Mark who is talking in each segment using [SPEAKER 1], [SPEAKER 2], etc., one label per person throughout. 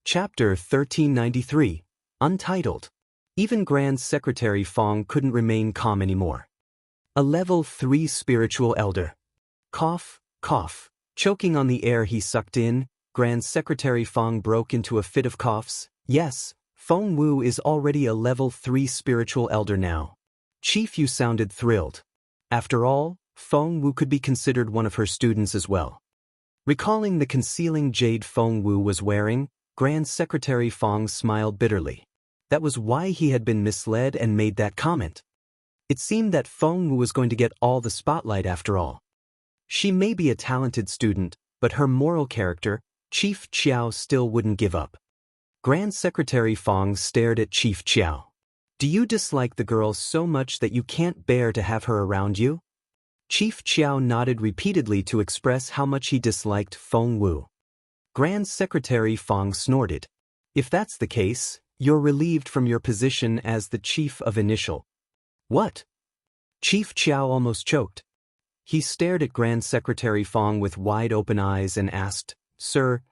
[SPEAKER 1] Chapter 1393, Untitled. Even Grand Secretary Fong couldn't remain calm anymore. A level 3 spiritual elder. Cough, cough. Choking on the air he sucked in, Grand Secretary Fong broke into a fit of coughs. Yes, Feng Wu is already a level 3 spiritual elder now. Chief Yu sounded thrilled. After all, Feng Wu could be considered one of her students as well. Recalling the concealing jade Feng Wu was wearing, Grand Secretary Fong smiled bitterly. That was why he had been misled and made that comment. It seemed that Feng Wu was going to get all the spotlight after all. She may be a talented student, but her moral character, Chief Chiao still wouldn't give up. Grand Secretary Fong stared at Chief Chiao. Do you dislike the girl so much that you can't bear to have her around you? Chief Chiao nodded repeatedly to express how much he disliked Feng Wu. Grand Secretary Fong snorted. If that's the case, you're relieved from your position as the Chief of Initial. What? Chief Chiao almost choked. He stared at Grand Secretary Fong with wide-open eyes and asked, Sir,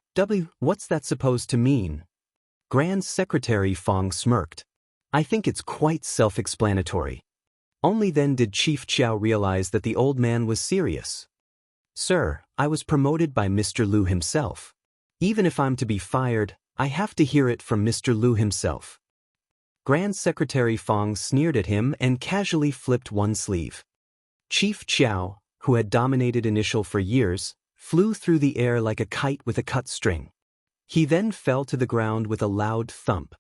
[SPEAKER 1] what's that supposed to mean? Grand Secretary Fong smirked. I think it's quite self-explanatory. Only then did Chief Chiao realize that the old man was serious. Sir, I was promoted by Mr. Liu himself. Even if I'm to be fired, I have to hear it from Mr. Liu himself. Grand Secretary Fong sneered at him and casually flipped one sleeve. Chief Chiao, who had dominated Initial for years, flew through the air like a kite with a cut string. He then fell to the ground with a loud thump.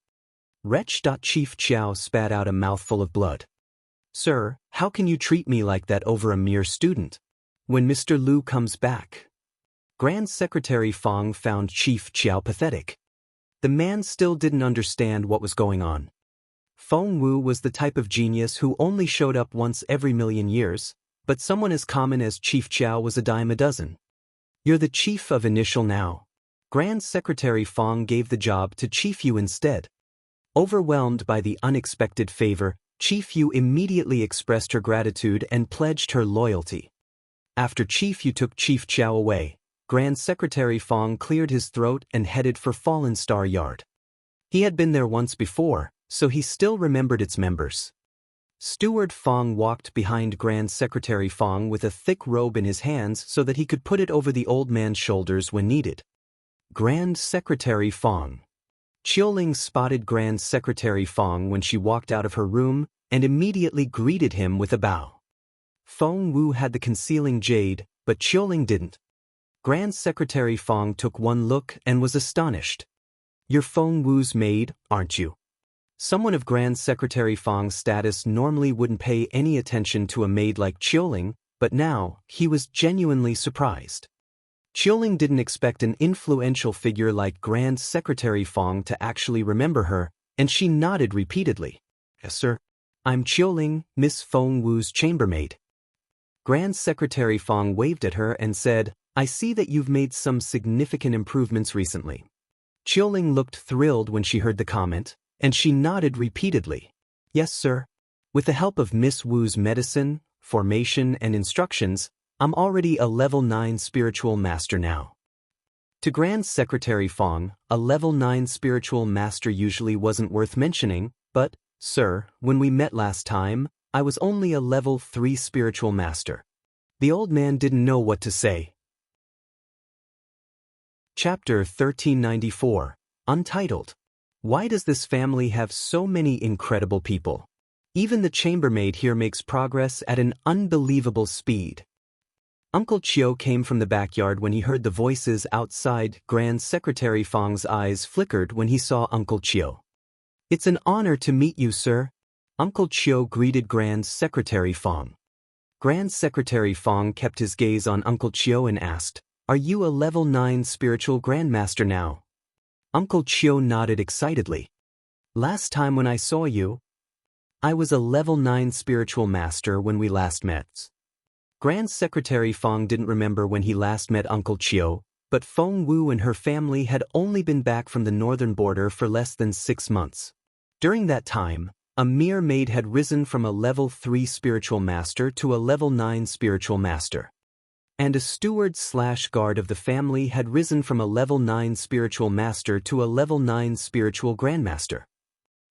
[SPEAKER 1] Wretch! Chief Chiao spat out a mouthful of blood. Sir, how can you treat me like that over a mere student? When Mr. Liu comes back. Grand Secretary Fong found Chief Chiao pathetic. The man still didn't understand what was going on. Feng Wu was the type of genius who only showed up once every million years, but someone as common as Chief Chiao was a dime a dozen. You're the Chief of Initial now. Grand Secretary Fong gave the job to Chief Yu instead. Overwhelmed by the unexpected favor, Chief Yu immediately expressed her gratitude and pledged her loyalty. After Chief Yu took Chief Chiao away, Grand Secretary Fong cleared his throat and headed for Fallen Star Yard. He had been there once before, so he still remembered its members. Steward Fong walked behind Grand Secretary Fong with a thick robe in his hands so that he could put it over the old man's shoulders when needed. Grand Secretary Fong. Qiuling spotted Grand Secretary Fong when she walked out of her room and immediately greeted him with a bow. Feng Wu had the concealing jade, but Qiuling didn't. Grand Secretary Fong took one look and was astonished. You're Feng Wu's maid, aren't you? Someone of Grand Secretary Fong's status normally wouldn't pay any attention to a maid like Qiuling, but now, he was genuinely surprised. Qiuling didn't expect an influential figure like Grand Secretary Fong to actually remember her, and she nodded repeatedly. Yes, sir. I'm Qiuling, Miss Feng Wu's chambermaid. Grand Secretary Fong waved at her and said, I see that you've made some significant improvements recently. Qiuling looked thrilled when she heard the comment, and she nodded repeatedly. Yes, sir. With the help of Miss Wu's medicine, formation, and instructions, I'm already a level 9 spiritual master now. To Grand Secretary Fong, a level 9 spiritual master usually wasn't worth mentioning, but, sir, when we met last time, I was only a level 3 spiritual master. The old man didn't know what to say. Chapter 1394, Untitled. Why does this family have so many incredible people? Even the chambermaid here makes progress at an unbelievable speed. Uncle Chiu came from the backyard when he heard the voices outside. Grand Secretary Fong's eyes flickered when he saw Uncle Chiu. It's an honor to meet you, sir. Uncle Chiu greeted Grand Secretary Fong. Grand Secretary Fong kept his gaze on Uncle Chiu and asked, Are you a level 9 spiritual grandmaster now? Uncle Chiu nodded excitedly. Last time when I saw you, I was a level 9 spiritual master when we last met. Grand Secretary Fong didn't remember when he last met Uncle Chiu, but Feng Wu and her family had only been back from the northern border for less than 6 months. During that time, a mere maid had risen from a level 3 spiritual master to a level 9 spiritual master. and a steward/guard of the family had risen from a level 9 spiritual master to a level 9 spiritual grandmaster.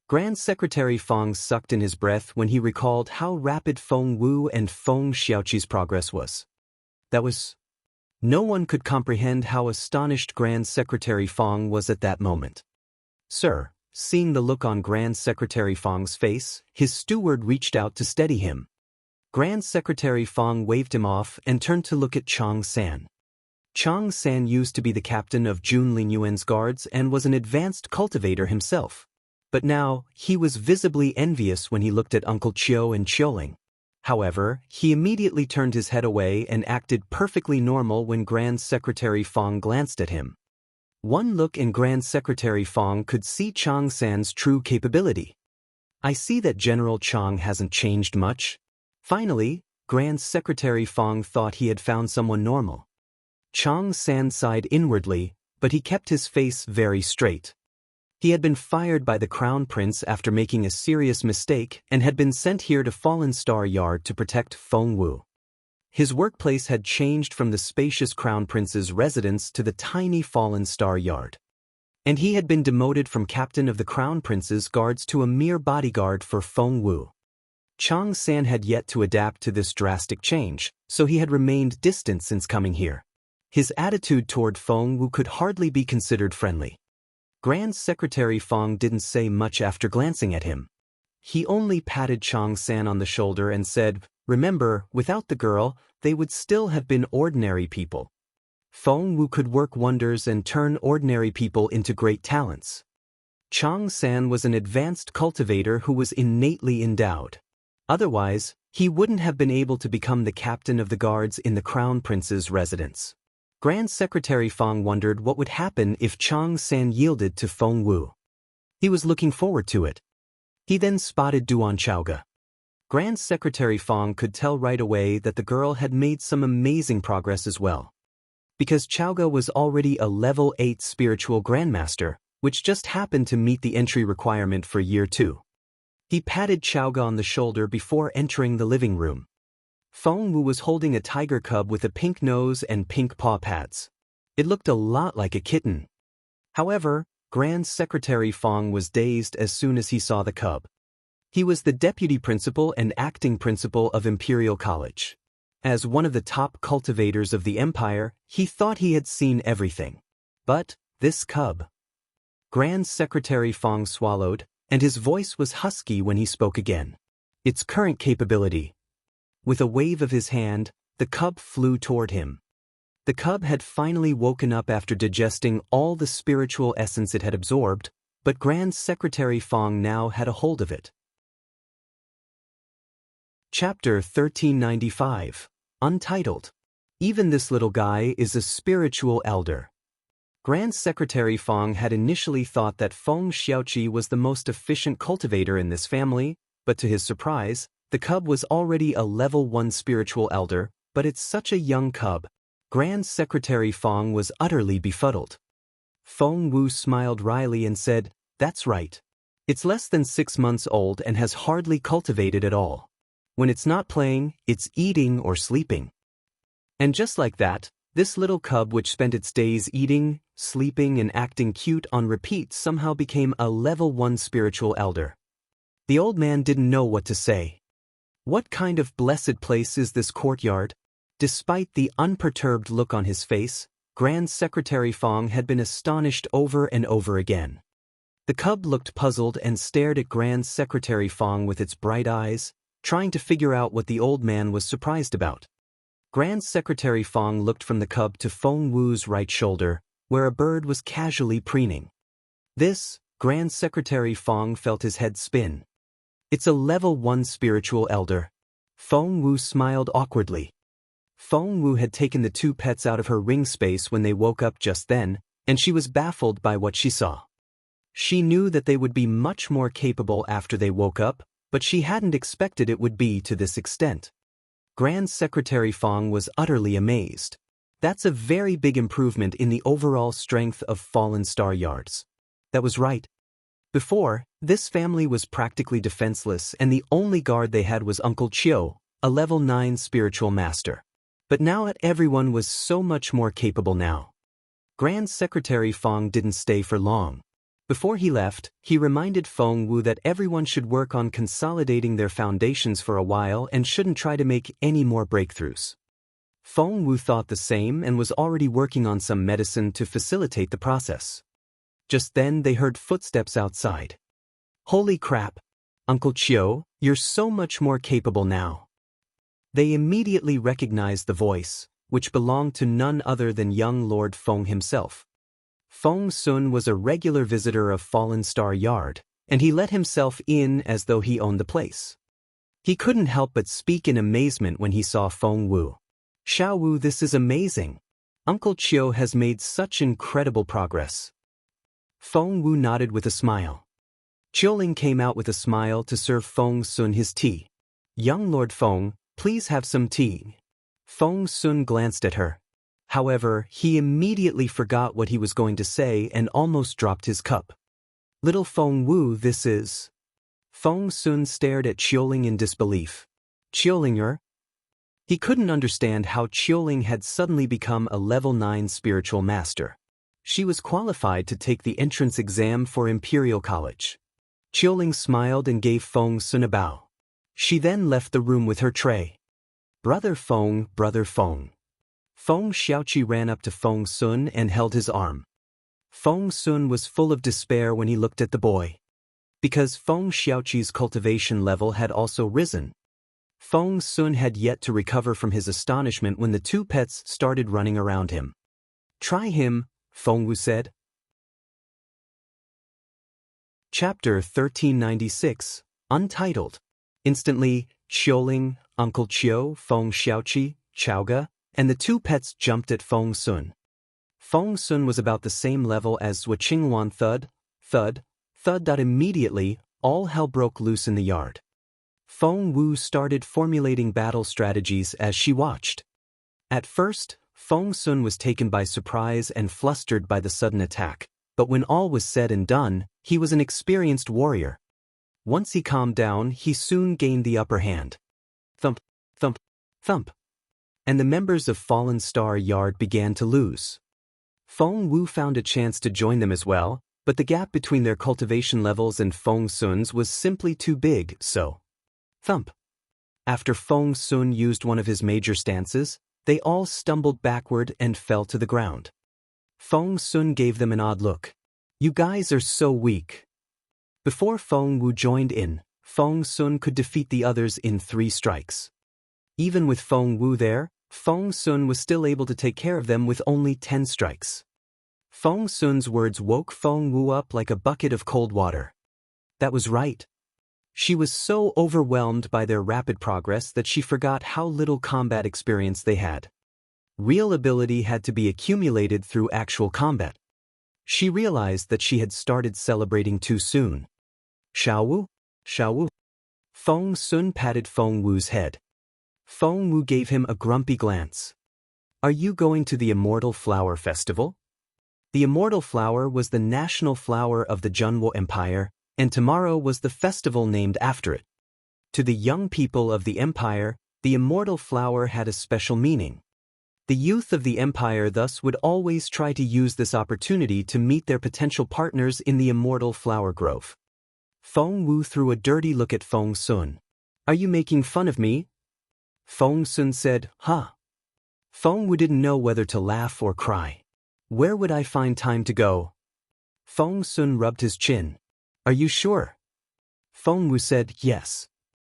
[SPEAKER 1] Grand Secretary Fong sucked in his breath when he recalled how rapid Feng Wu and Feng Xiaoqi's progress was. No one could comprehend how astonished Grand Secretary Fong was at that moment. "Sir," seeing the look on Grand Secretary Fong's face, his steward reached out to steady him. Grand Secretary Fong waved him off and turned to look at Chang San. Chang San used to be the captain of Jun Lingyuan's guards and was an advanced cultivator himself. But now, he was visibly envious when he looked at Uncle Chiu and Chioling. However, he immediately turned his head away and acted perfectly normal when Grand Secretary Fong glanced at him. One look in Grand Secretary Fong could see Chang San's true capability. "I see that General Chang hasn't changed much." Finally, Grand Secretary Fong thought he had found someone normal. Chang San sighed inwardly, but he kept his face very straight. He had been fired by the Crown Prince after making a serious mistake and had been sent here to Fallen Star Yard to protect Feng Wu. His workplace had changed from the spacious Crown Prince's residence to the tiny Fallen Star Yard. And he had been demoted from captain of the Crown Prince's guards to a mere bodyguard for Feng Wu. Chang San had yet to adapt to this drastic change, so he had remained distant since coming here. His attitude toward Feng Wu could hardly be considered friendly. Grand Secretary Fong didn't say much after glancing at him. He only patted Chang San on the shoulder and said, "Remember, without the girl, they would still have been ordinary people. Feng Wu could work wonders and turn ordinary people into great talents." Chang San was an advanced cultivator who was innately endowed. Otherwise, he wouldn't have been able to become the captain of the guards in the Crown Prince's residence. Grand Secretary Fong wondered what would happen if Chang San yielded to Feng Wu. He was looking forward to it. He then spotted Duan Chaoga. Grand Secretary Fong could tell right away that the girl had made some amazing progress as well. Because Chaoga was already a level 8 spiritual grandmaster, which just happened to meet the entry requirement for year 2. He patted Chaoga on the shoulder before entering the living room. Feng Wu was holding a tiger cub with a pink nose and pink paw pads. It looked a lot like a kitten. However, Grand Secretary Fong was dazed as soon as he saw the cub. He was the deputy principal and acting principal of Imperial College. As one of the top cultivators of the empire, he thought he had seen everything. But, this cub. Grand Secretary Fong swallowed, and his voice was husky when he spoke again. "Its current capability." With a wave of his hand, the cub flew toward him. The cub had finally woken up after digesting all the spiritual essence it had absorbed, but Grand Secretary Fong now had a hold of it. Chapter 1395, Untitled. Even this little guy is a spiritual elder. Grand Secretary Fong had initially thought that Feng Xiaoqi was the most efficient cultivator in this family, but to his surprise, the cub was already a level 1 spiritual elder, but it's such a young cub. Grand Secretary Fong was utterly befuddled. Feng Wu smiled wryly and said, "That's right. It's less than 6 months old and has hardly cultivated at all. When it's not playing, it's eating or sleeping." And just like that, this little cub which spent its days eating, sleeping and acting cute on repeat somehow became a level 1 spiritual elder. The old man didn't know what to say. What kind of blessed place is this courtyard? Despite the unperturbed look on his face, Grand Secretary Fong had been astonished over and over again. The cub looked puzzled and stared at Grand Secretary Fong with its bright eyes, trying to figure out what the old man was surprised about. Grand Secretary Fong looked from the cub to Feng Wu's right shoulder, where a bird was casually preening. This, Grand Secretary Fong felt his head spin. "It's a level 1 spiritual elder." Feng Wu smiled awkwardly. Feng Wu had taken the 2 pets out of her ring space when they woke up just then, and she was baffled by what she saw. She knew that they would be much more capable after they woke up, but she hadn't expected it would be to this extent. Grand Secretary Fong was utterly amazed. That's a very big improvement in the overall strength of Fallen Star Yards. That was right. Before, this family was practically defenseless and the only guard they had was Uncle Chiu, a level 9 spiritual master. But now everyone was so much more capable now. Grand Secretary Fong didn't stay for long. Before he left, he reminded Feng Wu that everyone should work on consolidating their foundations for a while and shouldn't try to make any more breakthroughs. Feng Wu thought the same and was already working on some medicine to facilitate the process. Just then they heard footsteps outside. Holy crap! Uncle Chiu, you're so much more capable now. They immediately recognized the voice, which belonged to none other than young Lord Feng himself. Feng Sun was a regular visitor of Fallen Star Yard, and he let himself in as though he owned the place. He couldn't help but speak in amazement when he saw Feng Wu. Xiao Wu, this is amazing. Uncle Chiu has made such incredible progress. Feng Wu nodded with a smile. Qiuling came out with a smile to serve Feng Sun his tea. Young Lord Feng, please have some tea. Feng Sun glanced at her. However, he immediately forgot what he was going to say and almost dropped his cup. Little Feng Wu, this is... Feng Sun stared at Qiuling in disbelief. Qiulinger? He couldn't understand how Qiuling had suddenly become a level 9 spiritual master. She was qualified to take the entrance exam for Imperial College. Qiuling smiled and gave Feng Sun a bow. She then left the room with her tray. Brother Feng, Brother Feng. Feng Xiaoqi ran up to Feng Sun and held his arm. Feng Sun was full of despair when he looked at the boy. Because Feng Xiaoqi's cultivation level had also risen. Feng Sun had yet to recover from his astonishment when the two pets started running around him. Try him, Feng Wu said. Chapter 1396, Untitled. Instantly, Qiuling, Uncle Chiu, Feng Xiaoqi, Chaoga, and the two pets jumped at Feng Sun. Feng Sun was about the same level as Zhuo Qingwan. Thud, thud, thud. Immediately, all hell broke loose in the yard. Feng Wu started formulating battle strategies as she watched. At first, Feng Sun was taken by surprise and flustered by the sudden attack, but when all was said and done, he was an experienced warrior. Once he calmed down, he soon gained the upper hand. Thump, thump, thump. And the members of Fallen Star Yard began to lose. Feng Wu found a chance to join them as well, but the gap between their cultivation levels and Feng Sun's was simply too big, so... Thump. After Feng Sun used one of his major stances, they all stumbled backward and fell to the ground. Feng Sun gave them an odd look. You guys are so weak. Before Feng Wu joined in, Feng Sun could defeat the others in 3 strikes. Even with Feng Wu there, Feng Sun was still able to take care of them with only 10 strikes. Feng Sun's words woke Feng Wu up like a bucket of cold water. That was right. She was so overwhelmed by their rapid progress that she forgot how little combat experience they had. Real ability had to be accumulated through actual combat. She realized that she had started celebrating too soon. Xiao Wu? Xiao Wu? Feng Sun patted Feng Wu's head. Feng Wu gave him a grumpy glance. Are you going to the Immortal Flower Festival? The Immortal Flower was the national flower of the Junwo Empire, and tomorrow was the festival named after it. To the young people of the empire, the Immortal Flower had a special meaning. The youth of the empire thus would always try to use this opportunity to meet their potential partners in the Immortal Flower Grove. Feng Wu threw a dirty look at Feng Sun. Are you making fun of me? Feng Sun said, huh. Feng Wu didn't know whether to laugh or cry. Where would I find time to go? Feng Sun rubbed his chin. Are you sure? Feng Wu said, yes.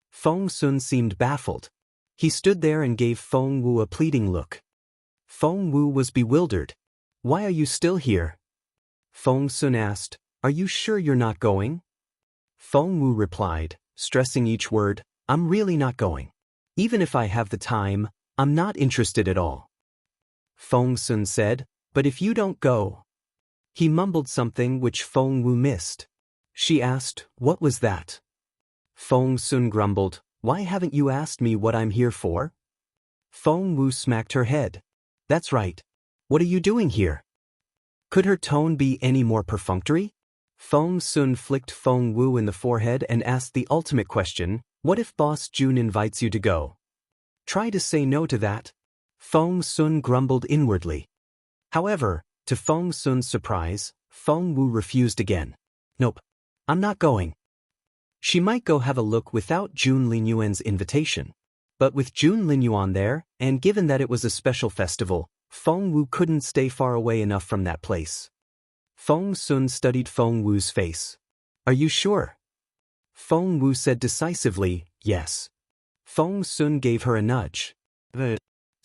[SPEAKER 1] Feng Sun seemed baffled. He stood there and gave Feng Wu a pleading look. Feng Wu was bewildered. Why are you still here? Feng Sun asked, are you sure you're not going? Feng Wu replied, stressing each word, I'm really not going. Even if I have the time, I'm not interested at all. Feng Sun said, but if you don't go... He mumbled something which Feng Wu missed. She asked, what was that? Feng Sun grumbled, why haven't you asked me what I'm here for? Feng Wu smacked her head. That's right. What are you doing here? Could her tone be any more perfunctory? Feng Sun flicked Feng Wu in the forehead and asked the ultimate question, what if Boss Jun invites you to go? Try to say no to that. Feng Sun grumbled inwardly. However, to Feng Sun's surprise, Feng Wu refused again. Nope. I'm not going. She might go have a look without Jun Linyuan's invitation. But with Jun Linyuan there, and given that it was a special festival, Feng Wu couldn't stay far away enough from that place. Feng Sun studied Feng Wu's face. Are you sure? Feng Wu said decisively, yes. Feng Sun gave her a nudge.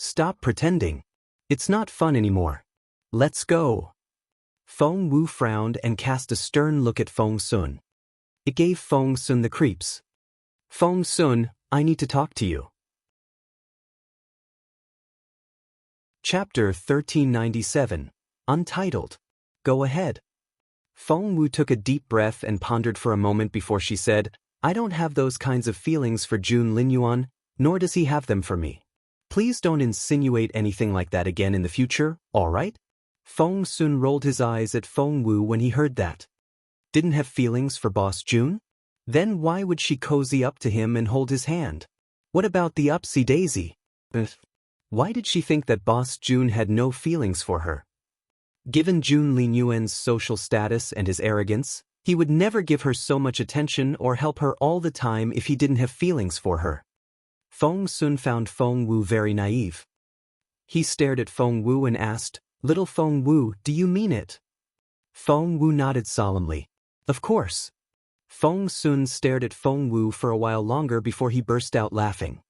[SPEAKER 1] Stop pretending. It's not fun anymore. Let's go. Feng Wu frowned and cast a stern look at Feng Sun. It gave Feng Sun the creeps. Feng Sun, I need to talk to you. Chapter 1397, Untitled. Go ahead. Feng Wu took a deep breath and pondered for a moment before she said, I don't have those kinds of feelings for Jun Linyuan, nor does he have them for me. Please don't insinuate anything like that again in the future, all right? Feng Sun rolled his eyes at Feng Wu when he heard that. Didn't have feelings for Boss Jun? Then why would she cozy up to him and hold his hand? What about the upsy daisy? Why did she think that Boss Jun had no feelings for her? Given Jun Linyuan's social status and his arrogance, he would never give her so much attention or help her all the time if he didn't have feelings for her. Feng Sun found Feng Wu very naive. He stared at Feng Wu and asked, Little Feng Wu, do you mean it? Feng Wu nodded solemnly. Of course. Feng Sun stared at Feng Wu for a while longer before he burst out laughing.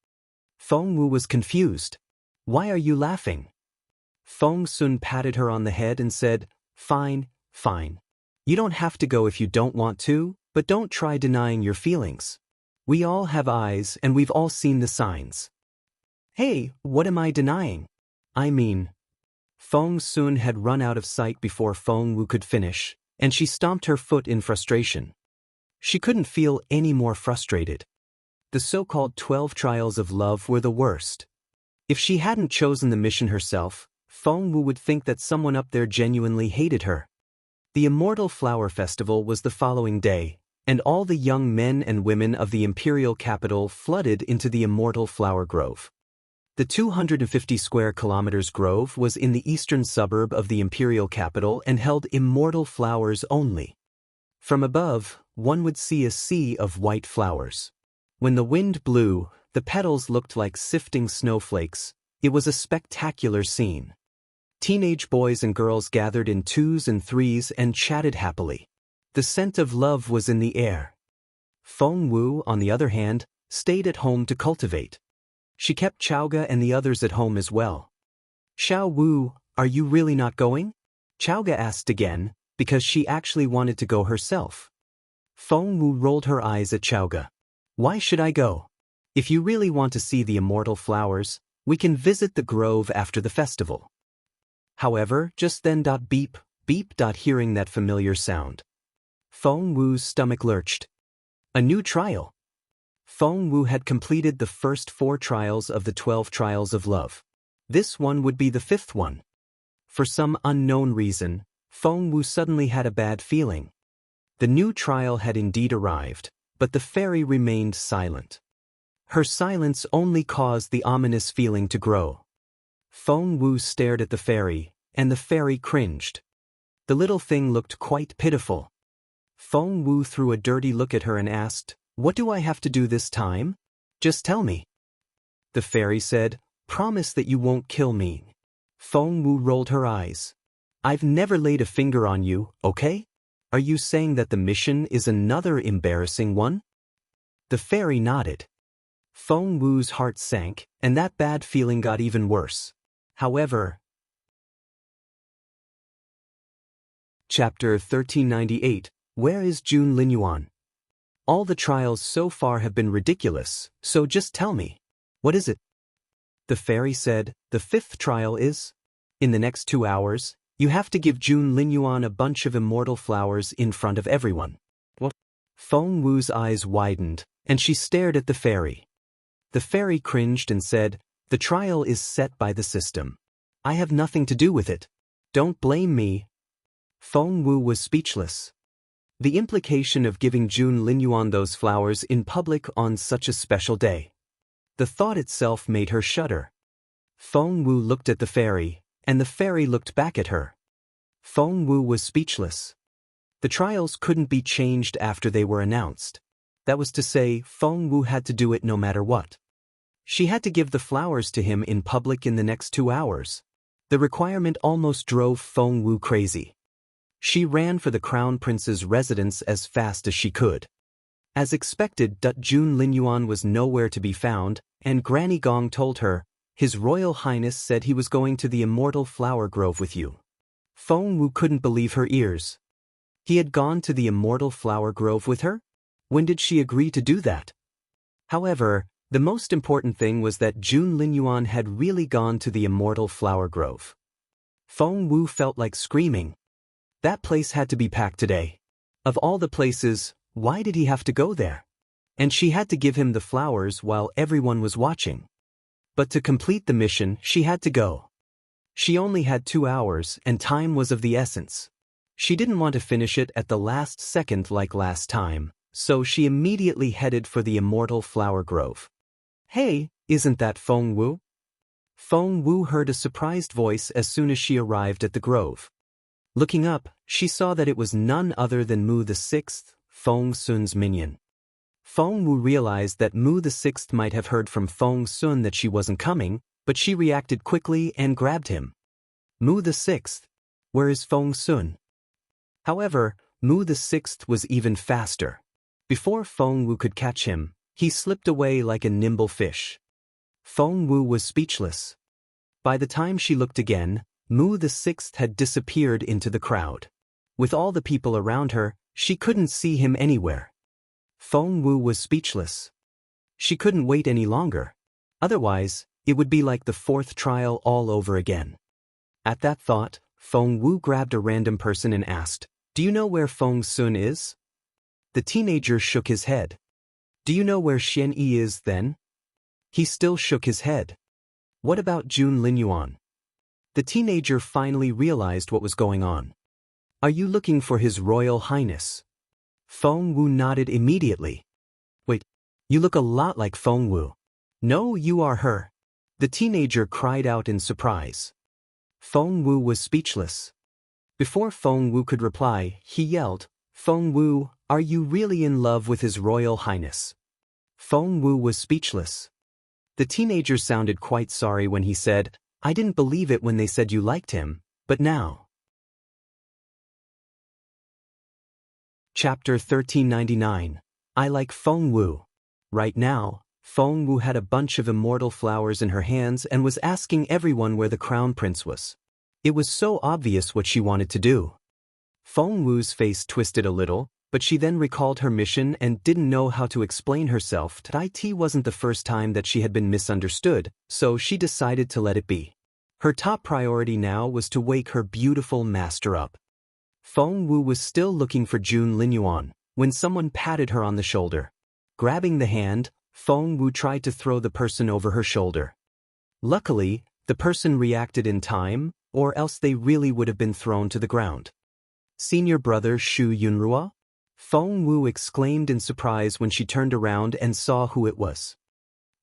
[SPEAKER 1] Feng Wu was confused. Why are you laughing? Feng Sun patted her on the head and said, Fine, fine. You don't have to go if you don't want to, but don't try denying your feelings. We all have eyes and we've all seen the signs. Hey, what am I denying? I mean. Feng Sun had run out of sight before Feng Wu could finish, and she stomped her foot in frustration. She couldn't feel any more frustrated. The so-called 12 trials of love were the worst. If she hadn't chosen the mission herself, Feng Wu would think that someone up there genuinely hated her. The Immortal Flower Festival was the following day, and all the young men and women of the imperial capital flooded into the Immortal Flower Grove. The 250 square kilometers grove was in the eastern suburb of the imperial capital and held immortal flowers only. From above, one would see a sea of white flowers. When the wind blew, the petals looked like sifting snowflakes. It was a spectacular scene. Teenage boys and girls gathered in twos and threes and chatted happily. The scent of love was in the air. Feng Wu, on the other hand, stayed at home to cultivate. She kept Chaoga and the others at home as well. Xiao Wu, are you really not going? Chaoga asked again, because she actually wanted to go herself. Feng Wu rolled her eyes at Chaoga. Why should I go? If you really want to see the immortal flowers, we can visit the grove after the festival. However, just then beep, beep. Hearing that familiar sound. Feng Wu's stomach lurched. A new trial. Feng Wu had completed the first 4 trials of the 12 trials of love. This one would be the 5th one. For some unknown reason, Feng Wu suddenly had a bad feeling. The new trial had indeed arrived, but the fairy remained silent. Her silence only caused the ominous feeling to grow. Feng Wu stared at the fairy, and the fairy cringed. The little thing looked quite pitiful. Feng Wu threw a dirty look at her and asked, What do I have to do this time? Just tell me. The fairy said, Promise that you won't kill me. Feng Wu rolled her eyes. I've never laid a finger on you, okay? Are you saying that the mission is another embarrassing one? The fairy nodded. Feng Wu's heart sank, and that bad feeling got even worse. However. Chapter 1398, Where is Jun Linyuan? All the trials so far have been ridiculous, so just tell me. What is it? The fairy said, The 5th trial is, in the next 2 hours, you have to give Jun Linyuan a bunch of immortal flowers in front of everyone. What? Feng Wu's eyes widened, and she stared at the fairy. The fairy cringed and said, The trial is set by the system. I have nothing to do with it. Don't blame me. Feng Wu was speechless. The implication of giving Jun Linyuan those flowers in public on such a special day. The thought itself made her shudder. Feng Wu looked at the fairy, and the fairy looked back at her. Feng Wu was speechless. The trials couldn't be changed after they were announced. That was to say, Feng Wu had to do it no matter what. She had to give the flowers to him in public in the next 2 hours. The requirement almost drove Feng Wu crazy. She ran for the crown prince's residence as fast as she could. As expected, Jun Linyuan was nowhere to be found, and Granny Gong told her, "His Royal Highness said he was going to the immortal flower grove with you." Feng Wu couldn't believe her ears. He had gone to the immortal flower grove with her? When did she agree to do that? However, the most important thing was that Jun Linyuan had really gone to the immortal flower grove. Feng Wu felt like screaming. That place had to be packed today. Of all the places, why did he have to go there? And she had to give him the flowers while everyone was watching. But to complete the mission, she had to go. She only had 2 hours, and time was of the essence. She didn't want to finish it at the last second like last time, so she immediately headed for the immortal flower grove. "Hey, isn't that Feng Wu?" Feng Wu heard a surprised voice as soon as she arrived at the grove. Looking up, she saw that it was none other than Mu the Sixth, Feng Sun's minion. Feng Wu realized that Mu the Sixth might have heard from Feng Sun that she wasn't coming, but she reacted quickly and grabbed him. "Mu the Sixth, where is Feng Sun?" However, Mu the Sixth was even faster. Before Feng Wu could catch him, he slipped away like a nimble fish. Feng Wu was speechless. By the time she looked again, Mu the Sixth had disappeared into the crowd. With all the people around her, she couldn't see him anywhere. Feng Wu was speechless. She couldn't wait any longer. Otherwise, it would be like the 4th trial all over again. At that thought, Feng Wu grabbed a random person and asked, "Do you know where Feng Sun is?" The teenager shook his head. "Do you know where Xian Yi is then?" He still shook his head. "What about Jun Linyuan?" The teenager finally realized what was going on. "Are you looking for His Royal Highness?" Feng Wu nodded immediately. "Wait, you look a lot like Feng Wu." "No, you are her." The teenager cried out in surprise. Feng Wu was speechless. Before Feng Wu could reply, he yelled, "Feng Wu, are you really in love with His Royal Highness?" Feng Wu was speechless. The teenager sounded quite sorry when he said, "I didn't believe it when they said you liked him, but now." Chapter 1399. I like Feng Wu. Right now, Feng Wu had a bunch of immortal flowers in her hands and was asking everyone where the crown prince was. It was so obvious what she wanted to do. Feng Wu's face twisted a little, but she then recalled her mission and didn't know how to explain herself. It wasn't the first time that she had been misunderstood, so she decided to let it be. Her top priority now was to wake her beautiful master up. Feng Wu was still looking for Jun Linyuan when someone patted her on the shoulder. Grabbing the hand, Feng Wu tried to throw the person over her shoulder. Luckily, the person reacted in time, or else they really would have been thrown to the ground. "Senior brother Shu Yunrua?" Feng Wu exclaimed in surprise when she turned around and saw who it was.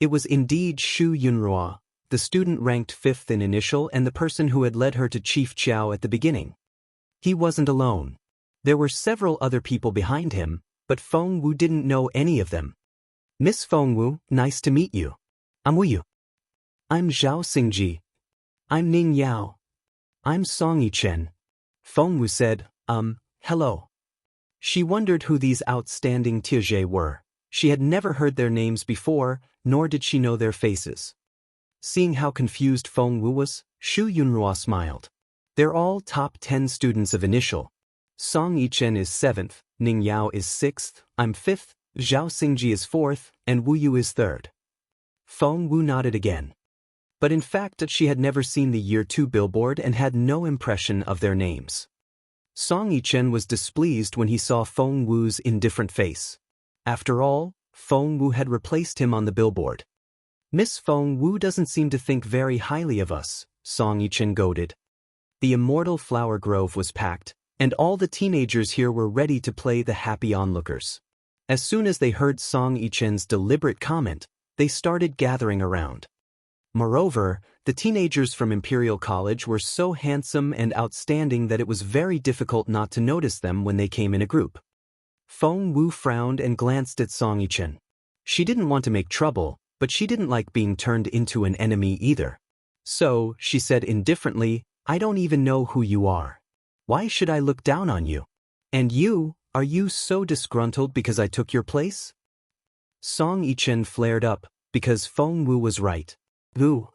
[SPEAKER 1] It was indeed Shu Yunrua, the student ranked 5th in initial and the person who had led her to Chief Chiao at the beginning. He wasn't alone. There were several other people behind him, but Feng Wu didn't know any of them. "Miss Feng Wu, nice to meet you. I'm Wu Yu. I'm Zhao Xingji. I'm Ning Yao. I'm Song Yichen." Feng Wu said, hello. She wondered who these outstanding Tiaje were. She had never heard their names before, nor did she know their faces. Seeing how confused Feng Wu was, Shu Yunrua smiled. "They're all top 10 students of initial. Song Yichen is 7th, Ning Yao is 6th, I'm 5th, Zhao Xingji is 4th, and Wu Yu is 3rd. Feng Wu nodded again. But in fact she had never seen the Year 2 billboard and had no impression of their names. Song Yichen was displeased when he saw Feng Wu's indifferent face. After all, Feng Wu had replaced him on the billboard. "Miss Feng Wu doesn't seem to think very highly of us," Song Yichen goaded. The immortal flower grove was packed, and all the teenagers here were ready to play the happy onlookers. As soon as they heard Song Yichen's deliberate comment, they started gathering around. Moreover, the teenagers from Imperial College were so handsome and outstanding that it was very difficult not to notice them when they came in a group. Feng Wu frowned and glanced at Song Yichen. She didn't want to make trouble, but she didn't like being turned into an enemy either. So, she said indifferently, "I don't even know who you are. Why should I look down on you? And you, are you so disgruntled because I took your place?" Song Yichen flared up, because Feng Wu was right. Wu.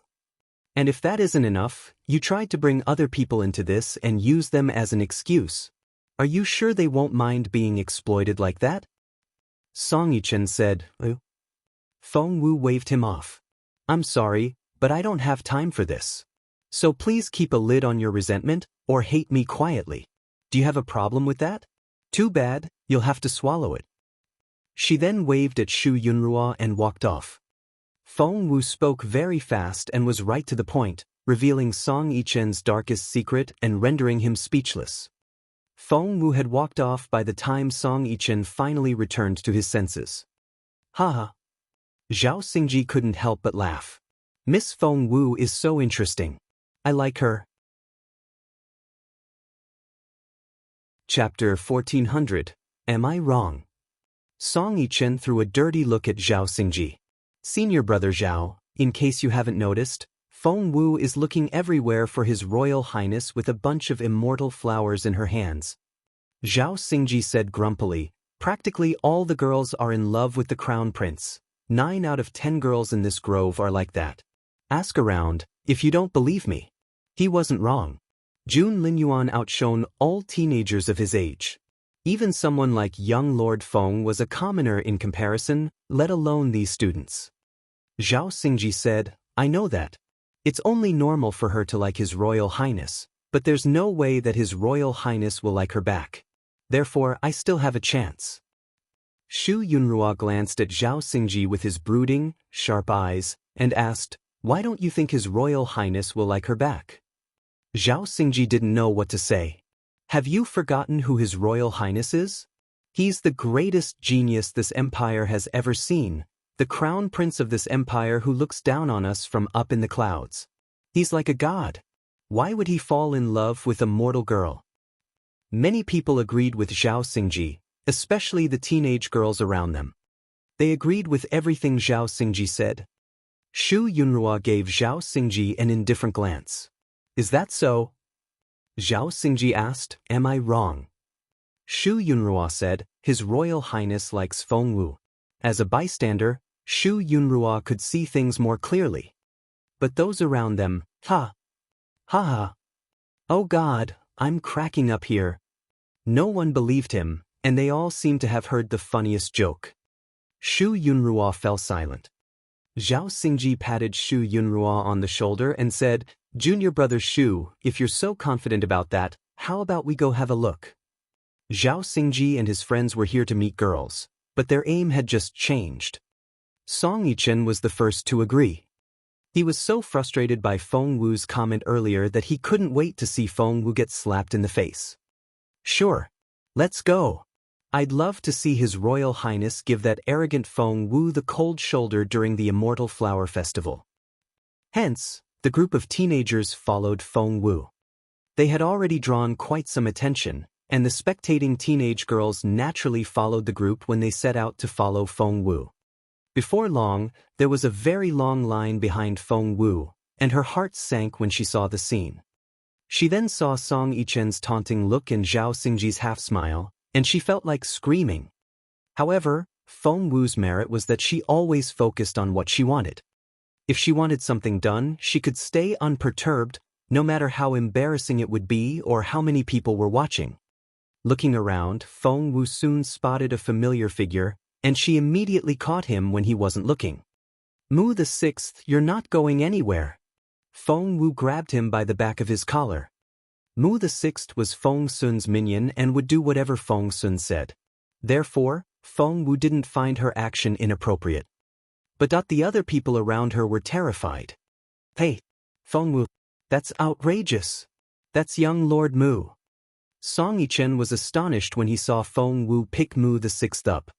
[SPEAKER 1] And if that isn't enough, you tried to bring other people into this and use them as an excuse. Are you sure they won't mind being exploited like that? Song Yichen said, Feng Wu waved him off. "I'm sorry, but I don't have time for this. So please keep a lid on your resentment, or hate me quietly. Do you have a problem with that? Too bad, you'll have to swallow it." She then waved at Shu Yunruo and walked off. Feng Wu spoke very fast and was right to the point, revealing Song Yichen's darkest secret and rendering him speechless. Feng Wu had walked off by the time Song Yichen finally returned to his senses. Haha. Zhao Xingji couldn't help but laugh. Miss Feng Wu is so interesting. I like her. Chapter 1400. Am I wrong? Song Yichen threw a dirty look at Zhao Xingji. Senior brother Zhao, in case you haven't noticed, Feng Wu is looking everywhere for His Royal Highness with a bunch of immortal flowers in her hands. Zhao Xingji said grumpily, "Practically all the girls are in love with the crown prince. 9 out of 10 girls in this grove are like that. Ask around, if you don't believe me." He wasn't wrong. Jun Linyuan outshone all teenagers of his age. Even someone like young Lord Feng was a commoner in comparison, let alone these students. Zhao Xingji said, "I know that. It's only normal for her to like His Royal Highness, but there's no way that His Royal Highness will like her back. Therefore, I still have a chance." Shu Yunruo glanced at Zhao Xingji with his brooding, sharp eyes, and asked, "Why don't you think His Royal Highness will like her back?" Zhao Xingji didn't know what to say. Have you forgotten who His Royal Highness is? He's the greatest genius this empire has ever seen, the crown prince of this empire who looks down on us from up in the clouds. He's like a god. Why would he fall in love with a mortal girl? Many people agreed with Zhao Xingji, especially the teenage girls around them. They agreed with everything Zhao Xingji said. Shu Yunruo gave Zhao Xingji an indifferent glance. Is that so? Zhao Xingji asked, Am I wrong? Shu Yunruo said, His Royal Highness likes Feng Wu. As a bystander, Shu Yunruo could see things more clearly. But those around them, ha! Ha ha! Oh God, I'm cracking up here. No one believed him, and they all seemed to have heard the funniest joke. Shu Yunruo fell silent. Zhao Xingji patted Shu Yunruo on the shoulder and said, Junior brother Shu, if you're so confident about that, how about we go have a look? Zhao Xingji and his friends were here to meet girls, but their aim had just changed. Song Yichen was the first to agree. He was so frustrated by Feng Wu's comment earlier that he couldn't wait to see Feng Wu get slapped in the face. Sure. Let's go. I'd love to see His Royal Highness give that arrogant Feng Wu the cold shoulder during the Immortal Flower Festival. Hence, the group of teenagers followed Feng Wu. They had already drawn quite some attention, and the spectating teenage girls naturally followed the group when they set out to follow Feng Wu. Before long, there was a very long line behind Feng Wu, and her heart sank when she saw the scene. She then saw Song Yichen's taunting look and Zhao Xingji's half-smile, and she felt like screaming. However, Feng Wu's merit was that she always focused on what she wanted. If she wanted something done, she could stay unperturbed, no matter how embarrassing it would be or how many people were watching. Looking around, Feng Wu soon spotted a familiar figure, and she immediately caught him when he wasn't looking. Mu the Sixth, you're not going anywhere. Feng Wu grabbed him by the back of his collar. Mu the Sixth was Feng Sun's minion and would do whatever Feng Sun said. Therefore, Feng Wu didn't find her action inappropriate. But the other people around her were terrified. Hey, Feng Wu, that's outrageous. That's young Lord Mu. Song Yichen was astonished when he saw Feng Wu pick Mu the Sixth up.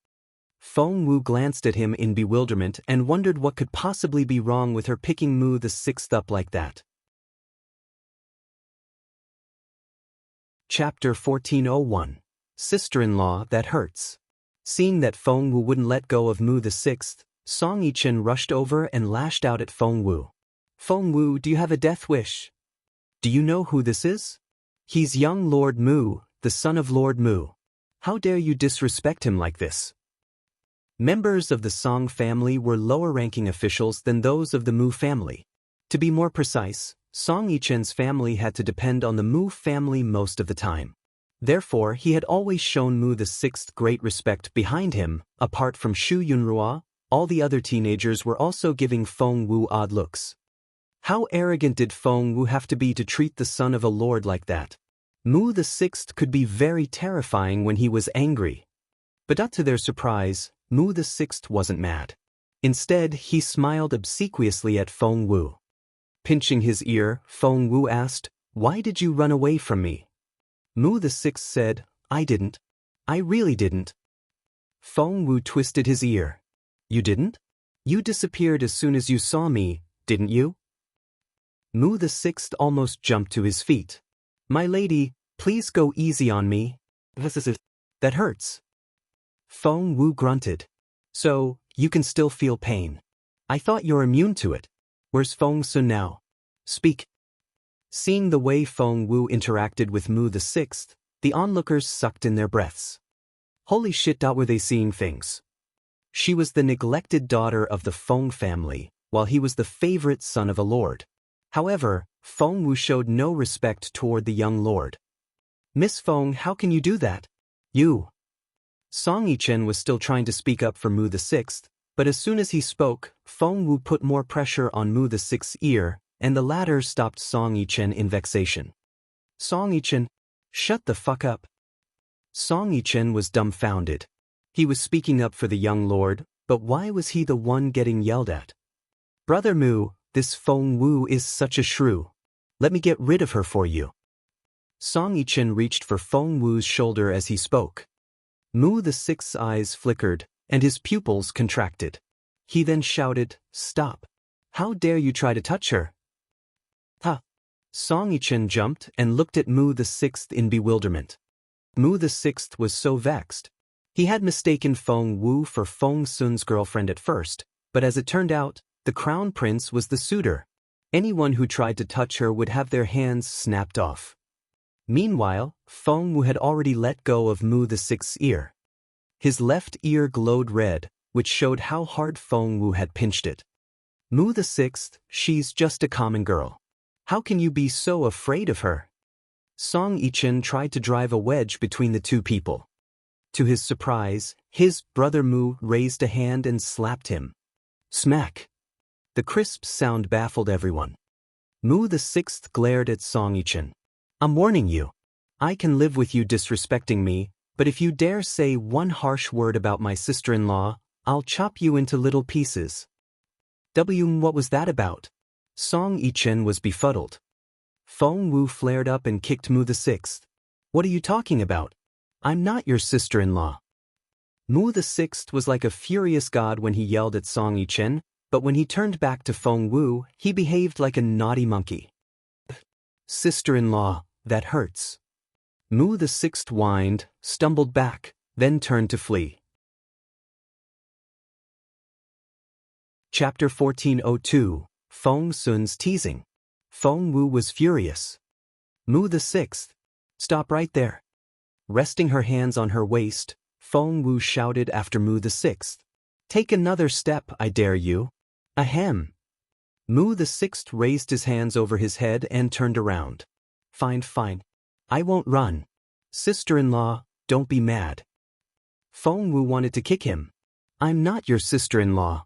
[SPEAKER 1] Feng Wu glanced at him in bewilderment and wondered what could possibly be wrong with her picking Mu the Sixth up like that. Chapter 1401. Sister-in-law That Hurts. Seeing that Feng Wu wouldn't let go of Mu the Sixth, Song Yichen rushed over and lashed out at Feng Wu. "Feng Wu, do you have a death wish? Do you know who this is? He's young Lord Mu, the son of Lord Mu. How dare you disrespect him like this?" Members of the Song family were lower-ranking officials than those of the Mu family. To be more precise, Song Yichen's family had to depend on the Mu family most of the time. Therefore, he had always shown Mu the Sixth great respect. Behind him, apart from Shu Yunrua, all the other teenagers were also giving Feng Wu odd looks. How arrogant did Feng Wu have to be to treat the son of a lord like that? Mu the Sixth could be very terrifying when he was angry. But to their surprise, Mu the Sixth wasn't mad. Instead, he smiled obsequiously at Feng Wu. Pinching his ear, Feng Wu asked, "Why did you run away from me?" Mu the Sixth said, "I didn't. I really didn't." Feng Wu twisted his ear. "You didn't? You disappeared as soon as you saw me, didn't you?" Mu the Sixth almost jumped to his feet. "My lady, please go easy on me. That hurts." Feng Wu grunted. "So, you can still feel pain. I thought you're immune to it. Where's Feng Sun now? Speak." Seeing the way Feng Wu interacted with Mu the Sixth, the onlookers sucked in their breaths. Holy shit, were they seeing things? She was the neglected daughter of the Feng family, while he was the favorite son of a lord. However, Feng Wu showed no respect toward the young lord. "Miss Feng, how can you do that? You." Song Yichen was still trying to speak up for Mu the Sixth, but as soon as he spoke, Feng Wu put more pressure on Mu the Sixth's ear, and the latter stopped Song Yichen in vexation. "Song Yichen, shut the fuck up." Song Yichen was dumbfounded. He was speaking up for the young lord, but why was he the one getting yelled at? "Brother Mu, this Feng Wu is such a shrew. Let me get rid of her for you." Song Yichen reached for Feng Wu's shoulder as he spoke. Mu the Sixth's eyes flickered, and his pupils contracted. He then shouted, "Stop. How dare you try to touch her?" "Huh." Song Yichen jumped and looked at Mu the Sixth in bewilderment. Mu the Sixth was so vexed. He had mistaken Feng Wu for Feng Sun's girlfriend at first, but as it turned out, the crown prince was the suitor. Anyone who tried to touch her would have their hands snapped off. Meanwhile, Feng Wu had already let go of Mu the Sixth's ear. His left ear glowed red, which showed how hard Feng Wu had pinched it. "Mu the Sixth, she's just a common girl. How can you be so afraid of her?" Song Yichen tried to drive a wedge between the two people. To his surprise, his brother Mu raised a hand and slapped him. Smack! The crisp sound baffled everyone. Mu the Sixth glared at Song Yichen. "I'm warning you. I can live with you disrespecting me, but if you dare say one harsh word about my sister-in-law, I'll chop you into little pieces." What was that about? Song Yichen was befuddled. Feng Wu flared up and kicked Mu the Sixth. "What are you talking about? I'm not your sister-in-law." Mu the Sixth was like a furious god when he yelled at Song Yichen, but when he turned back to Feng Wu, he behaved like a naughty monkey. "Sister-in-law, that hurts." Mu the Sixth whined, stumbled back, then turned to flee. Chapter 1402. Feng Sun's Teasing. Feng Wu was furious. "Mu the Sixth, stop right there." Resting her hands on her waist, Feng Wu shouted after Mu the Sixth. "Take another step, I dare you." Ahem. Mu the Sixth raised his hands over his head and turned around. Fine. I won't run. Sister-in-law, don't be mad." Feng Wu wanted to kick him. "I'm not your sister-in-law."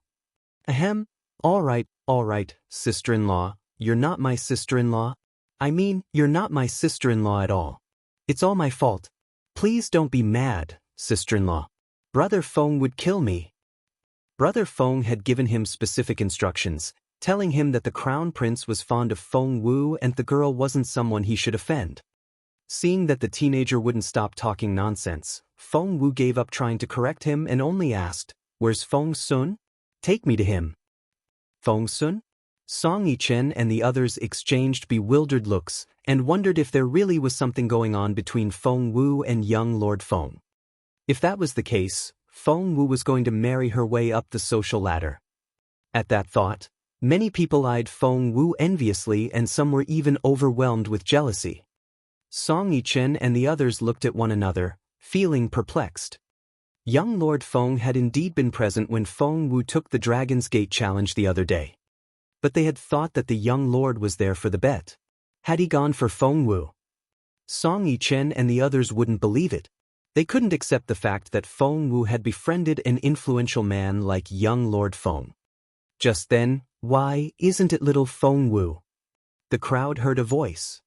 [SPEAKER 1] Ahem. All right, sister-in-law, you're not my sister-in-law. I mean, you're not my sister-in-law at all. It's all my fault. Please don't be mad, sister-in-law. Brother Feng would kill me. Brother Feng had given him specific instructions, telling him that the crown prince was fond of Feng Wu and the girl wasn't someone he should offend. Seeing that the teenager wouldn't stop talking nonsense, Feng Wu gave up trying to correct him and only asked, Where's Feng Sun? Take me to him. Feng Sun? Song Yichen and the others exchanged bewildered looks and wondered if there really was something going on between Feng Wu and young Lord Feng. If that was the case, Feng Wu was going to marry her way up the social ladder. At that thought, many people eyed Feng Wu enviously and some were even overwhelmed with jealousy. Song Yichen and the others looked at one another, feeling perplexed. Young Lord Feng had indeed been present when Feng Wu took the Dragon's Gate challenge the other day. But they had thought that the young lord was there for the bet. Had he gone for Feng Wu? Song Yichen and the others wouldn't believe it. They couldn't accept the fact that Feng Wu had befriended an influential man like young Lord Feng. Just then, why isn't it little Feng Wu? The crowd heard a voice.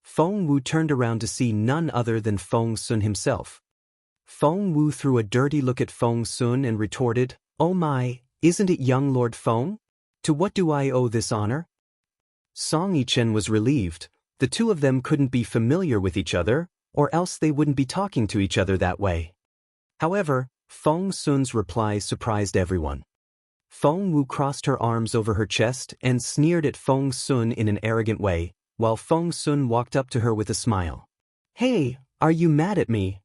[SPEAKER 1] Feng Wu turned around to see none other than Feng Sun himself. Feng Wu threw a dirty look at Feng Sun and retorted, "Oh my, isn't it young Lord Feng? To what do I owe this honor?" Song Yichen was relieved. The two of them couldn't be familiar with each other, or else they wouldn't be talking to each other that way. However, Feng Sun's reply surprised everyone. Feng Wu crossed her arms over her chest and sneered at Feng Sun in an arrogant way, while Feng Sun walked up to her with a smile. "Hey, are you mad at me?"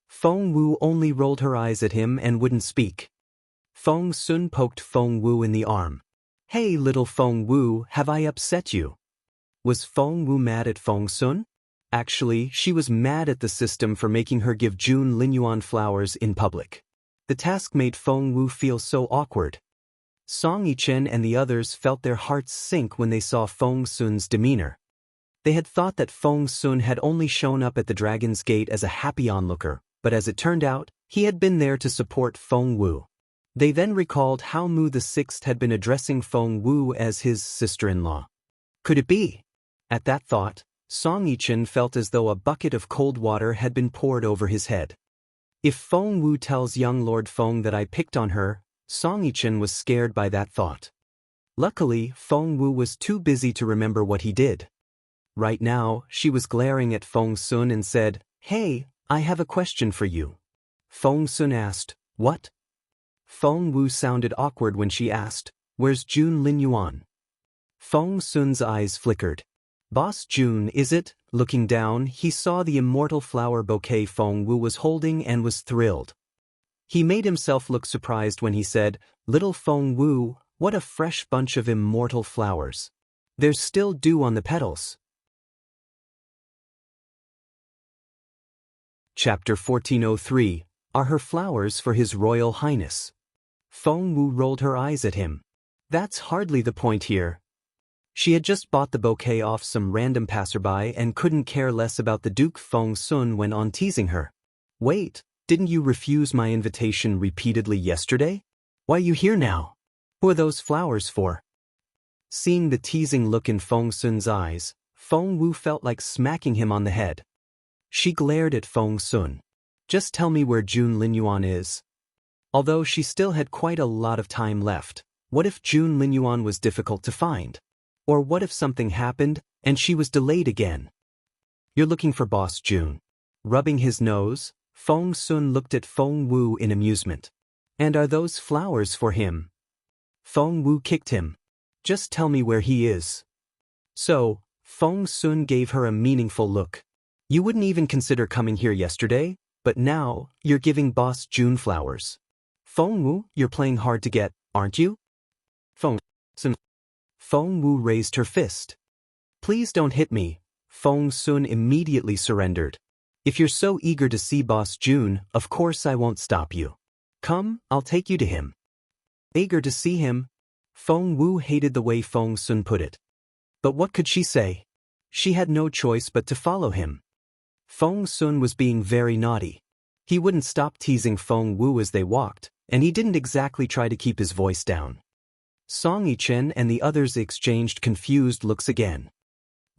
[SPEAKER 1] Feng Wu only rolled her eyes at him and wouldn't speak. Feng Sun poked Feng Wu in the arm. "Hey little Feng Wu, have I upset you?" Was Feng Wu mad at Feng Sun? Actually, she was mad at the system for making her give Jun Linyuan flowers in public. The task made Feng Wu feel so awkward. Song Yichen and the others felt their hearts sink when they saw Feng Sun's demeanor. They had thought that Feng Sun had only shown up at the Dragon's Gate as a happy onlooker, but as it turned out, he had been there to support Feng Wu. They then recalled how Mu VI had been addressing Feng Wu as his sister-in-law. Could it be? At that thought, Song Yichen felt as though a bucket of cold water had been poured over his head. If Feng Wu tells young Lord Feng that I picked on her, Song Yichen was scared by that thought. Luckily, Feng Wu was too busy to remember what he did. Right now, she was glaring at Feng Sun and said, "Hey, I have a question for you." Feng Sun asked, "What?" Feng Wu sounded awkward when she asked, "Where's Jun Linyuan?" Feng Sun's eyes flickered. "Boss Jun, is it?" Looking down, he saw the immortal flower bouquet Feng Wu was holding and was thrilled. He made himself look surprised when he said, "Little Feng Wu, what a fresh bunch of immortal flowers. There's still dew on the petals." Chapter 1403, Are Her Flowers for His Royal Highness? Feng Wu rolled her eyes at him. That's hardly the point here. She had just bought the bouquet off some random passerby and couldn't care less about the Duke. Feng Sun went on teasing her. "Wait, didn't you refuse my invitation repeatedly yesterday? Why are you here now? Who are those flowers for?" Seeing the teasing look in Feng Sun's eyes, Feng Wu felt like smacking him on the head. She glared at Feng Sun. "Just tell me where Jun Linyuan is." Although she still had quite a lot of time left, what if Jun Linyuan was difficult to find? Or what if something happened, and she was delayed again? "You're looking for Boss Jun." Rubbing his nose, Feng Sun looked at Feng Wu in amusement. "And are those flowers for him?" Feng Wu kicked him. "Just tell me where he is." So, Feng Sun gave her a meaningful look. "You wouldn't even consider coming here yesterday, but now, you're giving Boss Jun flowers. Feng Wu, you're playing hard to get, aren't you?" Feng Wu raised her fist. "Please don't hit me." Feng Sun immediately surrendered. "If you're so eager to see Boss Jun, of course I won't stop you. Come, I'll take you to him." Eager to see him? Feng Wu hated the way Feng Sun put it. But what could she say? She had no choice but to follow him. Feng Sun was being very naughty. He wouldn't stop teasing Feng Wu as they walked, and he didn't exactly try to keep his voice down. Song Yichen and the others exchanged confused looks again.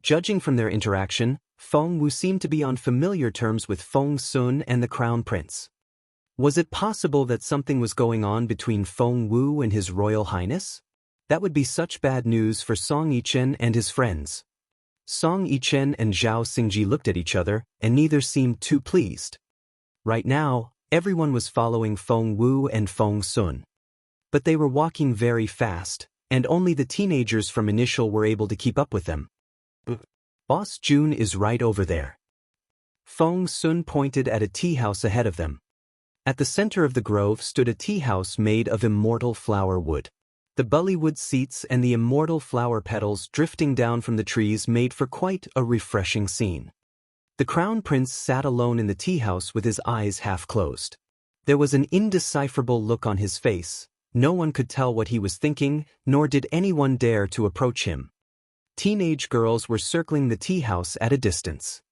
[SPEAKER 1] Judging from their interaction, Feng Wu seemed to be on familiar terms with Feng Sun and the Crown Prince. Was it possible that something was going on between Feng Wu and His Royal Highness? That would be such bad news for Song Yichen and his friends. Song Yichen and Zhao Xingji looked at each other, and neither seemed too pleased. Right now, Everyone was following Feng Wu and Feng Sun. But they were walking very fast, and only the teenagers from Initial were able to keep up with them. Boss June is right over there. Feng Sun pointed at a tea house ahead of them. At the center of the grove stood a tea house made of immortal flower wood. The bullywood seats and the immortal flower petals drifting down from the trees made for quite a refreshing scene. The crown prince sat alone in the tea house with his eyes half closed. There was an indecipherable look on his face. No one could tell what he was thinking, nor did anyone dare to approach him. Teenage girls were circling the tea house at a distance.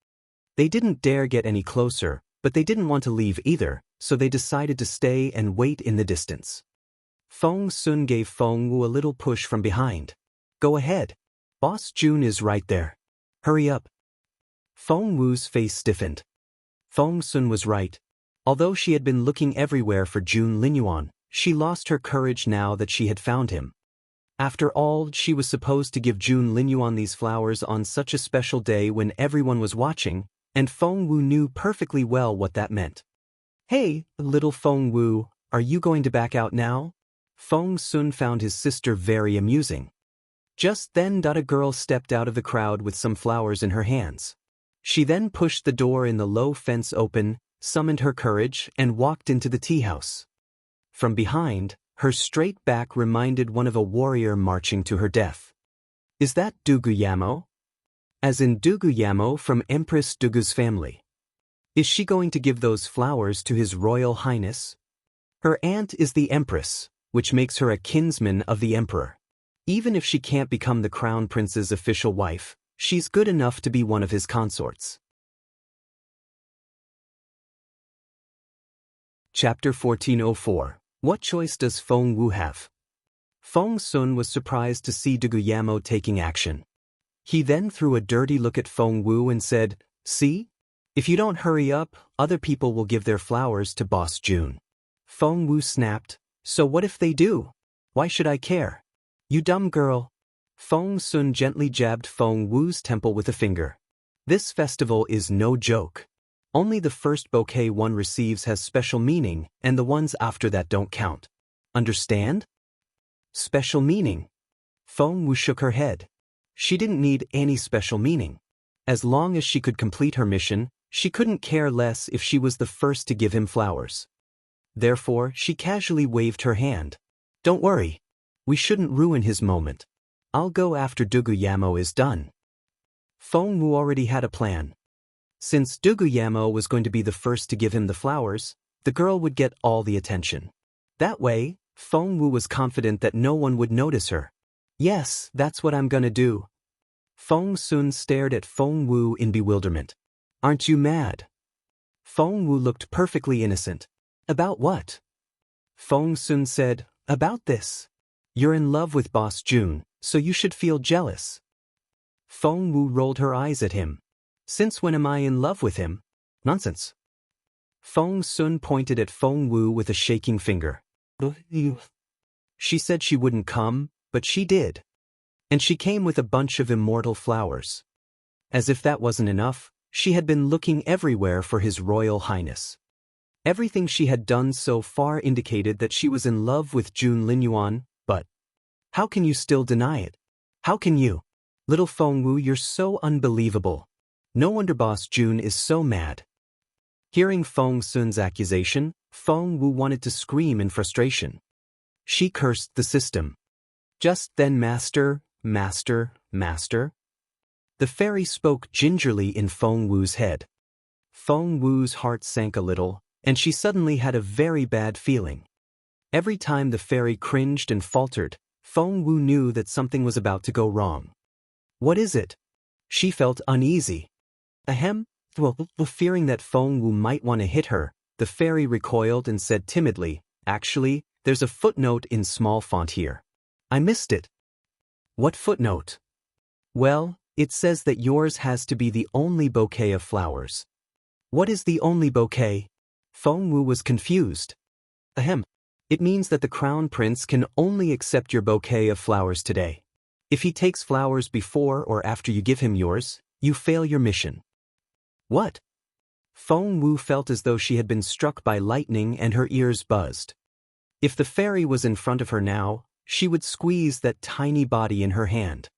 [SPEAKER 1] They didn't dare get any closer, but they didn't want to leave either, so they decided to stay and wait in the distance. Feng Sun gave Feng Wu a little push from behind. Go ahead. Boss June is right there. Hurry up. Feng Wu's face stiffened. Feng Sun was right. Although she had been looking everywhere for June Linyuan, she lost her courage now that she had found him. After all, she was supposed to give June Linyuan these flowers on such a special day when everyone was watching, and Feng Wu knew perfectly well what that meant. Hey, little Feng Wu, are you going to back out now? Feng Sun found his sister very amusing. Just then a girl stepped out of the crowd with some flowers in her hands. She then pushed the door in the low fence open, summoned her courage, and walked into the tea house. From behind, her straight back reminded one of a warrior marching to her death. Is that Duguyamo? As in Duguyamo from Empress Dugu's family. Is she going to give those flowers to His Royal Highness? Her aunt is the Empress, which makes her a kinsman of the Emperor. Even if she can't become the Crown Prince's official wife, she's good enough to be one of his consorts. Chapter 1404. What choice does Feng Wu have? Feng Sun was surprised to see Duguyamo taking action. He then threw a dirty look at Feng Wu and said, See? If you don't hurry up, other people will give their flowers to Boss June. Feng Wu snapped, So what if they do? Why should I care? You dumb girl. Feng Sun gently jabbed Feng Wu's temple with a finger. This festival is no joke. Only the first bouquet one receives has special meaning, and the ones after that don't count. Understand? Special meaning. Feng Wu shook her head. She didn't need any special meaning. As long as she could complete her mission, she couldn't care less if she was the first to give him flowers. Therefore, she casually waved her hand. Don't worry. We shouldn't ruin his moment. I'll go after Duguyamo is done. Feng Wu already had a plan. Since Duguyamo was going to be the first to give him the flowers, the girl would get all the attention. That way, Feng Wu was confident that no one would notice her. Yes, that's what I'm gonna do. Feng Sun stared at Feng Wu in bewilderment. Aren't you mad? Feng Wu looked perfectly innocent. About what? Feng Sun said, About this. You're in love with Boss June, so you should feel jealous. Feng Wu rolled her eyes at him. Since when am I in love with him? Nonsense. Feng Sun pointed at Feng Wu with a shaking finger. She said she wouldn't come, but she did. And she came with a bunch of immortal flowers. As if that wasn't enough, she had been looking everywhere for His Royal Highness. Everything she had done so far indicated that she was in love with June Linyuan, but how can you still deny it? How can you? Little Feng Wu, you're so unbelievable. No wonder Boss June is so mad. Hearing Feng Sun's accusation, Feng Wu wanted to scream in frustration. She cursed the system. Just then, Master. The fairy spoke gingerly in Feng Wu's head. Feng Wu's heart sank a little, and she suddenly had a very bad feeling. Every time the fairy cringed and faltered, Feng Wu knew that something was about to go wrong. What is it? She felt uneasy. Fearing that Feng Wu might want to hit her, the fairy recoiled and said timidly, Actually, there's a footnote in small font here. I missed it. What footnote? Well, it says that yours has to be the only bouquet of flowers. What is the only bouquet? Feng Wu was confused. It means that the Crown Prince can only accept your bouquet of flowers today. If he takes flowers before or after you give him yours, you fail your mission. What? Feng Wu felt as though she had been struck by lightning and her ears buzzed. If the fairy was in front of her now, she would squeeze that tiny body in her hand.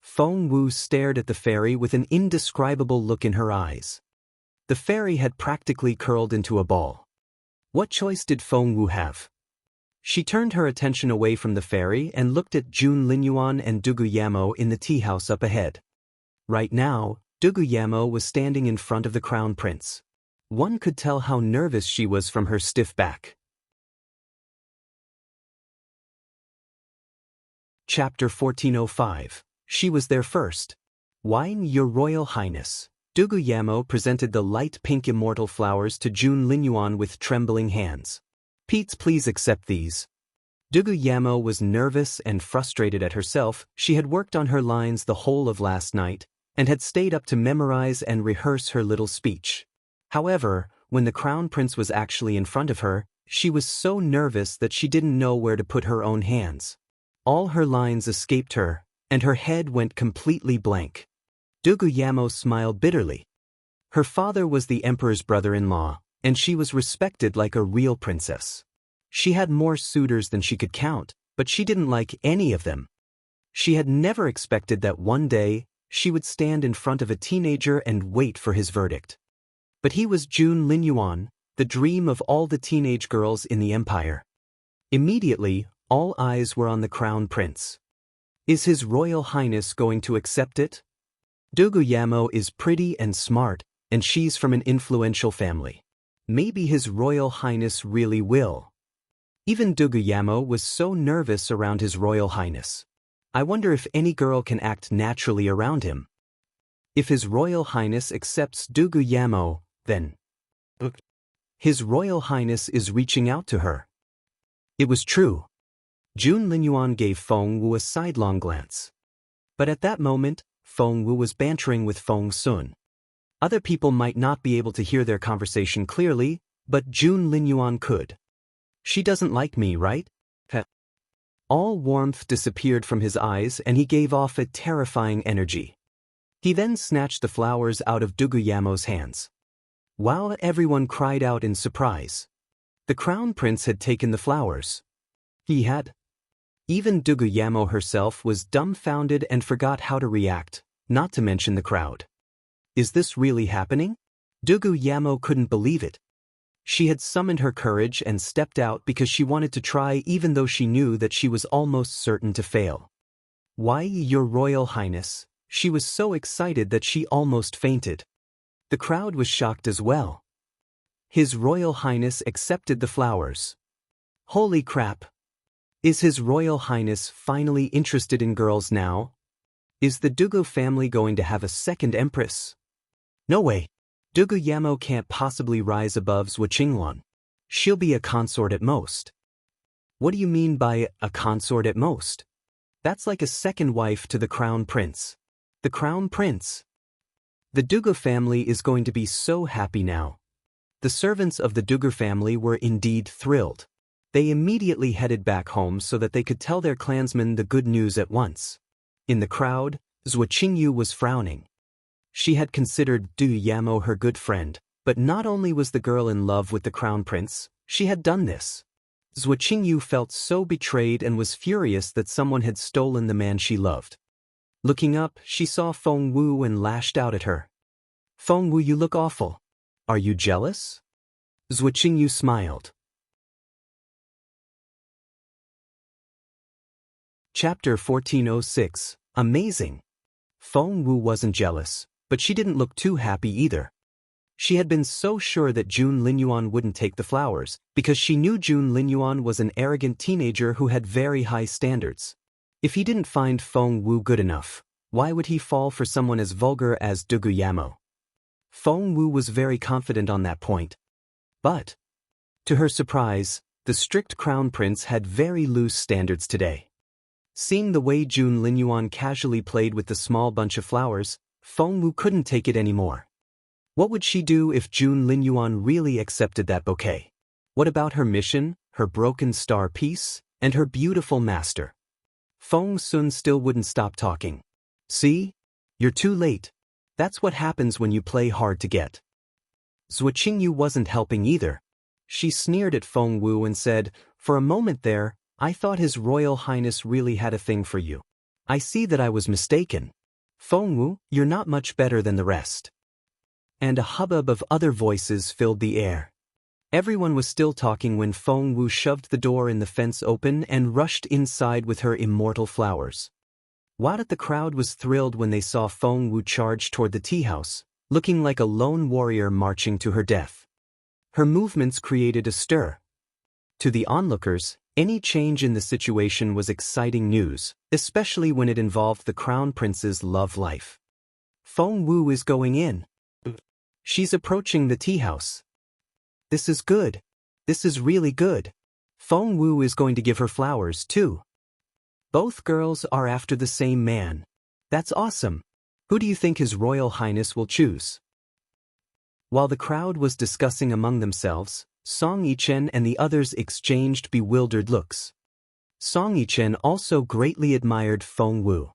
[SPEAKER 1] Feng Wu stared at the fairy with an indescribable look in her eyes. The fairy had practically curled into a ball. What choice did Feng Wu have? She turned her attention away from the fairy and looked at Jun Linyuan and Dugu Yamo in the tea house up ahead. Right now, Dugu Yamo was standing in front of the crown prince. One could tell how nervous she was from her stiff back. Chapter 1405. She was there first. Wine, Your Royal Highness. Dugu Yamo presented the light pink immortal flowers to Jun Linyuan with trembling hands. Please accept these. Dugu Yamo was nervous and frustrated at herself. She had worked on her lines the whole of last night, and had stayed up to memorize and rehearse her little speech. However, when the crown prince was actually in front of her, she was so nervous that she didn't know where to put her own hands. All her lines escaped her, and her head went completely blank. Dugu Yamo smiled bitterly. Her father was the emperor's brother-in-law, and she was respected like a real princess. She had more suitors than she could count, but she didn't like any of them. She had never expected that one day, she would stand in front of a teenager and wait for his verdict. But he was Jun Linyuan, the dream of all the teenage girls in the empire. Immediately, all eyes were on the crown prince. Is His Royal Highness going to accept it? Dugu Yamo is pretty and smart, and she's from an influential family. Maybe His Royal Highness really will. Even Dugu Yamo was so nervous around His Royal Highness. I wonder if any girl can act naturally around him. If His Royal Highness accepts Dugu Yamo, then His Royal Highness is reaching out to her. It was true. Jun Linyuan gave Feng Wu a sidelong glance. But at that moment, Feng Wu was bantering with Feng Sun. Other people might not be able to hear their conversation clearly, but Jun Linyuan could. She doesn't like me, right? All warmth disappeared from his eyes and he gave off a terrifying energy. He then snatched the flowers out of Dugu Yamo's hands. Wow! Everyone cried out in surprise. The crown prince had taken the flowers. He had. Even Dugu Yamo herself was dumbfounded and forgot how to react, not to mention the crowd. Is this really happening? Dugu Yamo couldn't believe it. She had summoned her courage and stepped out because she wanted to try even though she knew that she was almost certain to fail. Why, Your Royal Highness? She was so excited that she almost fainted. The crowd was shocked as well. His Royal Highness accepted the flowers. Holy crap! Is His Royal Highness finally interested in girls now? Is the Dugu family going to have a second empress? No way. Dugu Yamo can't possibly rise above Zhuo Qingluan. She'll be a consort at most. What do you mean by a consort at most? That's like a second wife to the crown prince. The crown prince. The Dugu family is going to be so happy now. The servants of the Dugu family were indeed thrilled. They immediately headed back home so that they could tell their clansmen the good news at once. In the crowd, Zhuo Qingyu was frowning. She had considered Du Yamo her good friend, but not only was the girl in love with the crown prince, she had done this. Zhuo Qingyu felt so betrayed and was furious that someone had stolen the man she loved. Looking up, she saw Feng Wu and lashed out at her. Feng Wu, you look awful. Are you jealous? Zhuo Qingyu smiled. Chapter 1406. Amazing. Feng Wu wasn't jealous, but she didn't look too happy either. She had been so sure that Jun Linyuan wouldn't take the flowers, because she knew Jun Linyuan was an arrogant teenager who had very high standards. If he didn't find Feng Wu good enough, why would he fall for someone as vulgar as Dugu Yamo? Feng Wu was very confident on that point. But, to her surprise, the strict crown prince had very loose standards today. Seeing the way Jun Linyuan casually played with the small bunch of flowers, Feng Wu couldn't take it anymore. What would she do if Jun Linyuan really accepted that bouquet? What about her mission, her broken star piece, and her beautiful master? Feng Sun still wouldn't stop talking. See? You're too late. That's what happens when you play hard to get. Zhuo Qingyu wasn't helping either. She sneered at Feng Wu and said, "For a moment there, I thought His Royal Highness really had a thing for you. I see that I was mistaken. Feng Wu, you're not much better than the rest." And a hubbub of other voices filled the air. Everyone was still talking when Feng Wu shoved the door in the fence open and rushed inside with her immortal flowers. While the crowd was thrilled when they saw Feng Wu charge toward the tea house, looking like a lone warrior marching to her death. Her movements created a stir. To the onlookers, any change in the situation was exciting news, especially when it involved the crown prince's love life. Feng Wu is going in. She's approaching the tea house. This is good. This is really good. Feng Wu is going to give her flowers too. Both girls are after the same man. That's awesome. Who do you think His Royal Highness will choose? While the crowd was discussing among themselves, Song Yichen and the others exchanged bewildered looks. Song Yichen also greatly admired Feng Wu.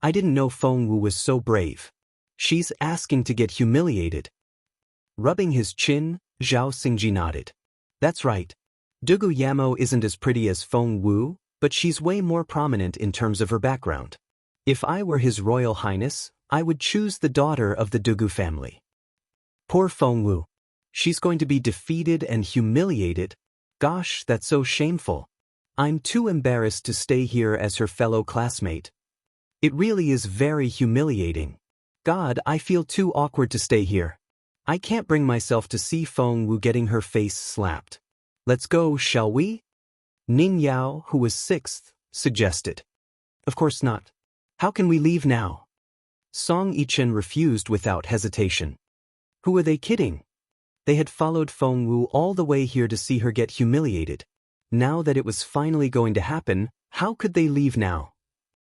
[SPEAKER 1] "I didn't know Feng Wu was so brave. She's asking to get humiliated." Rubbing his chin, Zhao Xingji nodded. "That's right. Dugu Yamo isn't as pretty as Feng Wu, but she's way more prominent in terms of her background. If I were His Royal Highness, I would choose the daughter of the Dugu family." Poor Feng Wu. She's going to be defeated and humiliated. Gosh, that's so shameful. I'm too embarrassed to stay here as her fellow classmate. It really is very humiliating. God, I feel too awkward to stay here. I can't bring myself to see Feng Wu getting her face slapped. Let's go, shall we? Ning Yao, who was sixth, suggested. Of course not. How can we leave now? Song Yichen refused without hesitation. Who are they kidding? They had followed Feng Wu all the way here to see her get humiliated. Now that it was finally going to happen, how could they leave now?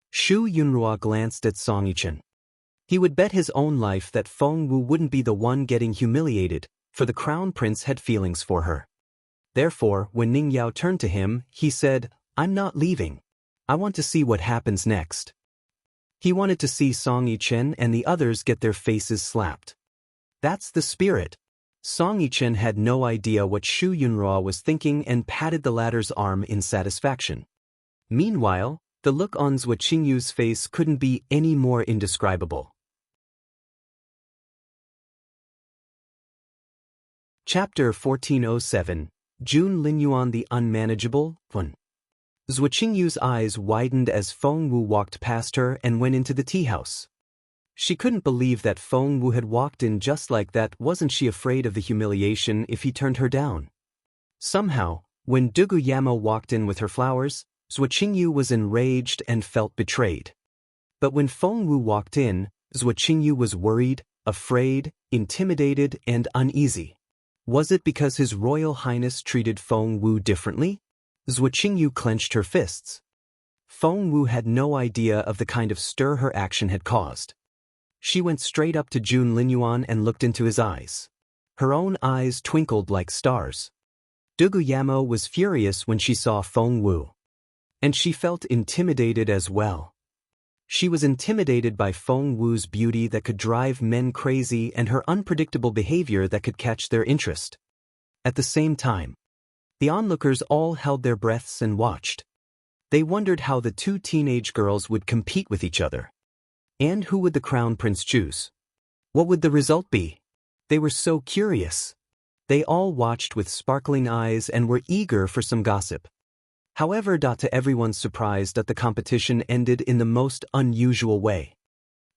[SPEAKER 1] Shu Yunhua glanced at Song Yichen. He would bet his own life that Feng Wu wouldn't be the one getting humiliated, for the crown prince had feelings for her. Therefore, when Ning Yao turned to him, he said, "I'm not leaving. I want to see what happens next." He wanted to see Song Yichen and the others get their faces slapped. That's the spirit. Song Yichen had no idea what Shu Yunhua was thinking and patted the latter's arm in satisfaction. Meanwhile, the look on Zhuo Qingyu's face couldn't be any more indescribable. Chapter 1407, Jun Linyuan the Unmanageable, 1. Zhuo Qingyu's eyes widened as Feng Wu walked past her and went into the tea house. She couldn't believe that Feng Wu had walked in just like that. Wasn't she afraid of the humiliation if he turned her down? Somehow, when Dugu Yamo walked in with her flowers, Zhuo Qingyu was enraged and felt betrayed. But when Feng Wu walked in, Zhuo Qingyu was worried, afraid, intimidated, and uneasy. Was it because His Royal Highness treated Feng Wu differently? Zhuo Qingyu clenched her fists. Feng Wu had no idea of the kind of stir her action had caused. She went straight up to Jun Linyuan and looked into his eyes. Her own eyes twinkled like stars. Dugu Yamo was furious when she saw Feng Wu. And she felt intimidated as well. She was intimidated by Feng Wu's beauty that could drive men crazy and her unpredictable behavior that could catch their interest. At the same time, the onlookers all held their breaths and watched. They wondered how the two teenage girls would compete with each other. And who would the crown prince choose? What would the result be? They were so curious. They all watched with sparkling eyes and were eager for some gossip. However, to everyone's surprise, the competition ended in the most unusual way.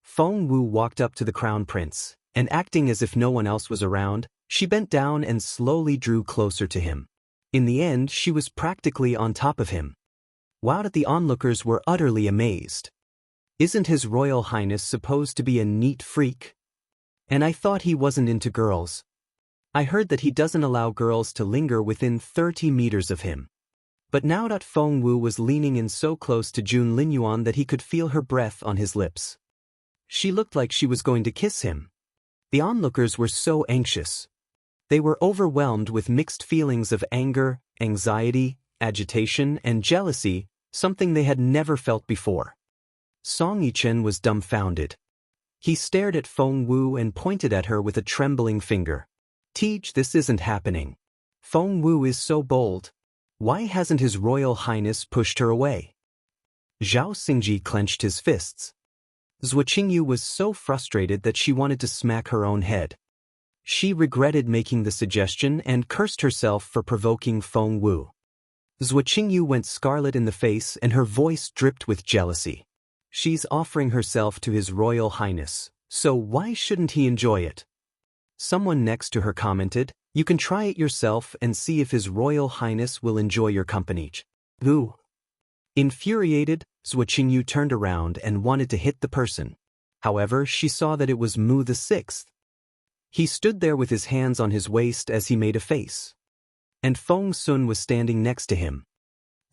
[SPEAKER 1] Feng Wu walked up to the crown prince, and acting as if no one else was around, she bent down and slowly drew closer to him. In the end, she was practically on top of him. Wow, the onlookers were utterly amazed. Isn't His Royal Highness supposed to be a neat freak? And I thought he wasn't into girls. I heard that he doesn't allow girls to linger within 30 meters of him. But now Feng Wu was leaning in so close to Jun Linyuan that he could feel her breath on his lips. She looked like she was going to kiss him. The onlookers were so anxious. They were overwhelmed with mixed feelings of anger, anxiety, agitation, and jealousy, something they had never felt before. Song Yichen was dumbfounded. He stared at Feng Wu and pointed at her with a trembling finger. Teach, this isn't happening. Feng Wu is so bold. Why hasn't His Royal Highness pushed her away? Zhao Xingji clenched his fists. Zhuo Qingyu was so frustrated that she wanted to smack her own head. She regretted making the suggestion and cursed herself for provoking Feng Wu. Zhuo Qingyu went scarlet in the face and her voice dripped with jealousy. She's offering herself to His Royal Highness, so why shouldn't he enjoy it? Someone next to her commented, "You can try it yourself and see if His Royal Highness will enjoy your company." Ooh. Infuriated, Zhuo Qingyu turned around and wanted to hit the person. However, she saw that it was Mu the Sixth. He stood there with his hands on his waist as he made a face. And Feng Sun was standing next to him.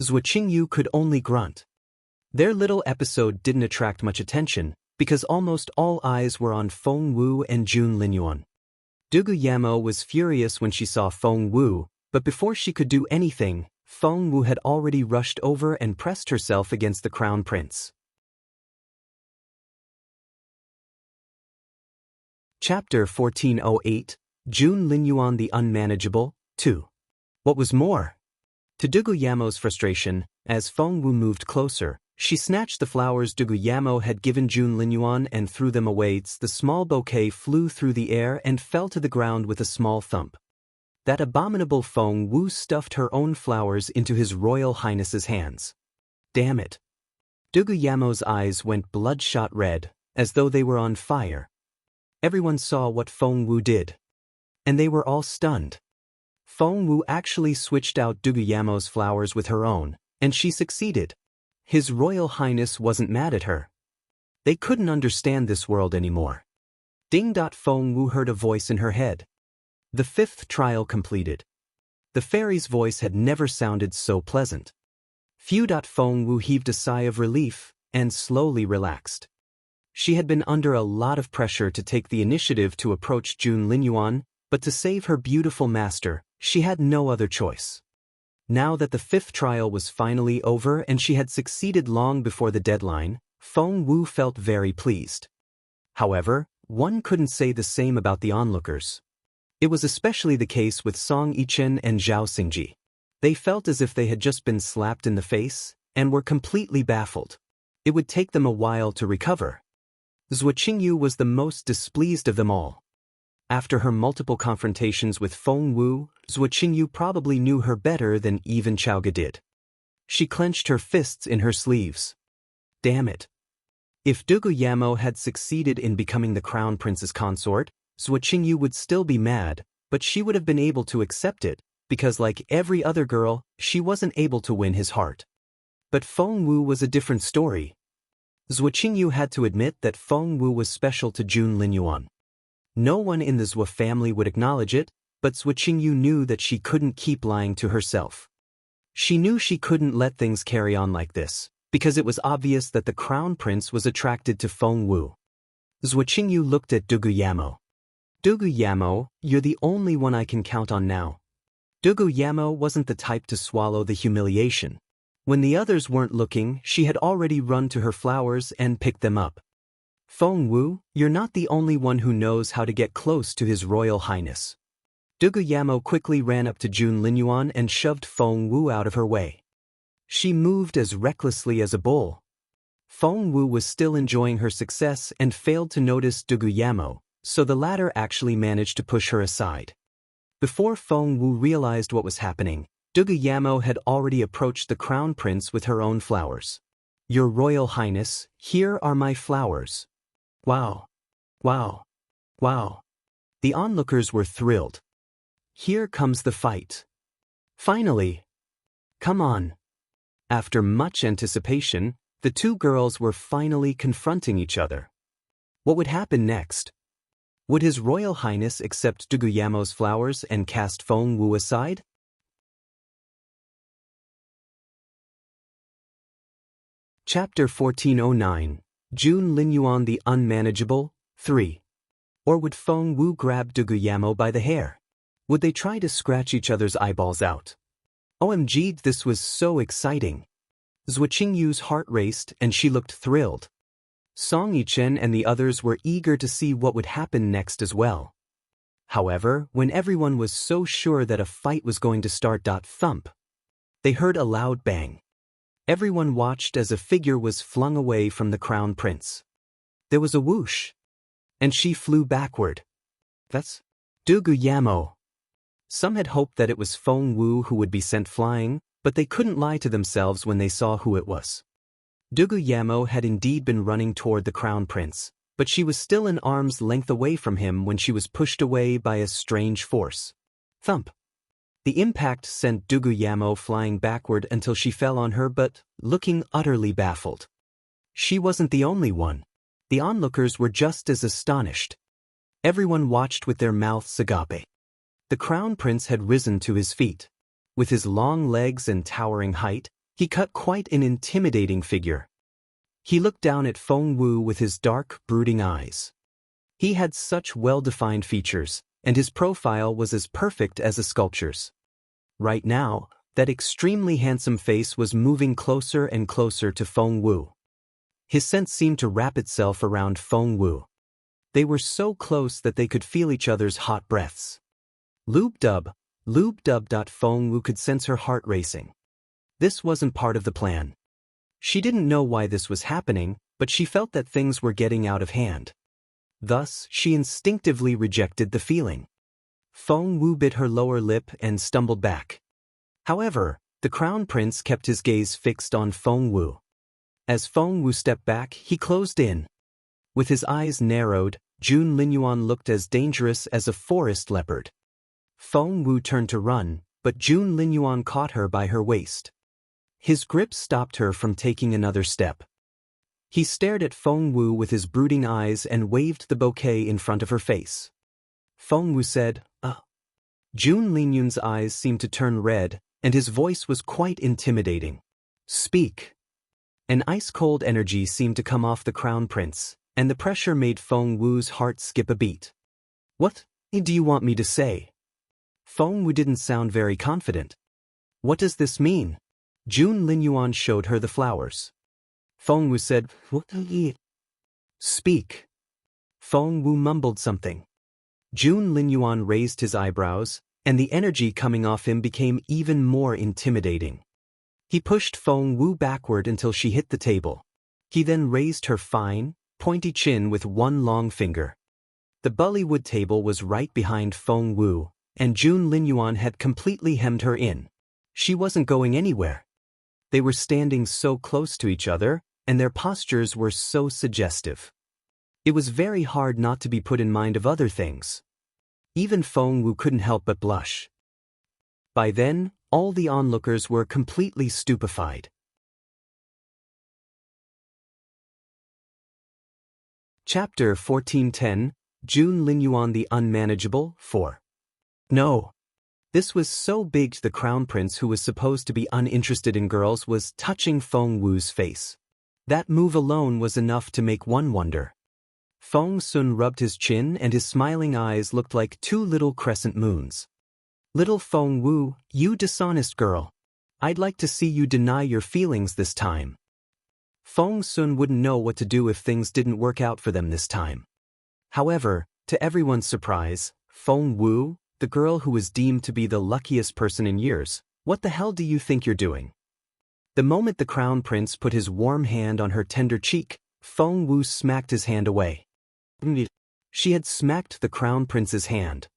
[SPEAKER 1] Zhuo Qingyu could only grunt. Their little episode didn't attract much attention, because almost all eyes were on Feng Wu and Jun Linyuan. Dugu Yamo was furious when she saw Feng Wu, but before she could do anything, Feng Wu had already rushed over and pressed herself against the crown prince. Chapter 1408, Jun Linyuan the Unmanageable, 2. What was more? To Dugu Yamo's frustration, as Feng Wu moved closer, she snatched the flowers Dugu Yamo had given Jun Linyuan and threw them away. The small bouquet flew through the air and fell to the ground with a small thump. That abominable Feng Wu stuffed her own flowers into His Royal Highness's hands. Damn it. Dugu Yamo's eyes went bloodshot red, as though they were on fire. Everyone saw what Feng Wu did. And they were all stunned. Feng Wu actually switched out Dugu Yamo's flowers with her own, and she succeeded. His Royal Highness wasn't mad at her. They couldn't understand this world anymore. Ding. Feng Wu heard a voice in her head. The fifth trial completed. The fairy's voice had never sounded so pleasant. Phew. Feng Wu heaved a sigh of relief and slowly relaxed. She had been under a lot of pressure to take the initiative to approach Jun Linyuan, but to save her beautiful master, she had no other choice. Now that the fifth trial was finally over and she had succeeded long before the deadline, Feng Wu felt very pleased. However, one couldn't say the same about the onlookers. It was especially the case with Song Yichen and Zhao Xingji. They felt as if they had just been slapped in the face and were completely baffled. It would take them a while to recover. Zhuo Qingyu was the most displeased of them all. After her multiple confrontations with Feng Wu, Zhuo Qingyu probably knew her better than even Chaoga did. She clenched her fists in her sleeves. Damn it. If Dugu Yamo had succeeded in becoming the crown prince's consort, Zhuo Qingyu would still be mad, but she would have been able to accept it, because like every other girl, she wasn't able to win his heart. But Feng Wu was a different story. Zhuo Qingyu had to admit that Feng Wu was special to Jun Linyuan. No one in the Zhuo family would acknowledge it, but Zhuo Qingyu knew that she couldn't keep lying to herself. She knew she couldn't let things carry on like this, because it was obvious that the crown prince was attracted to Feng Wu. Zhuo Qingyu looked at Dugu Yamo. Dugu Yamo, you're the only one I can count on now. Dugu Yamo wasn't the type to swallow the humiliation. When the others weren't looking, she had already run to her flowers and picked them up. Feng Wu, you're not the only one who knows how to get close to His Royal Highness. Dugu Yamo quickly ran up to Jun Linyuan and shoved Feng Wu out of her way. She moved as recklessly as a bull. Feng Wu was still enjoying her success and failed to notice Dugu Yamo, so the latter actually managed to push her aside. Before Feng Wu realized what was happening, Dugu Yamo had already approached the crown prince with her own flowers. Your Royal Highness, here are my flowers. Wow. Wow. Wow. The onlookers were thrilled. Here comes the fight. Finally. Come on. After much anticipation, the two girls were finally confronting each other. What would happen next? Would His Royal Highness accept Dugu Yamo's flowers and cast Feng Wu aside? Chapter 1409, Jun Linyuan the Unmanageable, 3. Or would Feng Wu grab Dugu Yamo by the hair? Would they try to scratch each other's eyeballs out? OMG, this was so exciting. Zhuo Qingyu's heart raced and she looked thrilled. Song Yichen and the others were eager to see what would happen next as well. However, when everyone was so sure that a fight was going to start, thump, they heard a loud bang. Everyone watched as a figure was flung away from the crown prince. There was a whoosh, and she flew backward. That's Dugu Yamo. Some had hoped that it was Feng Wu who would be sent flying, but they couldn't lie to themselves when they saw who it was. Dugu Yamo had indeed been running toward the crown prince, but she was still an arm's length away from him when she was pushed away by a strange force. Thump. The impact sent Dugu Yamo flying backward until she fell on her, but looking utterly baffled. She wasn't the only one. The onlookers were just as astonished. Everyone watched with their mouths agape. The crown prince had risen to his feet. With his long legs and towering height, he cut quite an intimidating figure. He looked down at Feng Wu with his dark, brooding eyes. He had such well-defined features, and his profile was as perfect as a sculpture's. Right now, that extremely handsome face was moving closer and closer to Feng Wu. His scent seemed to wrap itself around Feng Wu. They were so close that they could feel each other's hot breaths. Lube-dub. Feng Wu could sense her heart racing. This wasn't part of the plan. She didn't know why this was happening, but she felt that things were getting out of hand. Thus, she instinctively rejected the feeling. Feng Wu bit her lower lip and stumbled back. However, the crown prince kept his gaze fixed on Feng Wu. As Feng Wu stepped back, he closed in. With his eyes narrowed, Jun Linyuan looked as dangerous as a forest leopard. Feng Wu turned to run, but Jun Linyuan caught her by her waist. His grip stopped her from taking another step. He stared at Feng Wu with his brooding eyes and waved the bouquet in front of her face. Feng Wu said, Jun Linyuan's eyes seemed to turn red, and his voice was quite intimidating. Speak. An ice-cold energy seemed to come off the crown prince, and the pressure made Feng Wu's heart skip a beat. What do you want me to say? Feng Wu didn't sound very confident. What does this mean? Jun Linyuan showed her the flowers. Feng Wu said, What? Speak. Feng Wu mumbled something. Jun Linyuan raised his eyebrows, and the energy coming off him became even more intimidating. He pushed Feng Wu backward until she hit the table. He then raised her fine, pointy chin with one long finger. The Bollywood table was right behind Feng Wu, and Jun Linyuan had completely hemmed her in. She wasn't going anywhere. They were standing so close to each other, and their postures were so suggestive. It was very hard not to be put in mind of other things. Even Feng Wu couldn't help but blush. By then, all the onlookers were completely stupefied. Chapter 1410, Jun Linyuan the Unmanageable, 4. No. This was so big the crown prince, who was supposed to be uninterested in girls, was touching Feng Wu's face. That move alone was enough to make one wonder. Feng Sun rubbed his chin and his smiling eyes looked like two little crescent moons. Little Feng Wu, you dishonest girl. I'd like to see you deny your feelings this time. Feng Sun wouldn't know what to do if things didn't work out for them this time. However, to everyone's surprise, Feng Wu, the girl who was deemed to be the luckiest person in years, what the hell do you think you're doing? The moment the crown prince put his warm hand on her tender cheek, Feng Wu smacked his hand away. She had smacked the crown prince's hand.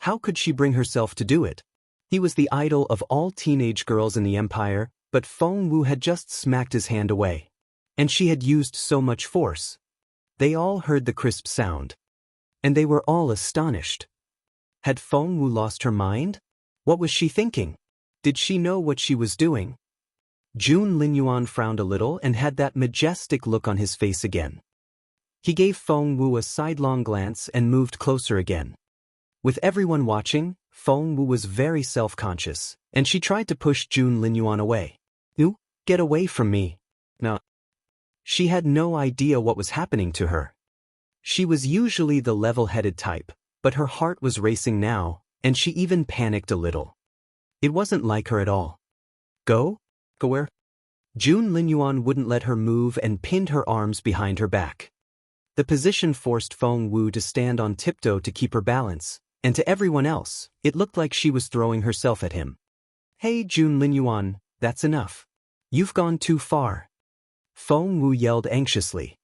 [SPEAKER 1] How could she bring herself to do it? He was the idol of all teenage girls in the empire, but Feng Wu had just smacked his hand away. And she had used so much force. They all heard the crisp sound. And they were all astonished. Had Feng Wu lost her mind? What was she thinking? Did she know what she was doing? Jun Linyuan frowned a little and had that majestic look on his face again. He gave Feng Wu a sidelong glance and moved closer again. With everyone watching, Feng Wu was very self-conscious, and she tried to push Jun Linyuan away. You, get away from me. No. She had no idea what was happening to her. She was usually the level-headed type, but her heart was racing now, and she even panicked a little. It wasn't like her at all. Go? Go where? Jun Linyuan wouldn't let her move and pinned her arms behind her back. The position forced Feng Wu to stand on tiptoe to keep her balance, and to everyone else, it looked like she was throwing herself at him. "Hey Jun Linyuan, that's enough. You've gone too far." Feng Wu yelled anxiously.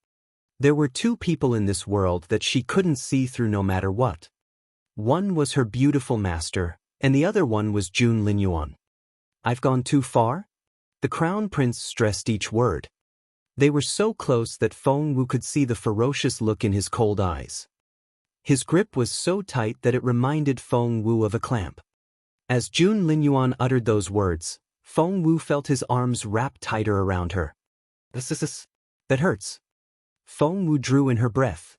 [SPEAKER 1] There were two people in this world that she couldn't see through no matter what. One was her beautiful master, and the other one was Jun Linyuan. "I've gone too far?" The crown prince stressed each word. They were so close that Feng Wu could see the ferocious look in his cold eyes. His grip was so tight that it reminded Feng Wu of a clamp. As Jun Linyuan uttered those words, Feng Wu felt his arms wrap tighter around her. That hurts." Feng Wu drew in her breath.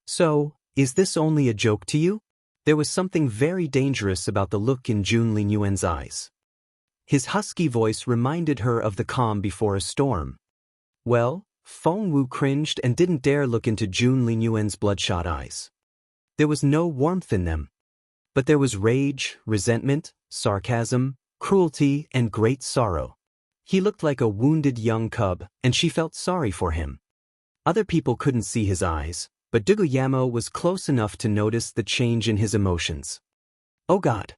[SPEAKER 1] "So, is this only a joke to you?" There was something very dangerous about the look in Jun Linyuan's eyes. His husky voice reminded her of the calm before a storm. "Well," Feng Wu cringed and didn't dare look into Jun Linyuan's bloodshot eyes. There was no warmth in them. But there was rage, resentment, sarcasm, cruelty, and great sorrow. He looked like a wounded young cub, and she felt sorry for him. Other people couldn't see his eyes, but Duguyamo was close enough to notice the change in his emotions. "Oh God!"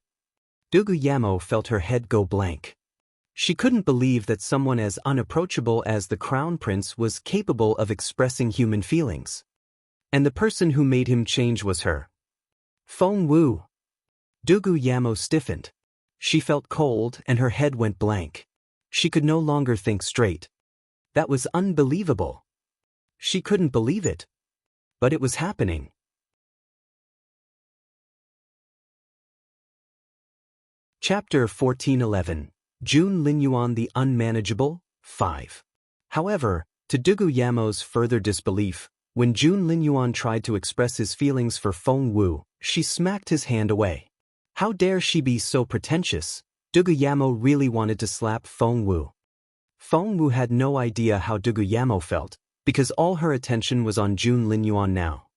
[SPEAKER 1] Duguyamo felt her head go blank. She couldn't believe that someone as unapproachable as the crown prince was capable of expressing human feelings. And the person who made him change was her. Feng Wu. Duguyamo stiffened. She felt cold and her head went blank. She could no longer think straight. That was unbelievable. She couldn't believe it. But it was happening. Chapter 1411. Jun Linyuan the Unmanageable, 5. However, to Duguyamo's further disbelief, when Jun Linyuan tried to express his feelings for Feng Wu, she smacked his hand away. How dare she be so pretentious? Duguyamo really wanted to slap Feng Wu. Feng Wu had no idea how Duguyamo felt, because all her attention was on Jun Linyuan now.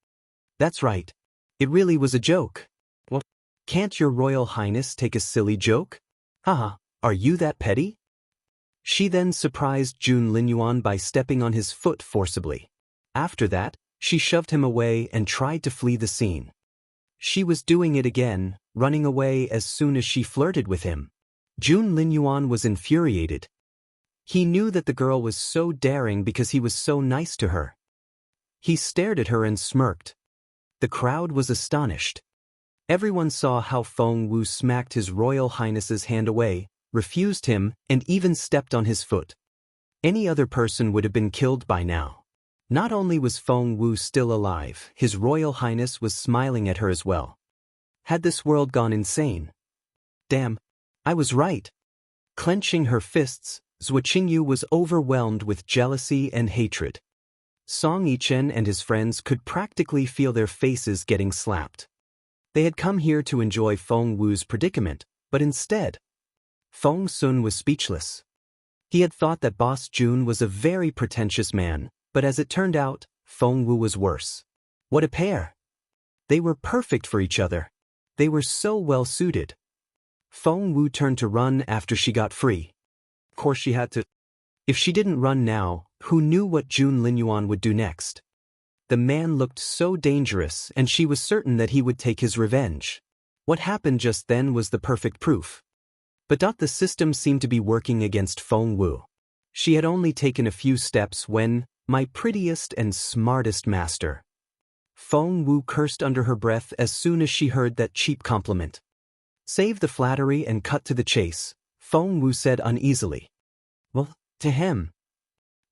[SPEAKER 1] "That's right. It really was a joke." "What? Can't your Royal Highness take a silly joke? Haha, are you that petty?" She then surprised Jun Linyuan by stepping on his foot forcibly. After that, she shoved him away and tried to flee the scene. She was doing it again, running away as soon as she flirted with him. Jun Linyuan was infuriated. He knew that the girl was so daring because he was so nice to her. He stared at her and smirked. The crowd was astonished. Everyone saw how Feng Wu smacked his Royal Highness's hand away, refused him, and even stepped on his foot. Any other person would have been killed by now. Not only was Feng Wu still alive, his Royal Highness was smiling at her as well. Had this world gone insane? Damn, I was right. Clenching her fists, Zhuo Qingyu was overwhelmed with jealousy and hatred. Song Yichen and his friends could practically feel their faces getting slapped. They had come here to enjoy Feng Wu's predicament, but instead, Feng Sun was speechless. He had thought that Boss Jun was a very pretentious man, but as it turned out, Feng Wu was worse. What a pair! They were perfect for each other. They were so well suited. Feng Wu turned to run after she got free. Of course she had to. If she didn't run now, who knew what Jun Linyuan would do next? The man looked so dangerous, and she was certain that he would take his revenge. What happened just then was the perfect proof. But the system seemed to be working against Feng Wu. She had only taken a few steps when, "My prettiest and smartest master." Feng Wu cursed under her breath as soon as she heard that cheap compliment. Save the flattery and cut to the chase, Feng Wu said uneasily. "Well, to him."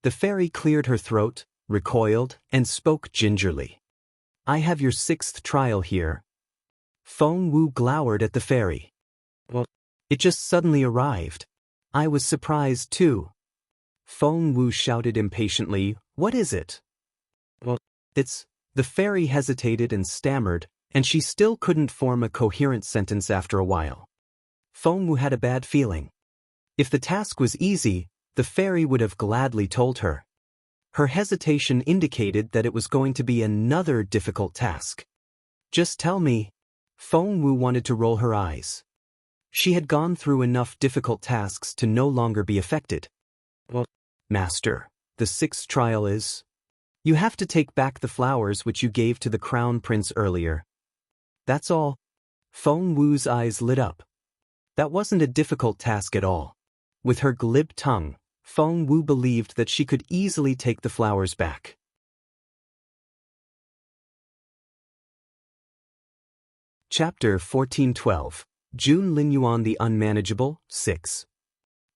[SPEAKER 1] The fairy cleared her throat, recoiled, and spoke gingerly. "I have your 6th trial here." Feng Wu glowered at the fairy. "Well, it just suddenly arrived. I was surprised too." Feng Wu shouted impatiently, "What is it?" "Well, it's..." The fairy hesitated and stammered, and she still couldn't form a coherent sentence after a while. Feng Wu had a bad feeling. If the task was easy, the fairy would have gladly told her. Her hesitation indicated that it was going to be another difficult task. "Just tell me." Feng Wu wanted to roll her eyes. She had gone through enough difficult tasks to no longer be affected. "Well, Master, the 6th trial is... You have to take back the flowers which you gave to the crown prince earlier. That's all." Feng Wu's eyes lit up. That wasn't a difficult task at all. With her glib tongue, Feng Wu believed that she could easily take the flowers back. Chapter 1412. Jun Linyuan the Unmanageable, 6.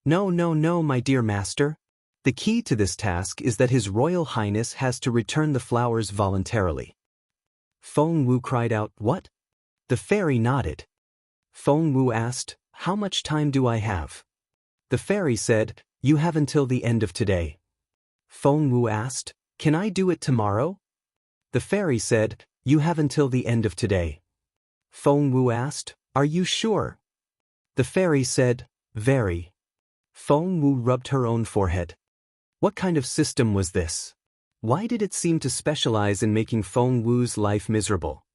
[SPEAKER 1] No, no, no, my dear master. The key to this task is that His Royal Highness has to return the flowers voluntarily. Feng Wu cried out, What? The fairy nodded. Feng Wu asked, How much time do I have? The fairy said, You have until the end of today. Feng Wu asked, Can I do it tomorrow? The fairy said, You have until the end of today. Feng Wu asked, Are you sure? The fairy said, Very. Feng Wu rubbed her own forehead. What kind of system was this? Why did it seem to specialize in making Feng Wu's life miserable?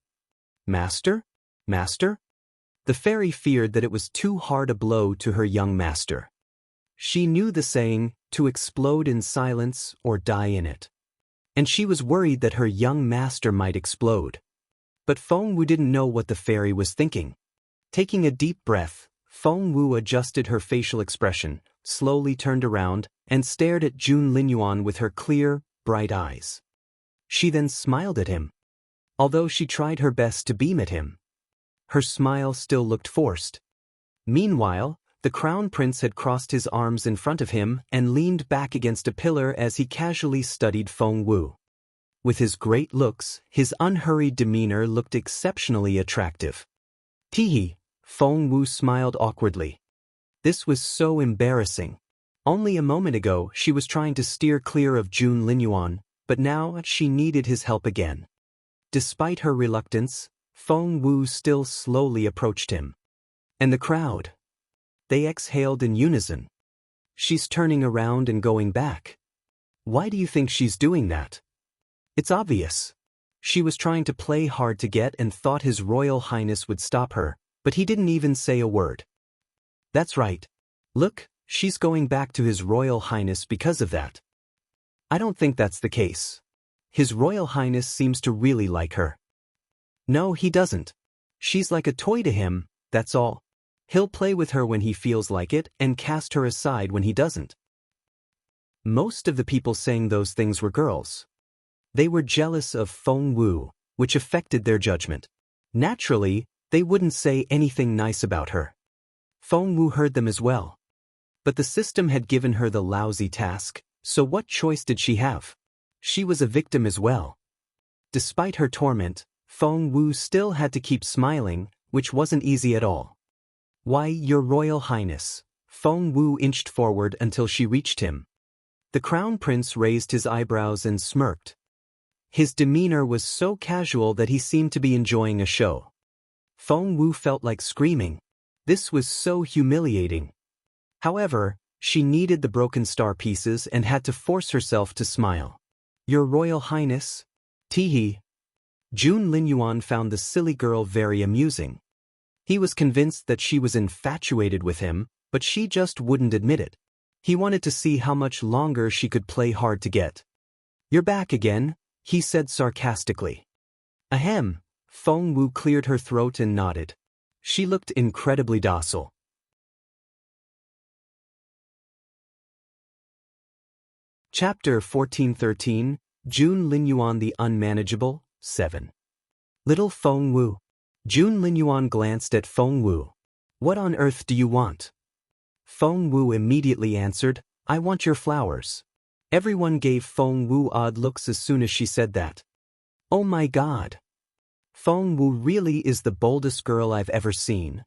[SPEAKER 1] Master? Master? The fairy feared that it was too hard a blow to her young master. She knew the saying, to explode in silence or die in it. And she was worried that her young master might explode. But Feng Wu didn't know what the fairy was thinking. Taking a deep breath, Feng Wu adjusted her facial expression, slowly turned around, and stared at Jun Linyuan with her clear, bright eyes. She then smiled at him. Although she tried her best to beam at him, her smile still looked forced. Meanwhile, the crown prince had crossed his arms in front of him and leaned back against a pillar as he casually studied Feng Wu. With his great looks, his unhurried demeanor looked exceptionally attractive. Teehee, Feng Wu smiled awkwardly. This was so embarrassing. Only a moment ago she was trying to steer clear of Jun Linyuan, but now she needed his help again. Despite her reluctance, Feng Wu still slowly approached him. And the crowd? They exhaled in unison. She's turning around and going back. Why do you think she's doing that? It's obvious. She was trying to play hard to get and thought His Royal Highness would stop her, but he didn't even say a word. That's right. Look, she's going back to His Royal Highness because of that. I don't think that's the case. His Royal Highness seems to really like her. No, he doesn't. She's like a toy to him, that's all. He'll play with her when he feels like it and cast her aside when he doesn't. Most of the people saying those things were girls. They were jealous of Feng Wu, which affected their judgment. Naturally, they wouldn't say anything nice about her. Feng Wu heard them as well. But the system had given her the lousy task, so what choice did she have? She was a victim as well. Despite her torment, Feng Wu still had to keep smiling, which wasn't easy at all. Why, Your Royal Highness. Feng Wu inched forward until she reached him. The crown prince raised his eyebrows and smirked. His demeanor was so casual that he seemed to be enjoying a show. Feng Wu felt like screaming. This was so humiliating. However, she needed the broken star pieces and had to force herself to smile. Your Royal Highness? Teehee. Jun Linyuan found the silly girl very amusing. He was convinced that she was infatuated with him, but she just wouldn't admit it. He wanted to see how much longer she could play hard to get. You're back again, he said sarcastically. Ahem. Feng Wu cleared her throat and nodded. She looked incredibly docile. Chapter 1413, Jun Linyuan the Unmanageable, 7. Little Feng Wu. Jun Linyuan glanced at Feng Wu. What on earth do you want? Feng Wu immediately answered, I want your flowers. Everyone gave Feng Wu odd looks as soon as she said that. Oh my God. Feng Wu really is the boldest girl I've ever seen.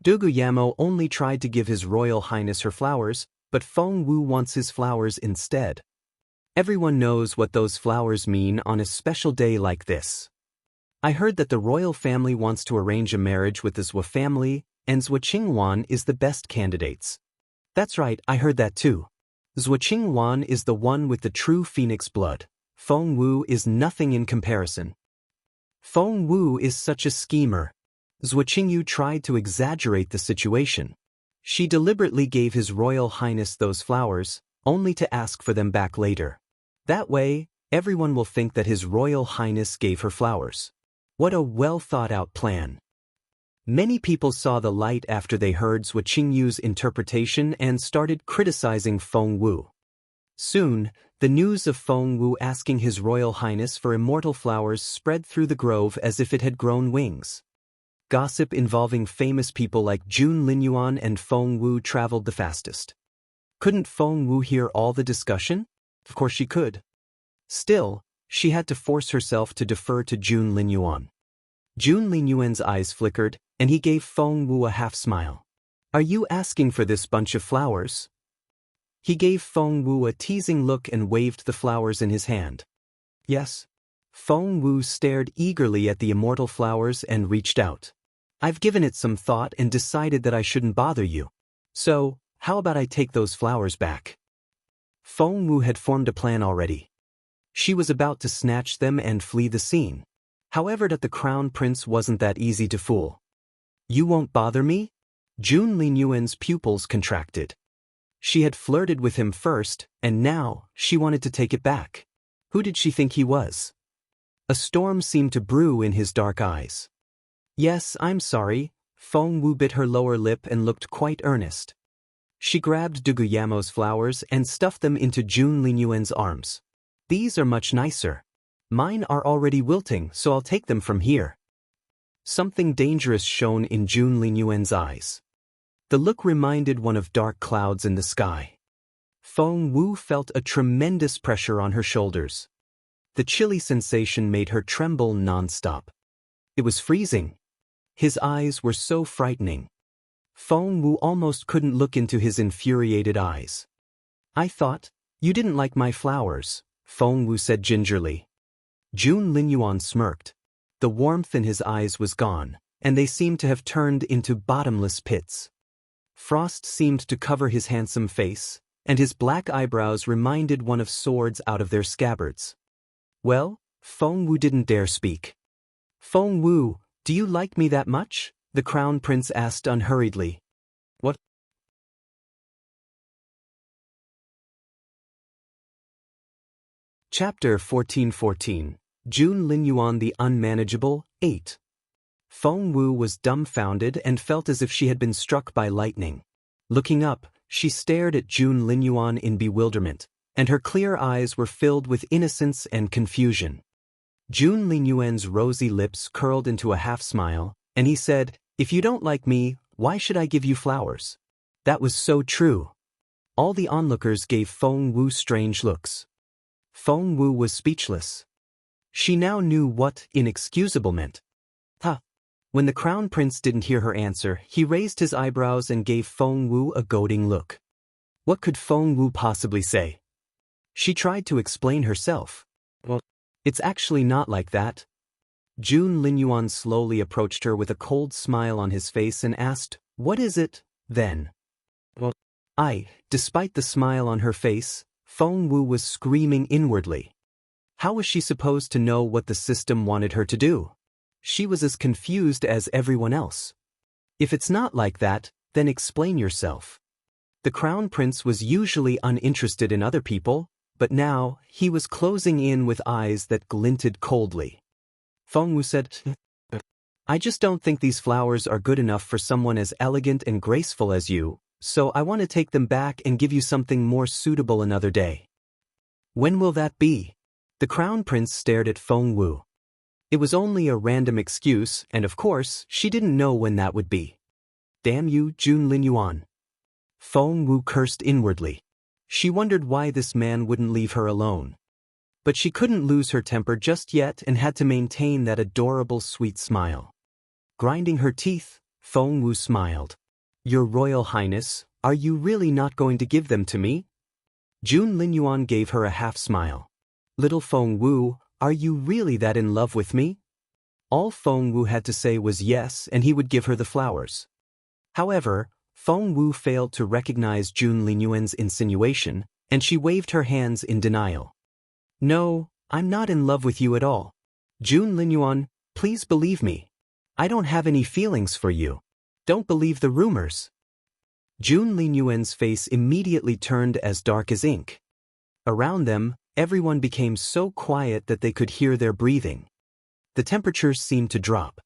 [SPEAKER 1] Duguyamo only tried to give His Royal Highness her flowers, but Feng Wu wants his flowers instead. Everyone knows what those flowers mean on a special day like this. I heard that the royal family wants to arrange a marriage with the Zhou family, and Zhou Qingwan is the best candidates. That's right, I heard that too. Zhou Qingwan is the one with the true phoenix blood. Feng Wu is nothing in comparison. Feng Wu is such a schemer. Zhou Qingyu tried to exaggerate the situation. She deliberately gave His Royal Highness those flowers, only to ask for them back later. That way, everyone will think that His Royal Highness gave her flowers. What a well-thought-out plan. Many people saw the light after they heard Zhuo Qingyu's interpretation and started criticizing Feng Wu. Soon, the news of Feng Wu asking His Royal Highness for immortal flowers spread through the grove as if it had grown wings. Gossip involving famous people like Jun Linyuan and Feng Wu traveled the fastest. Couldn't Feng Wu hear all the discussion? Of course she could. Still, she had to force herself to defer to Jun Linyuan. Jun Linyuan's eyes flickered, and he gave Feng Wu a half-smile. "Are you asking for this bunch of flowers?" He gave Feng Wu a teasing look and waved the flowers in his hand. "Yes." Feng Wu stared eagerly at the immortal flowers and reached out. "I've given it some thought and decided that I shouldn't bother you. So, how about I take those flowers back?" Feng Wu had formed a plan already. She was about to snatch them and flee the scene. However, the crown prince wasn't that easy to fool. "You won't bother me?" Jun Linyuan's pupils contracted. She had flirted with him first, and now she wanted to take it back. Who did she think he was? A storm seemed to brew in his dark eyes. "Yes, I'm sorry." Feng Wu bit her lower lip and looked quite earnest. She grabbed Duguyamo's flowers and stuffed them into Jun Linyuan's arms. "These are much nicer. Mine are already wilting, so I'll take them from here." Something dangerous shone in Jun Linyuan's eyes. The look reminded one of dark clouds in the sky. Feng Wu felt a tremendous pressure on her shoulders. The chilly sensation made her tremble non-stop. It was freezing. His eyes were so frightening. Feng Wu almost couldn't look into his infuriated eyes. "I thought you didn't like my flowers," Feng Wu said gingerly. Jun Linyuan smirked. The warmth in his eyes was gone, and they seemed to have turned into bottomless pits. Frost seemed to cover his handsome face, and his black eyebrows reminded one of swords out of their scabbards. "Well?" Feng Wu didn't dare speak. "Feng Wu, do you like me that much?" the crown prince asked unhurriedly. "What?" Chapter 1414, Jun Linyuan the Unmanageable, 8. Feng Wu was dumbfounded and felt as if she had been struck by lightning. Looking up, she stared at Jun Linyuan in bewilderment, and her clear eyes were filled with innocence and confusion. Jun Linyuan's rosy lips curled into a half-smile, and he said, "If you don't like me, why should I give you flowers?" That was so true. All the onlookers gave Feng Wu strange looks. Feng Wu was speechless. She now knew what inexcusable meant. "Huh." When the crown prince didn't hear her answer, he raised his eyebrows and gave Feng Wu a goading look. What could Feng Wu possibly say? She tried to explain herself. "Well, it's actually not like that." Jun Linyuan slowly approached her with a cold smile on his face and asked, "What is it, then?" "Well, despite the smile on her face, Feng Wu was screaming inwardly. How was she supposed to know what the system wanted her to do? She was as confused as everyone else. "If it's not like that, then explain yourself." The crown prince was usually uninterested in other people, but now he was closing in with eyes that glinted coldly. Feng Wu said, "I just don't think these flowers are good enough for someone as elegant and graceful as you, so I want to take them back and give you something more suitable another day." "When will that be?" The crown prince stared at Feng Wu. It was only a random excuse, and of course, she didn't know when that would be. "Damn you, Jun Linyuan." Feng Wu cursed inwardly. She wondered why this man wouldn't leave her alone. But she couldn't lose her temper just yet and had to maintain that adorable sweet smile. Grinding her teeth, Feng Wu smiled. "Your Royal Highness, are you really not going to give them to me?" Jun Linyuan gave her a half-smile. "Little Feng Wu, are you really that in love with me?" All Feng Wu had to say was yes, and he would give her the flowers. However, Feng Wu failed to recognize Jun Linyuan's insinuation, and she waved her hands in denial. "No, I'm not in love with you at all. Jun Linyuan, please believe me. I don't have any feelings for you. Don't believe the rumors." Jun Linyuan's face immediately turned as dark as ink. Around them, everyone became so quiet that they could hear their breathing. The temperatures seemed to drop.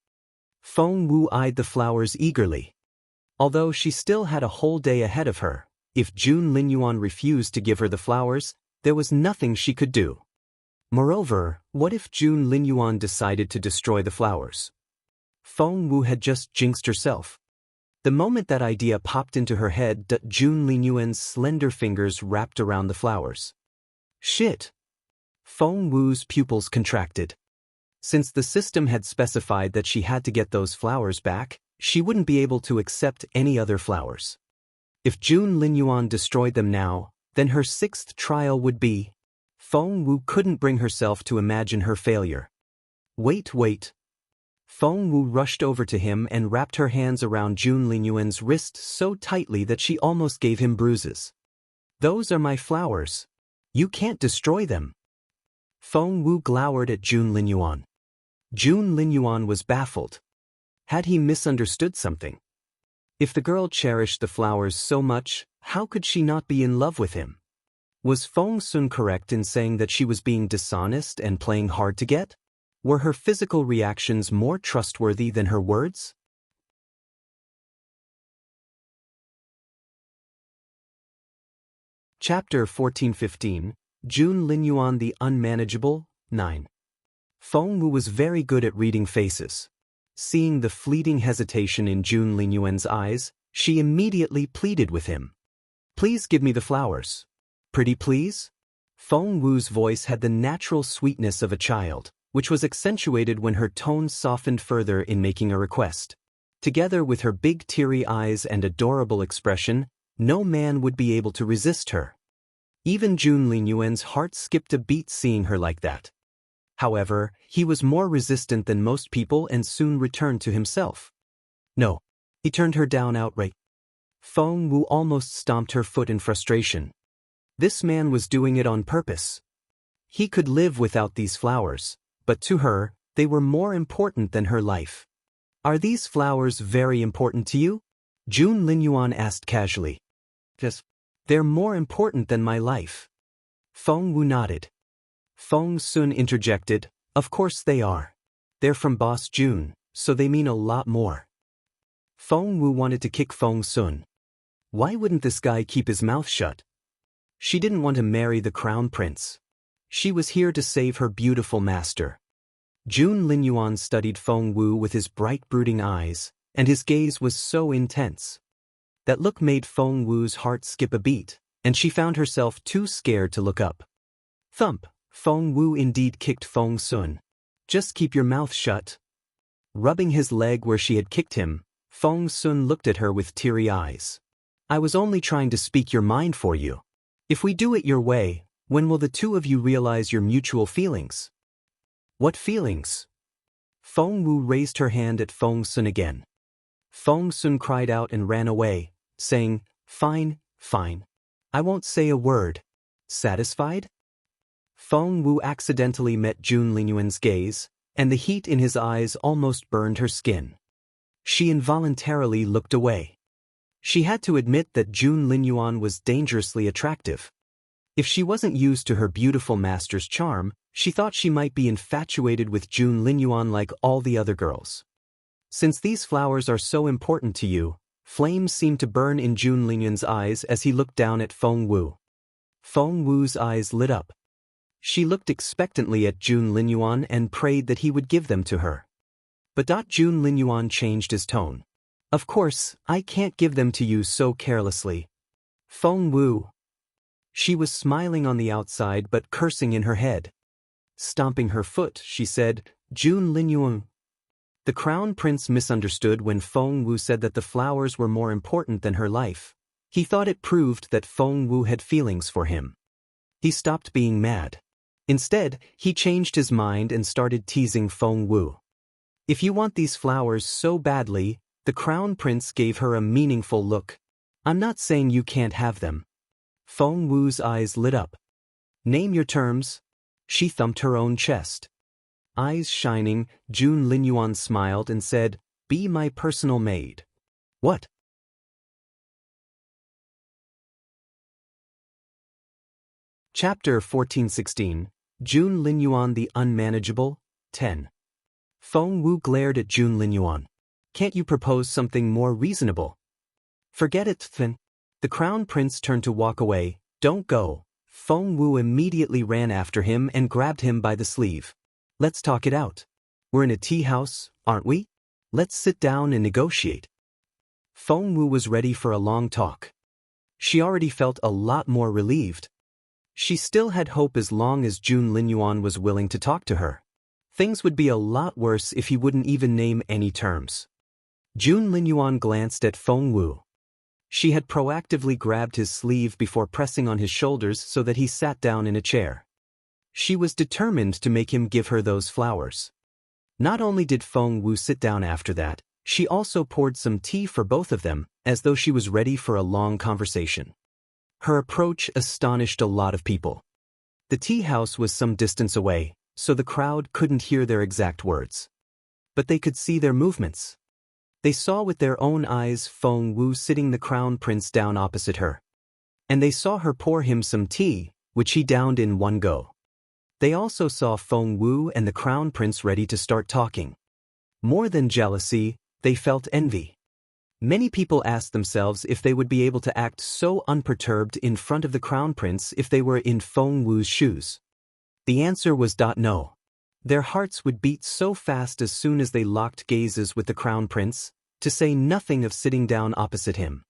[SPEAKER 1] Feng Wu eyed the flowers eagerly. Although she still had a whole day ahead of her, if Jun Linyuan refused to give her the flowers, there was nothing she could do. Moreover, what if Jun Linyuan decided to destroy the flowers? Feng Wu had just jinxed herself. The moment that idea popped into her head, Jun Linyuan's slender fingers wrapped around the flowers. Shit! Feng Wu's pupils contracted. Since the system had specified that she had to get those flowers back, she wouldn't be able to accept any other flowers. If Jun Linyuan destroyed them now, then her sixth trial would be. Feng Wu couldn't bring herself to imagine her failure. Wait. Feng Wu rushed over to him and wrapped her hands around Jun Linyuan's wrist so tightly that she almost gave him bruises. Those are my flowers. You can't destroy them. Feng Wu glowered at Jun Linyuan. Jun Linyuan was baffled. Had he misunderstood something? If the girl cherished the flowers so much, how could she not be in love with him? Was Feng Sun correct in saying that she was being dishonest and playing hard to get? Were her physical reactions more trustworthy than her words? Chapter 14-15, Jun Linyuan the Unmanageable, 9. Feng Wu was very good at reading faces. Seeing the fleeting hesitation in Jun Linyuan's eyes, she immediately pleaded with him. Please give me the flowers. Pretty please? Feng Wu's voice had the natural sweetness of a child, which was accentuated when her tone softened further in making a request. Together with her big teary eyes and adorable expression, no man would be able to resist her. Even Jun Linyuan's heart skipped a beat seeing her like that. However, he was more resistant than most people and soon returned to himself. No. He turned her down outright. Feng Wu almost stomped her foot in frustration. This man was doing it on purpose. He could live without these flowers, but to her, they were more important than her life. Are these flowers very important to you? Jun Linyuan asked casually. Yes. They're more important than my life. Feng Wu nodded. Feng Sun interjected, of course they are. They're from Boss Jun, so they mean a lot more. Feng Wu wanted to kick Feng Sun. Why wouldn't this guy keep his mouth shut? She didn't want to marry the crown prince. She was here to save her beautiful master. Jun Linyuan studied Feng Wu with his bright brooding eyes, and his gaze was so intense. That look made Feng Wu's heart skip a beat, and she found herself too scared to look up. Thump! Feng Wu indeed kicked Feng Sun. Just keep your mouth shut. Rubbing his leg where she had kicked him, Feng Sun looked at her with teary eyes. I was only trying to speak your mind for you. If we do it your way, when will the two of you realize your mutual feelings? What feelings? Feng Wu raised her hand at Feng Sun again. Feng Sun cried out and ran away, saying, Fine. I won't say a word. Satisfied? Feng Wu accidentally met Jun Linyuan's gaze, and the heat in his eyes almost burned her skin. She involuntarily looked away. She had to admit that Jun Linyuan was dangerously attractive. If she wasn't used to her beautiful master's charm, she thought she might be infatuated with Jun Linyuan like all the other girls. Since these flowers are so important to you, flames seemed to burn in Jun Linyuan's eyes as he looked down at Feng Wu. Feng Wu's eyes lit up. She looked expectantly at Jun Linyuan and prayed that he would give them to her. But Jun Linyuan changed his tone. Of course, I can't give them to you so carelessly. Feng Wu. She was smiling on the outside but cursing in her head. Stomping her foot, she said, Jun Linyuan. The crown prince misunderstood when Feng Wu said that the flowers were more important than her life. He thought it proved that Feng Wu had feelings for him. He stopped being mad. Instead, he changed his mind and started teasing Feng Wu. If you want these flowers so badly, the crown prince gave her a meaningful look. I'm not saying you can't have them. Feng Wu's eyes lit up. Name your terms. She thumped her own chest. Eyes shining, Jun Linyuan smiled and said, Be my personal maid. What? Chapter 14-16, Jun Linyuan the Unmanageable, 10. Feng Wu glared at Jun Linyuan. Can't you propose something more reasonable? Forget it, then. The crown prince turned to walk away. Don't go. Feng Wu immediately ran after him and grabbed him by the sleeve. Let's talk it out. We're in a tea house, aren't we? Let's sit down and negotiate. Feng Wu was ready for a long talk. She already felt a lot more relieved. She still had hope as long as Jun Linyuan was willing to talk to her. Things would be a lot worse if he wouldn't even name any terms. Jun Linyuan glanced at Feng Wu. She had proactively grabbed his sleeve before pressing on his shoulders so that he sat down in a chair. She was determined to make him give her those flowers. Not only did Feng Wu sit down after that, she also poured some tea for both of them, as though she was ready for a long conversation. Her approach astonished a lot of people. The tea house was some distance away, so the crowd couldn't hear their exact words. But they could see their movements. They saw with their own eyes Feng Wu sitting the crown prince down opposite her. And they saw her pour him some tea, which he downed in one go. They also saw Feng Wu and the crown prince ready to start talking. More than jealousy, they felt envy. Many people asked themselves if they would be able to act so unperturbed in front of the crown prince if they were in Feng Wu's shoes. The answer was no. Their hearts would beat so fast as soon as they locked gazes with the crown prince, to say nothing of sitting down opposite him.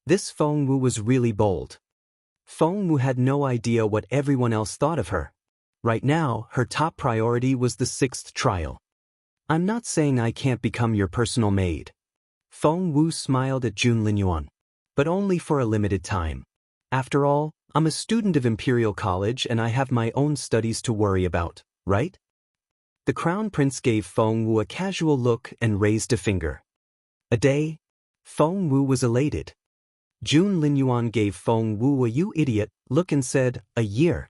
[SPEAKER 1] This Feng Wu was really bold. Feng Wu had no idea what everyone else thought of her. Right now, her top priority was the 6th trial. I'm not saying I can't become your personal maid. Feng Wu smiled at Jun Linyuan. But only for a limited time. After all, I'm a student of Imperial College and I have my own studies to worry about, right? The crown prince gave Feng Wu a casual look and raised a finger. A day? Feng Wu was elated. Jun Linyuan gave Feng Wu a "you idiot" look and said, "A year."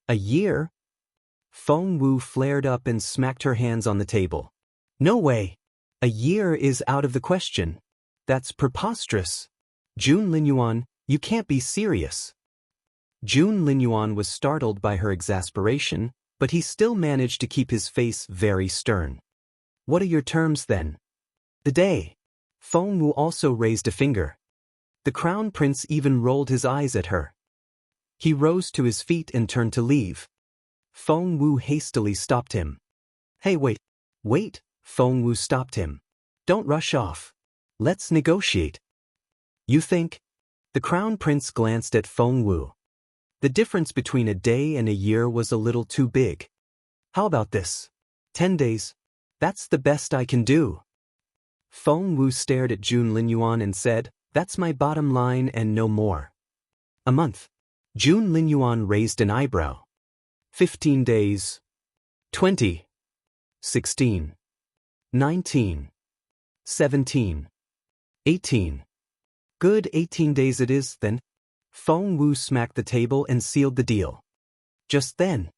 [SPEAKER 1] A year? Feng Wu flared up and smacked her hands on the table. No way. A year is out of the question. That's preposterous. Jun Linyuan, you can't be serious. Jun Linyuan was startled by her exasperation, but he still managed to keep his face very stern. What are your terms then? The day. Feng Wu also raised a finger. The crown prince even rolled his eyes at her. He rose to his feet and turned to leave. Feng Wu hastily stopped him. Hey, wait. Wait, Feng Wu stopped him. Don't rush off. Let's negotiate. You think? The crown prince glanced at Feng Wu. The difference between a day and a year was a little too big. How about this? 10 days. That's the best I can do. Feng Wu stared at Jun Linyuan and said, that's my bottom line and no more. A month. Jun Linyuan raised an eyebrow. 15 days. 20. 16. 19. 17. 18. Good, 18 days it is, then. Feng Wu smacked the table and sealed the deal. Just then.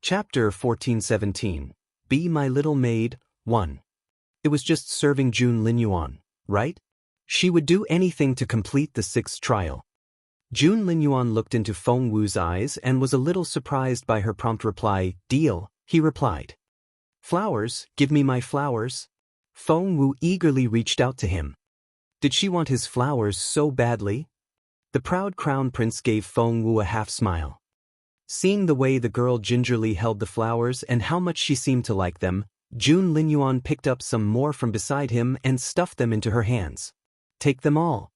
[SPEAKER 1] Chapter 1417. Be My Little Maid, 1. It was just serving Jun Linyuan, right? She would do anything to complete the 6th trial. Jun Linyuan looked into Feng Wu's eyes and was a little surprised by her prompt reply. Deal, he replied. Flowers, give me my flowers. Feng Wu eagerly reached out to him. Did she want his flowers so badly? The proud crown prince gave Feng Wu a half-smile. Seeing the way the girl gingerly held the flowers and how much she seemed to like them, Jun Linyuan picked up some more from beside him and stuffed them into her hands. Take them all.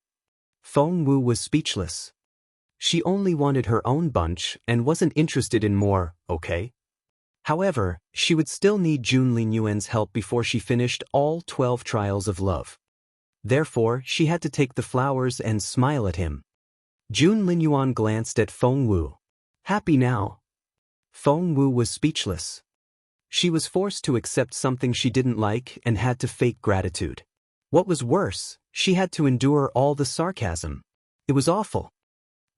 [SPEAKER 1] Feng Wu was speechless. She only wanted her own bunch and wasn't interested in more, okay? However, she would still need Jun Linyuan's help before she finished all 12 trials of love. Therefore, she had to take the flowers and smile at him. Jun Linyuan glanced at Feng Wu. Happy now? Feng Wu was speechless. She was forced to accept something she didn't like and had to fake gratitude. What was worse, she had to endure all the sarcasm. It was awful.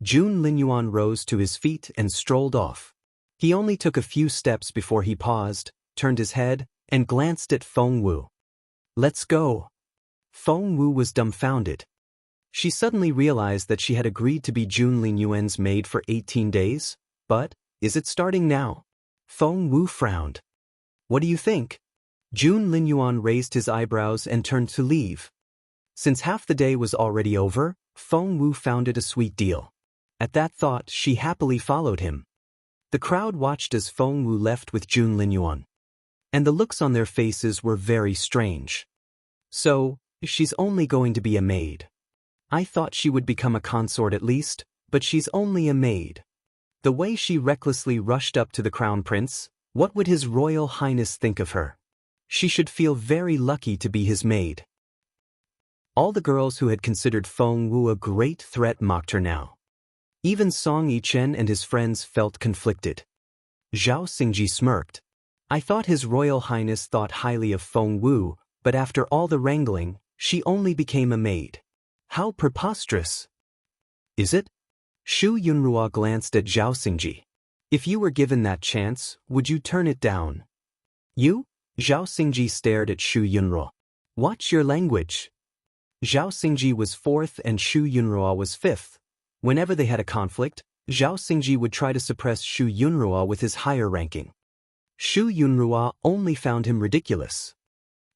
[SPEAKER 1] Jun Linyuan rose to his feet and strolled off. He only took a few steps before he paused, turned his head, and glanced at Feng Wu. Let's go. Feng Wu was dumbfounded. She suddenly realized that she had agreed to be Jun Linyuan's maid for 18 days, but, is it starting now? Feng Wu frowned. What do you think? Jun Linyuan raised his eyebrows and turned to leave. Since half the day was already over, Feng Wu found it a sweet deal. At that thought, she happily followed him. The crowd watched as Feng Wu left with Jun Linyuan. And the looks on their faces were very strange. So, she's only going to be a maid. I thought she would become a consort at least, but she's only a maid. The way she recklessly rushed up to the crown prince, what would His Royal Highness think of her? She should feel very lucky to be his maid. All the girls who had considered Feng Wu a great threat mocked her now. Even Song Yichen and his friends felt conflicted. Zhao Xingji smirked. I thought His Royal Highness thought highly of Feng Wu, but after all the wrangling, she only became a maid. How preposterous! Is it? Shu Yunruo glanced at Zhao Xingji. If you were given that chance, would you turn it down? You? Zhao Xingji stared at Shu Yunruo. Watch your language. Zhao Xingji was 4th and Shu Yunruo was 5th. Whenever they had a conflict, Zhao Xingji would try to suppress Shu Yunruo with his higher ranking. Shu Yunruo only found him ridiculous.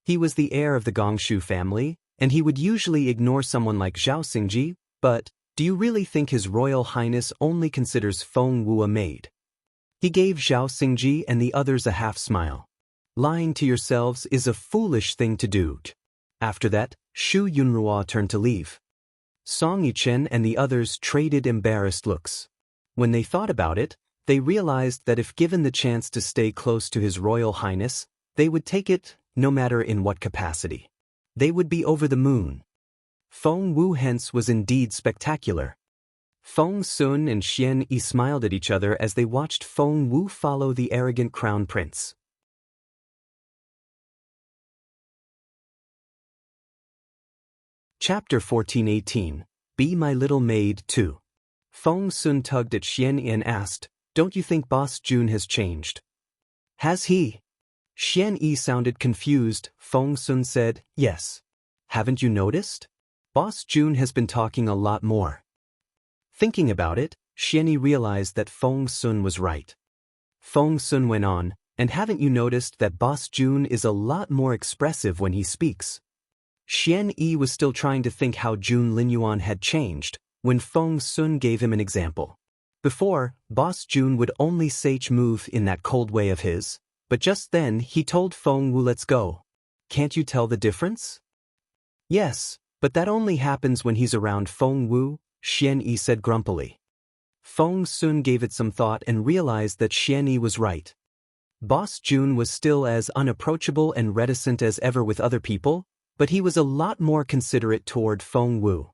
[SPEAKER 1] He was the heir of the Gongshu family, and he would usually ignore someone like Zhao Xingji, but do you really think His Royal Highness only considers Feng Wu a maid? He gave Zhao Xingji and the others a half-smile. Lying to yourselves is a foolish thing to do. After that, Shu Yunruo turned to leave. Song Yichen and the others traded embarrassed looks. When they thought about it, they realized that if given the chance to stay close to His Royal Highness, they would take it, no matter in what capacity. They would be over the moon. Feng Wu hence was indeed spectacular. Feng Sun and Xian Yi smiled at each other as they watched Feng Wu follow the arrogant crown prince. Chapter 14:18. Be My Little Maid 2. Feng Sun tugged at Xian Yi and asked, Don't you think Boss Jun has changed? Has he? Xian Yi sounded confused. Feng Sun said, Yes. Haven't you noticed? Boss Jun has been talking a lot more. Thinking about it, Xian Yi realized that Feng Sun was right. Feng Sun went on, And haven't you noticed that Boss Jun is a lot more expressive when he speaks? Xian Yi was still trying to think how Jun Linyuan had changed, when Feng Sun gave him an example. Before, Boss Jun would only say move in that cold way of his, but just then he told Feng Wu let's go. Can't you tell the difference? Yes, but that only happens when he's around Feng Wu, Xian Yi said grumpily. Feng Sun gave it some thought and realized that Xian Yi was right. Boss Jun was still as unapproachable and reticent as ever with other people, but he was a lot more considerate toward Feng Wu.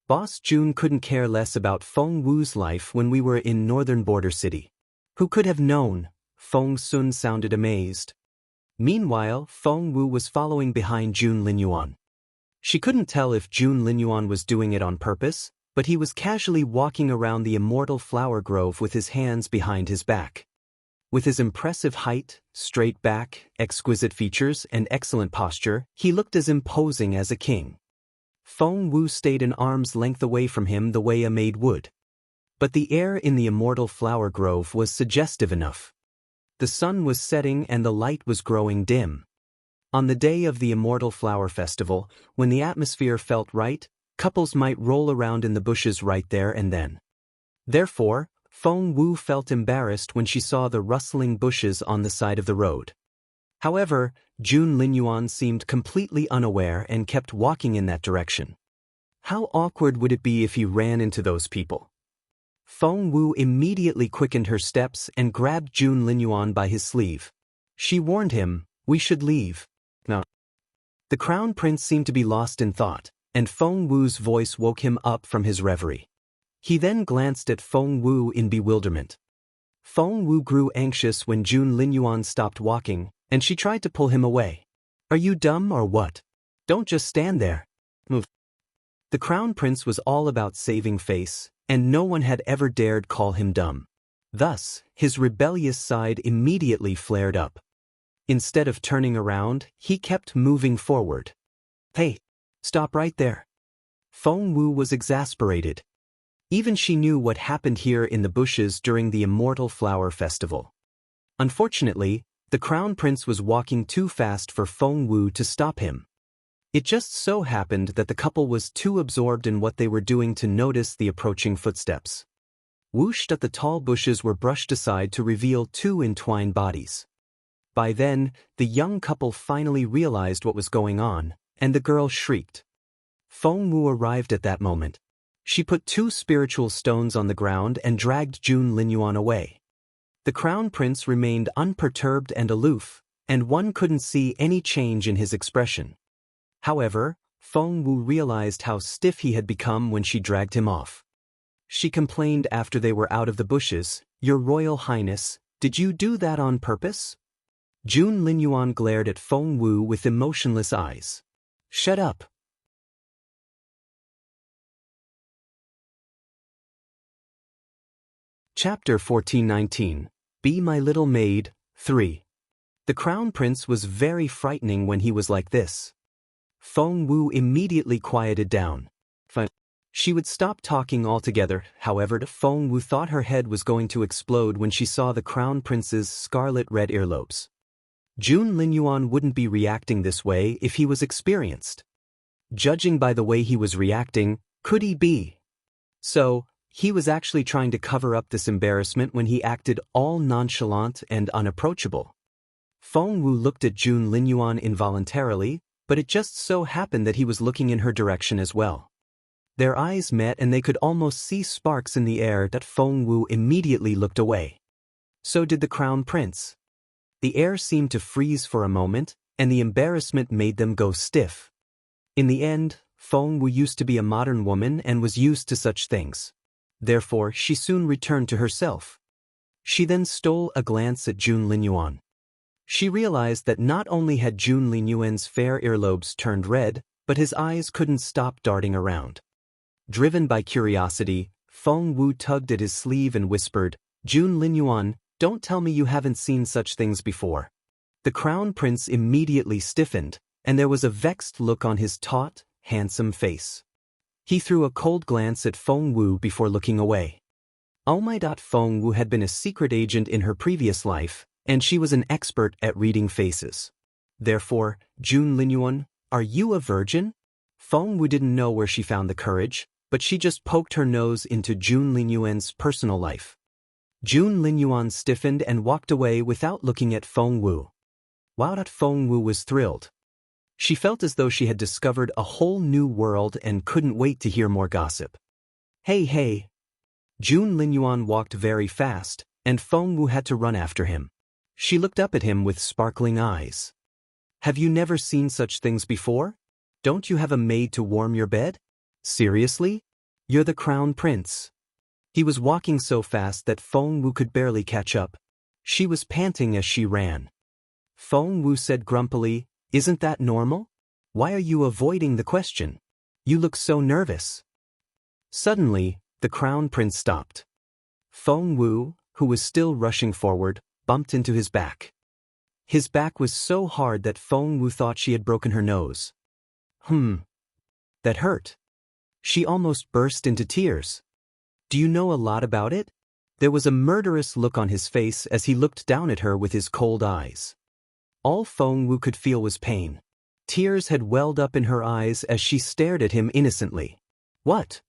[SPEAKER 1] Boss Jun couldn't care less about Feng Wu's life when we were in northern border city. Who could have known? Feng Sun sounded amazed. Meanwhile, Feng Wu was following behind Jun Linyuan. She couldn't tell if Jun Linyuan was doing it on purpose, but he was casually walking around the immortal flower grove with his hands behind his back. With his impressive height, straight back, exquisite features, and excellent posture, he looked as imposing as a king. Feng Wu stayed an arm's length away from him the way a maid would. But the air in the immortal flower grove was suggestive enough. The sun was setting and the light was growing dim. On the day of the Immortal Flower Festival, when the atmosphere felt right, couples might roll around in the bushes right there and then. Therefore, Feng Wu felt embarrassed when she saw the rustling bushes on the side of the road. However, Jun Linyuan seemed completely unaware and kept walking in that direction. How awkward would it be if he ran into those people? Feng Wu immediately quickened her steps and grabbed Jun Linyuan by his sleeve. She warned him, we should leave. No. The crown prince seemed to be lost in thought, and Feng Wu's voice woke him up from his reverie. He then glanced at Feng Wu in bewilderment. Feng Wu grew anxious when Jun Linyuan stopped walking, and she tried to pull him away. Are you dumb or what? Don't just stand there. Move. The crown prince was all about saving face, and no one had ever dared call him dumb. Thus, his rebellious side immediately flared up. Instead of turning around, he kept moving forward. Hey! Stop right there. Feng Wu was exasperated. Even she knew what happened here in the bushes during the Immortal Flower Festival. Unfortunately, the crown prince was walking too fast for Feng Wu to stop him. It just so happened that the couple was too absorbed in what they were doing to notice the approaching footsteps. Whooshed at the tall bushes were brushed aside to reveal two entwined bodies. By then, the young couple finally realized what was going on, and the girl shrieked. Feng Wu arrived at that moment. She put two spiritual stones on the ground and dragged Jun Linyuan away. The crown prince remained unperturbed and aloof, and one couldn't see any change in his expression. However, Feng Wu realized how stiff he had become when she dragged him off. She complained after they were out of the bushes, "Your Royal Highness, did you do that on purpose?" Jun Linyuan glared at Feng Wu with emotionless eyes. "Shut up." Chapter 1419. Be My Little Maid, 3. The crown prince was very frightening when he was like this. Feng Wu immediately quieted down. She would stop talking altogether, however, Feng Wu thought her head was going to explode when she saw the crown prince's scarlet-red earlobes. Jun Linyuan wouldn't be reacting this way if he was experienced. Judging by the way he was reacting, could he be? So, he was actually trying to cover up this embarrassment when he acted all nonchalant and unapproachable. Feng Wu looked at Jun Linyuan involuntarily, but it just so happened that he was looking in her direction as well. Their eyes met and they could almost see sparks in the air that Feng Wu immediately looked away. So did the crown prince. The air seemed to freeze for a moment, and the embarrassment made them go stiff. In the end, Feng Wu used to be a modern woman and was used to such things. Therefore, she soon returned to herself. She then stole a glance at Jun Linyuan. She realized that not only had Jun Linyuan's fair earlobes turned red, but his eyes couldn't stop darting around. Driven by curiosity, Feng Wu tugged at his sleeve and whispered, "Jun Linyuan, don't tell me you haven't seen such things before." The crown prince immediately stiffened, and there was a vexed look on his taut, handsome face. He threw a cold glance at Feng Wu before looking away. Oh my! Feng Wu had been a secret agent in her previous life, and she was an expert at reading faces. Therefore, Jun Linyuan, are you a virgin? Feng Wu didn't know where she found the courage, but she just poked her nose into Jun Linyuan's personal life. Jun Linyuan stiffened and walked away without looking at Feng Wu. Wow! Feng Wu was thrilled. She felt as though she had discovered a whole new world and couldn't wait to hear more gossip. Hey! Jun Linyuan walked very fast, and Feng Wu had to run after him. She looked up at him with sparkling eyes. Have you never seen such things before? Don't you have a maid to warm your bed? Seriously? You're the crown prince. He was walking so fast that Feng Wu could barely catch up. She was panting as she ran. Feng Wu said grumpily, "Isn't that normal? Why are you avoiding the question? You look so nervous." Suddenly, the crown prince stopped. Feng Wu, who was still rushing forward, bumped into his back. His back was so hard that Feng Wu thought she had broken her nose. That hurt. She almost burst into tears. Do you know a lot about it? There was a murderous look on his face as he looked down at her with his cold eyes. All Feng Wu could feel was pain. Tears had welled up in her eyes as she stared at him innocently. What?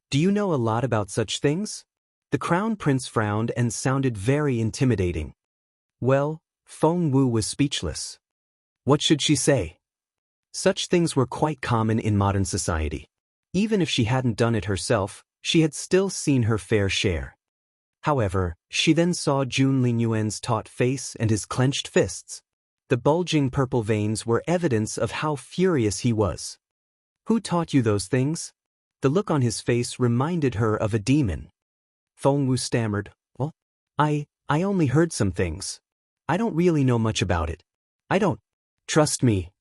[SPEAKER 1] Do you know a lot about such things? The crown prince frowned and sounded very intimidating. Well, Feng Wu was speechless. What should she say? Such things were quite common in modern society. Even if she hadn't done it herself, she had still seen her fair share. However, she then saw Jun Linyuan's taut face and his clenched fists. The bulging purple veins were evidence of how furious he was. Who taught you those things? The look on his face reminded her of a demon. Feng Wu stammered, "Well, I only heard some things. I don't really know much about it. I don't. Trust me."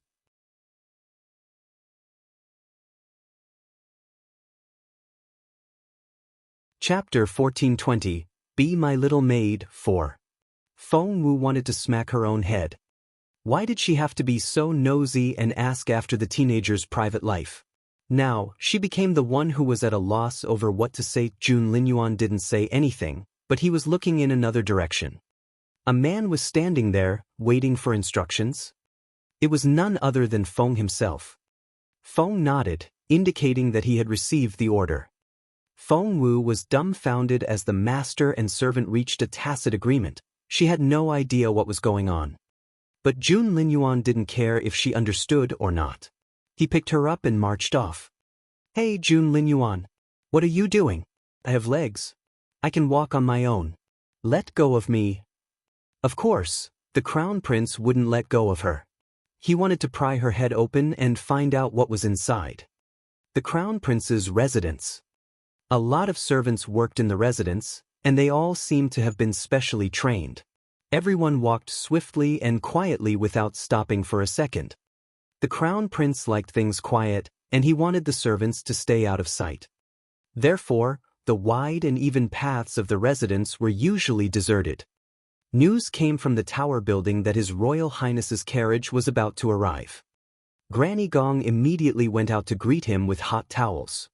[SPEAKER 1] Chapter 1420. Be My Little Maid, 4. Feng Wu wanted to smack her own head. Why did she have to be so nosy and ask after the teenager's private life? Now, she became the one who was at a loss over what to say. Jun Linyuan didn't say anything, but he was looking in another direction. A man was standing there, waiting for instructions. It was none other than Feng himself. Feng nodded, indicating that he had received the order. Feng Wu was dumbfounded as the master and servant reached a tacit agreement. She had no idea what was going on. But Jun Linyuan didn't care if she understood or not. He picked her up and marched off. Hey Jun Linyuan, what are you doing? I have legs. I can walk on my own. Let go of me. Of course, the crown prince wouldn't let go of her. He wanted to pry her head open and find out what was inside. The crown prince's residence. A lot of servants worked in the residence, and they all seemed to have been specially trained. Everyone walked swiftly and quietly without stopping for a second. The crown prince liked things quiet, and he wanted the servants to stay out of sight. Therefore, the wide and even paths of the residence were usually deserted. News came from the tower building that His Royal Highness's carriage was about to arrive. Granny Gong immediately went out to greet him with hot towels.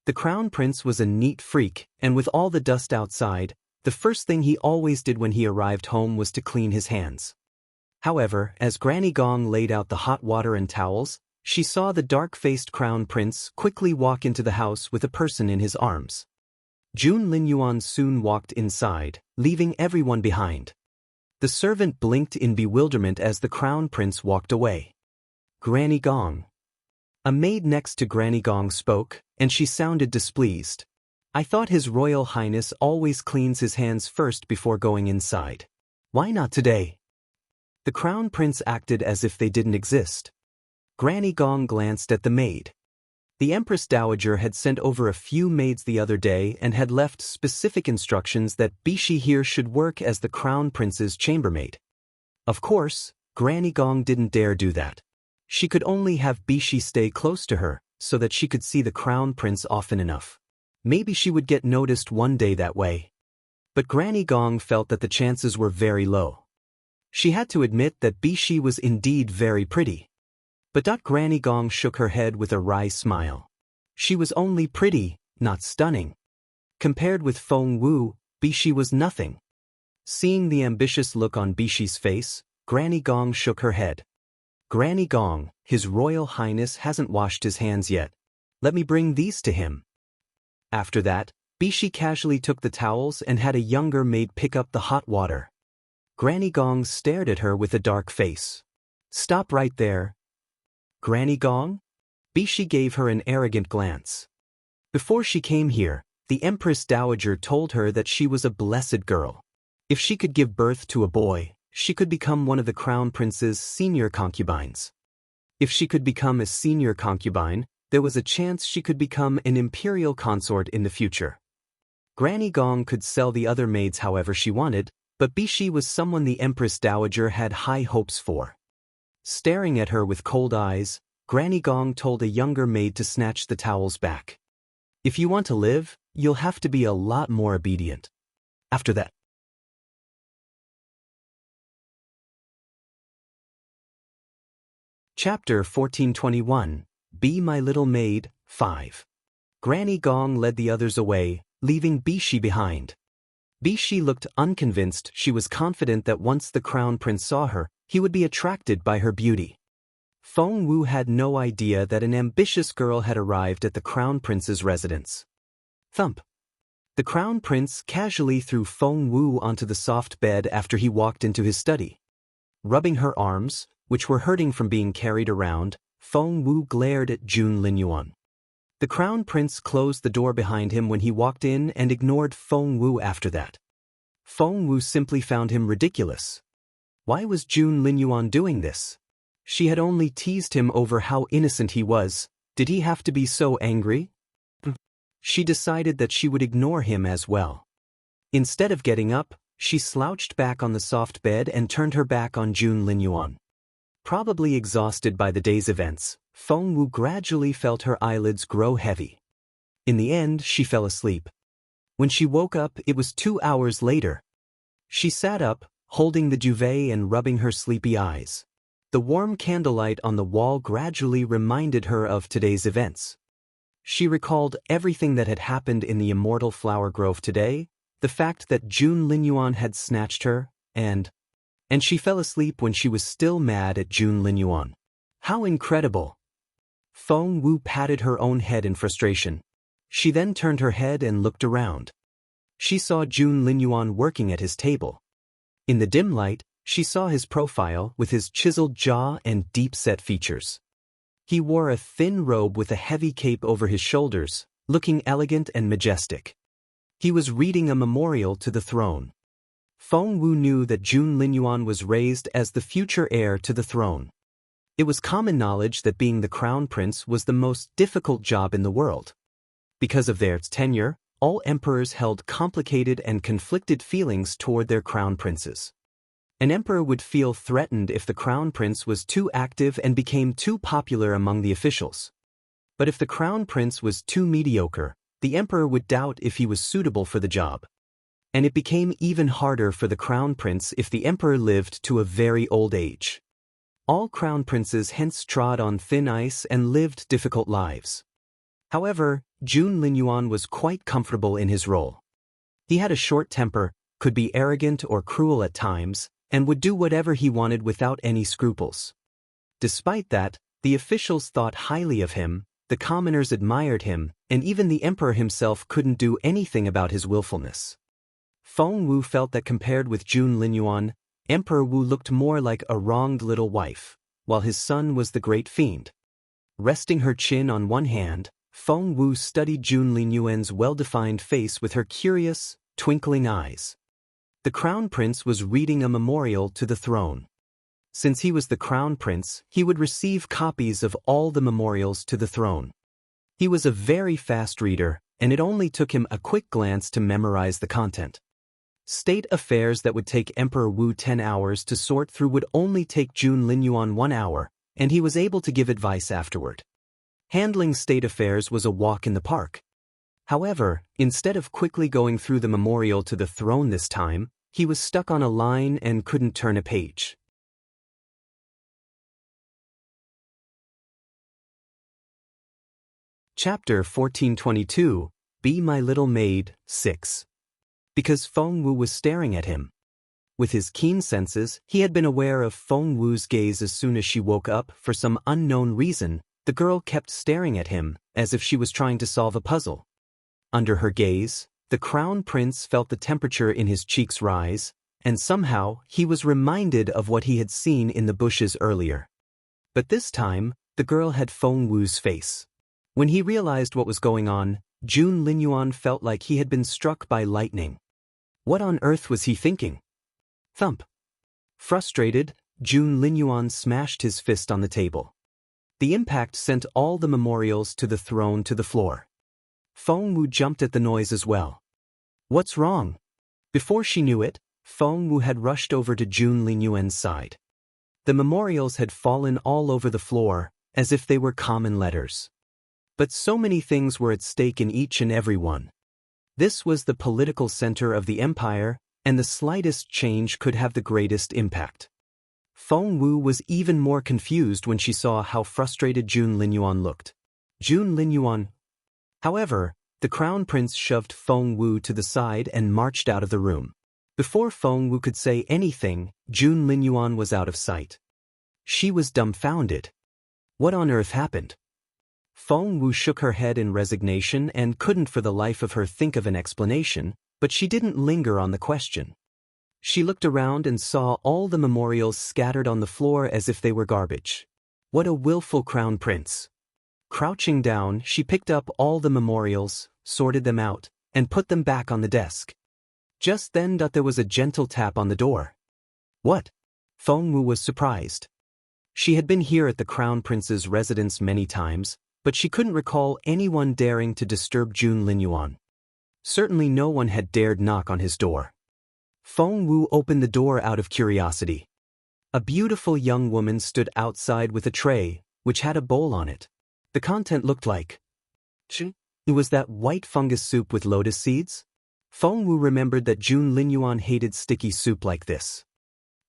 [SPEAKER 1] The crown prince was a neat freak, and with all the dust outside, the first thing he always did when he arrived home was to clean his hands. However, as Granny Gong laid out the hot water and towels, she saw the dark-faced crown prince quickly walk into the house with a person in his arms. Jun Linyuan soon walked inside, leaving everyone behind. The servant blinked in bewilderment as the crown prince walked away. Granny Gong. A maid next to Granny Gong spoke, and she sounded displeased. I thought His Royal Highness always cleans his hands first before going inside. Why not today? The crown prince acted as if they didn't exist. Granny Gong glanced at the maid. The Empress Dowager had sent over a few maids the other day and had left specific instructions that Bishi here should work as the crown prince's chambermaid. Of course, Granny Gong didn't dare do that. She could only have Bishi stay close to her, so that she could see the crown prince often enough. Maybe she would get noticed one day that way. But Granny Gong felt that the chances were very low. She had to admit that Bishi was indeed very pretty. But Granny Gong shook her head with a wry smile. She was only pretty, not stunning. Compared with Feng Wu, Bishi was nothing. Seeing the ambitious look on Bishi's face, Granny Gong shook her head. Granny Gong, His Royal Highness hasn't washed his hands yet. Let me bring these to him. After that, Bishi casually took the towels and had a younger maid pick up the hot water. Granny Gong stared at her with a dark face. Stop right there. Granny Gong? Bishi gave her an arrogant glance. Before she came here, the Empress Dowager told her that she was a blessed girl. If she could give birth to a boy, she could become one of the crown prince's senior concubines. If she could become a senior concubine, there was a chance she could become an imperial consort in the future. Granny Gong could sell the other maids however she wanted, but Bishi was someone the Empress Dowager had high hopes for. Staring at her with cold eyes, Granny Gong told a younger maid to snatch the towels back. If you want to live, you'll have to be a lot more obedient. After that. Chapter 1421, Be My Little Maid, 5. Granny Gong led the others away, leaving Bishi behind. Bishi looked unconvinced. She was confident that once the crown prince saw her, he would be attracted by her beauty. Feng Wu had no idea that an ambitious girl had arrived at the crown prince's residence. Thump. The crown prince casually threw Feng Wu onto the soft bed after he walked into his study. Rubbing her arms, which were hurting from being carried around, Feng Wu glared at Jun Linyuan. The crown prince closed the door behind him when he walked in and ignored Feng Wu after that. Feng Wu simply found him ridiculous. Why was Jun Linyuan doing this? She had only teased him over how innocent he was. Did he have to be so angry? She decided that she would ignore him as well. Instead of getting up, she slouched back on the soft bed and turned her back on Jun Linyuan. Probably exhausted by the day's events, Feng Wu gradually felt her eyelids grow heavy. In the end, she fell asleep. When she woke up, it was 2 hours later. She sat up, holding the duvet and rubbing her sleepy eyes. The warm candlelight on the wall gradually reminded her of today's events. She recalled everything that had happened in the Immortal Flower Grove today, the fact that Jun Linyuan had snatched her, and she fell asleep when she was still mad at Jun Linyuan. How incredible! Feng Wu patted her own head in frustration. She then turned her head and looked around. She saw Jun Linyuan working at his table. In the dim light, she saw his profile with his chiseled jaw and deep-set features. He wore a thin robe with a heavy cape over his shoulders, looking elegant and majestic. He was reading a memorial to the throne. Feng Wu knew that Jun Linyuan was raised as the future heir to the throne. It was common knowledge that being the crown prince was the most difficult job in the world. Because of their tenure, all emperors held complicated and conflicted feelings toward their crown princes. An emperor would feel threatened if the crown prince was too active and became too popular among the officials. But if the crown prince was too mediocre, the emperor would doubt if he was suitable for the job. And it became even harder for the crown prince if the emperor lived to a very old age. All crown princes hence trod on thin ice and lived difficult lives. However, Jun Linyuan was quite comfortable in his role. He had a short temper, could be arrogant or cruel at times, and would do whatever he wanted without any scruples. Despite that, the officials thought highly of him, the commoners admired him, and even the emperor himself couldn't do anything about his willfulness. Feng Wu felt that compared with Jun Linyuan, Emperor Wu looked more like a wronged little wife, while his son was the great fiend. Resting her chin on one hand, Feng Wu studied Jun Linyuan's well-defined face with her curious, twinkling eyes. The crown prince was reading a memorial to the throne. Since he was the crown prince, he would receive copies of all the memorials to the throne. He was a very fast reader, and it only took him a quick glance to memorize the content. State affairs that would take Emperor Wu 10 hours to sort through would only take Jun Linyuan 1 hour, and he was able to give advice afterward. Handling state affairs was a walk in the park. However, instead of quickly going through the memorial to the throne this time, he was stuck on a line and couldn't turn a page. Chapter 1422, Be My Little Maid, 6. Because Feng Wu was staring at him. With his keen senses, he had been aware of Feng Wu's gaze as soon as she woke up. For some unknown reason, the girl kept staring at him, as if she was trying to solve a puzzle. Under her gaze, the crown prince felt the temperature in his cheeks rise, and somehow he was reminded of what he had seen in the bushes earlier. But this time, the girl had Feng Wu's face. When he realized what was going on, Jun Linyuan felt like he had been struck by lightning. What on earth was he thinking? Thump. Frustrated, Jun Linyuan smashed his fist on the table. The impact sent all the memorials to the throne to the floor. Feng Wu jumped at the noise as well. What's wrong? Before she knew it, Feng Wu had rushed over to Jun Linyuan's side. The memorials had fallen all over the floor, as if they were common letters. But so many things were at stake in each and every one. This was the political center of the empire, and the slightest change could have the greatest impact. Feng Wu was even more confused when she saw how frustrated Jun Linyuan looked. Jun Linyuan. However, the crown prince shoved Feng Wu to the side and marched out of the room. Before Feng Wu could say anything, Jun Linyuan was out of sight. She was dumbfounded. What on earth happened? Feng Wu shook her head in resignation and couldn't for the life of her think of an explanation, but she didn't linger on the question. She looked around and saw all the memorials scattered on the floor as if they were garbage. What a willful crown prince. Crouching down, she picked up all the memorials, sorted them out, and put them back on the desk. Just then there was a gentle tap on the door. What? Feng Wu was surprised. She had been here at the crown prince's residence many times, but she couldn't recall anyone daring to disturb Jun Linyuan. Certainly no one had dared knock on his door. Feng Wu opened the door out of curiosity. A beautiful young woman stood outside with a tray, which had a bowl on it. The content looked like... Was that white fungus soup with lotus seeds? Feng Wu remembered that Jun Linyuan hated sticky soup like this.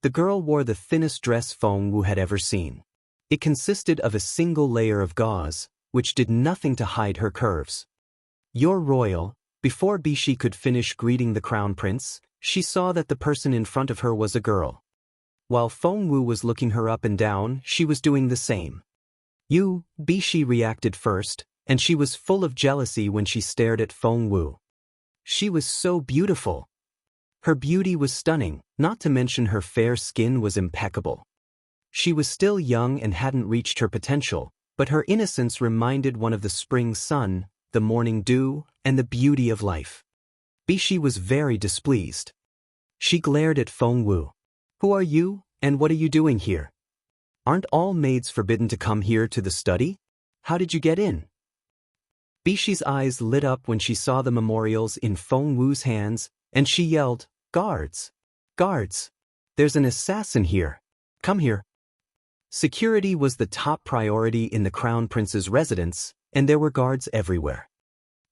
[SPEAKER 1] The girl wore the thinnest dress Feng Wu had ever seen. It consisted of a single layer of gauze, which did nothing to hide her curves. Your royal. Before Bishi could finish greeting the crown prince, She saw that the person in front of her was a girl. While Feng Wu was looking her up and down, she was doing the same. Bishi reacted first, and she was full of jealousy when she stared at Feng Wu. She was so beautiful. Her beauty was stunning, not to mention her fair skin was impeccable. She was still young and hadn't reached her potential, but her innocence reminded one of the spring sun, the morning dew, and the beauty of life. Bishi was very displeased. She glared at Feng Wu. "Who are you, and what are you doing here? Aren't all maids forbidden to come here to the study? How did you get in?" Bishi's eyes lit up when she saw the memorials in Feng Wu's hands, and she yelled, "Guards! Guards! There's an assassin here! Come here!" Security was the top priority in the Crown Prince's residence, and there were guards everywhere.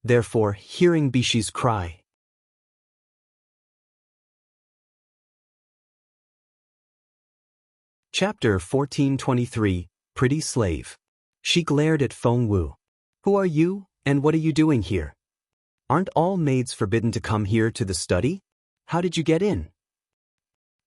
[SPEAKER 1] Therefore, hearing Bishi's cry, Chapter 1423, Pretty Slave. She glared at Feng Wu. "Who are you, and what are you doing here? Aren't all maids forbidden to come here to the study? How did you get in?"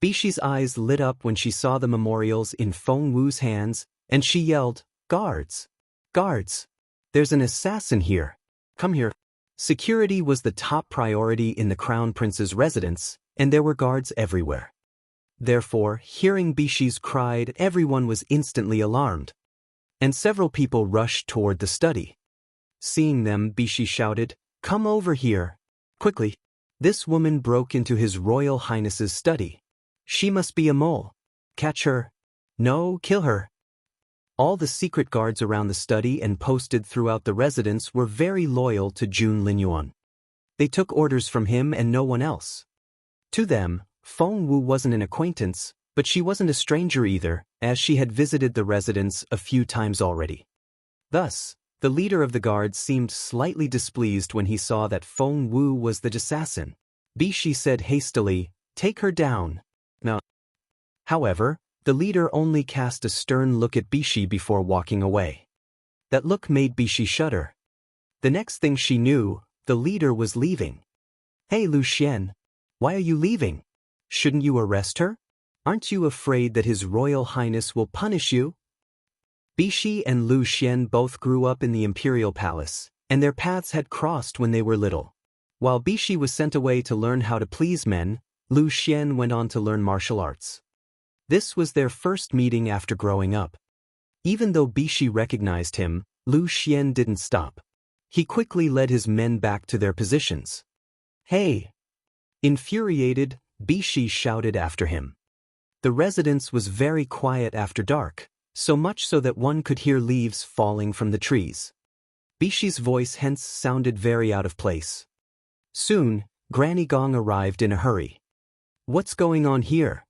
[SPEAKER 1] Bishi's eyes lit up when she saw the memorials in Feng Wu's hands, and she yelled, "Guards! Guards! There's an assassin here! Come here!" Security was the top priority in the Crown Prince's residence, and there were guards everywhere. Therefore, hearing Bishi's cry, everyone was instantly alarmed, and several people rushed toward the study. Seeing them, Bishi shouted, "Come over here! Quickly!" This woman broke into His Royal Highness's study. She must be a mole. Catch her. No, kill her. All the secret guards around the study and posted throughout the residence were very loyal to Jun Linyuan. They took orders from him and no one else. To them, Feng Wu wasn't an acquaintance, but she wasn't a stranger either, as she had visited the residence a few times already. Thus, the leader of the guards seemed slightly displeased when he saw that Feng Wu was the assassin. Bishi said hastily, "Take her down." No. However, the leader only cast a stern look at Bishi before walking away. That look made Bishi shudder. The next thing she knew, the leader was leaving. "Hey Lu Xian, why are you leaving? Shouldn't you arrest her? Aren't you afraid that His Royal Highness will punish you?" Bishi and Lu Xian both grew up in the Imperial Palace, and their paths had crossed when they were little. While Bishi was sent away to learn how to please men, Lu Xian went on to learn martial arts. This was their first meeting after growing up. Even though Bishi recognized him, Lu Xian didn't stop. He quickly led his men back to their positions. "Hey!" Infuriated, Bishi shouted after him. The residence was very quiet after dark, so much so that one could hear leaves falling from the trees. Bishi's voice hence sounded very out of place. Soon, Granny Gong arrived in a hurry. "What's going on here?"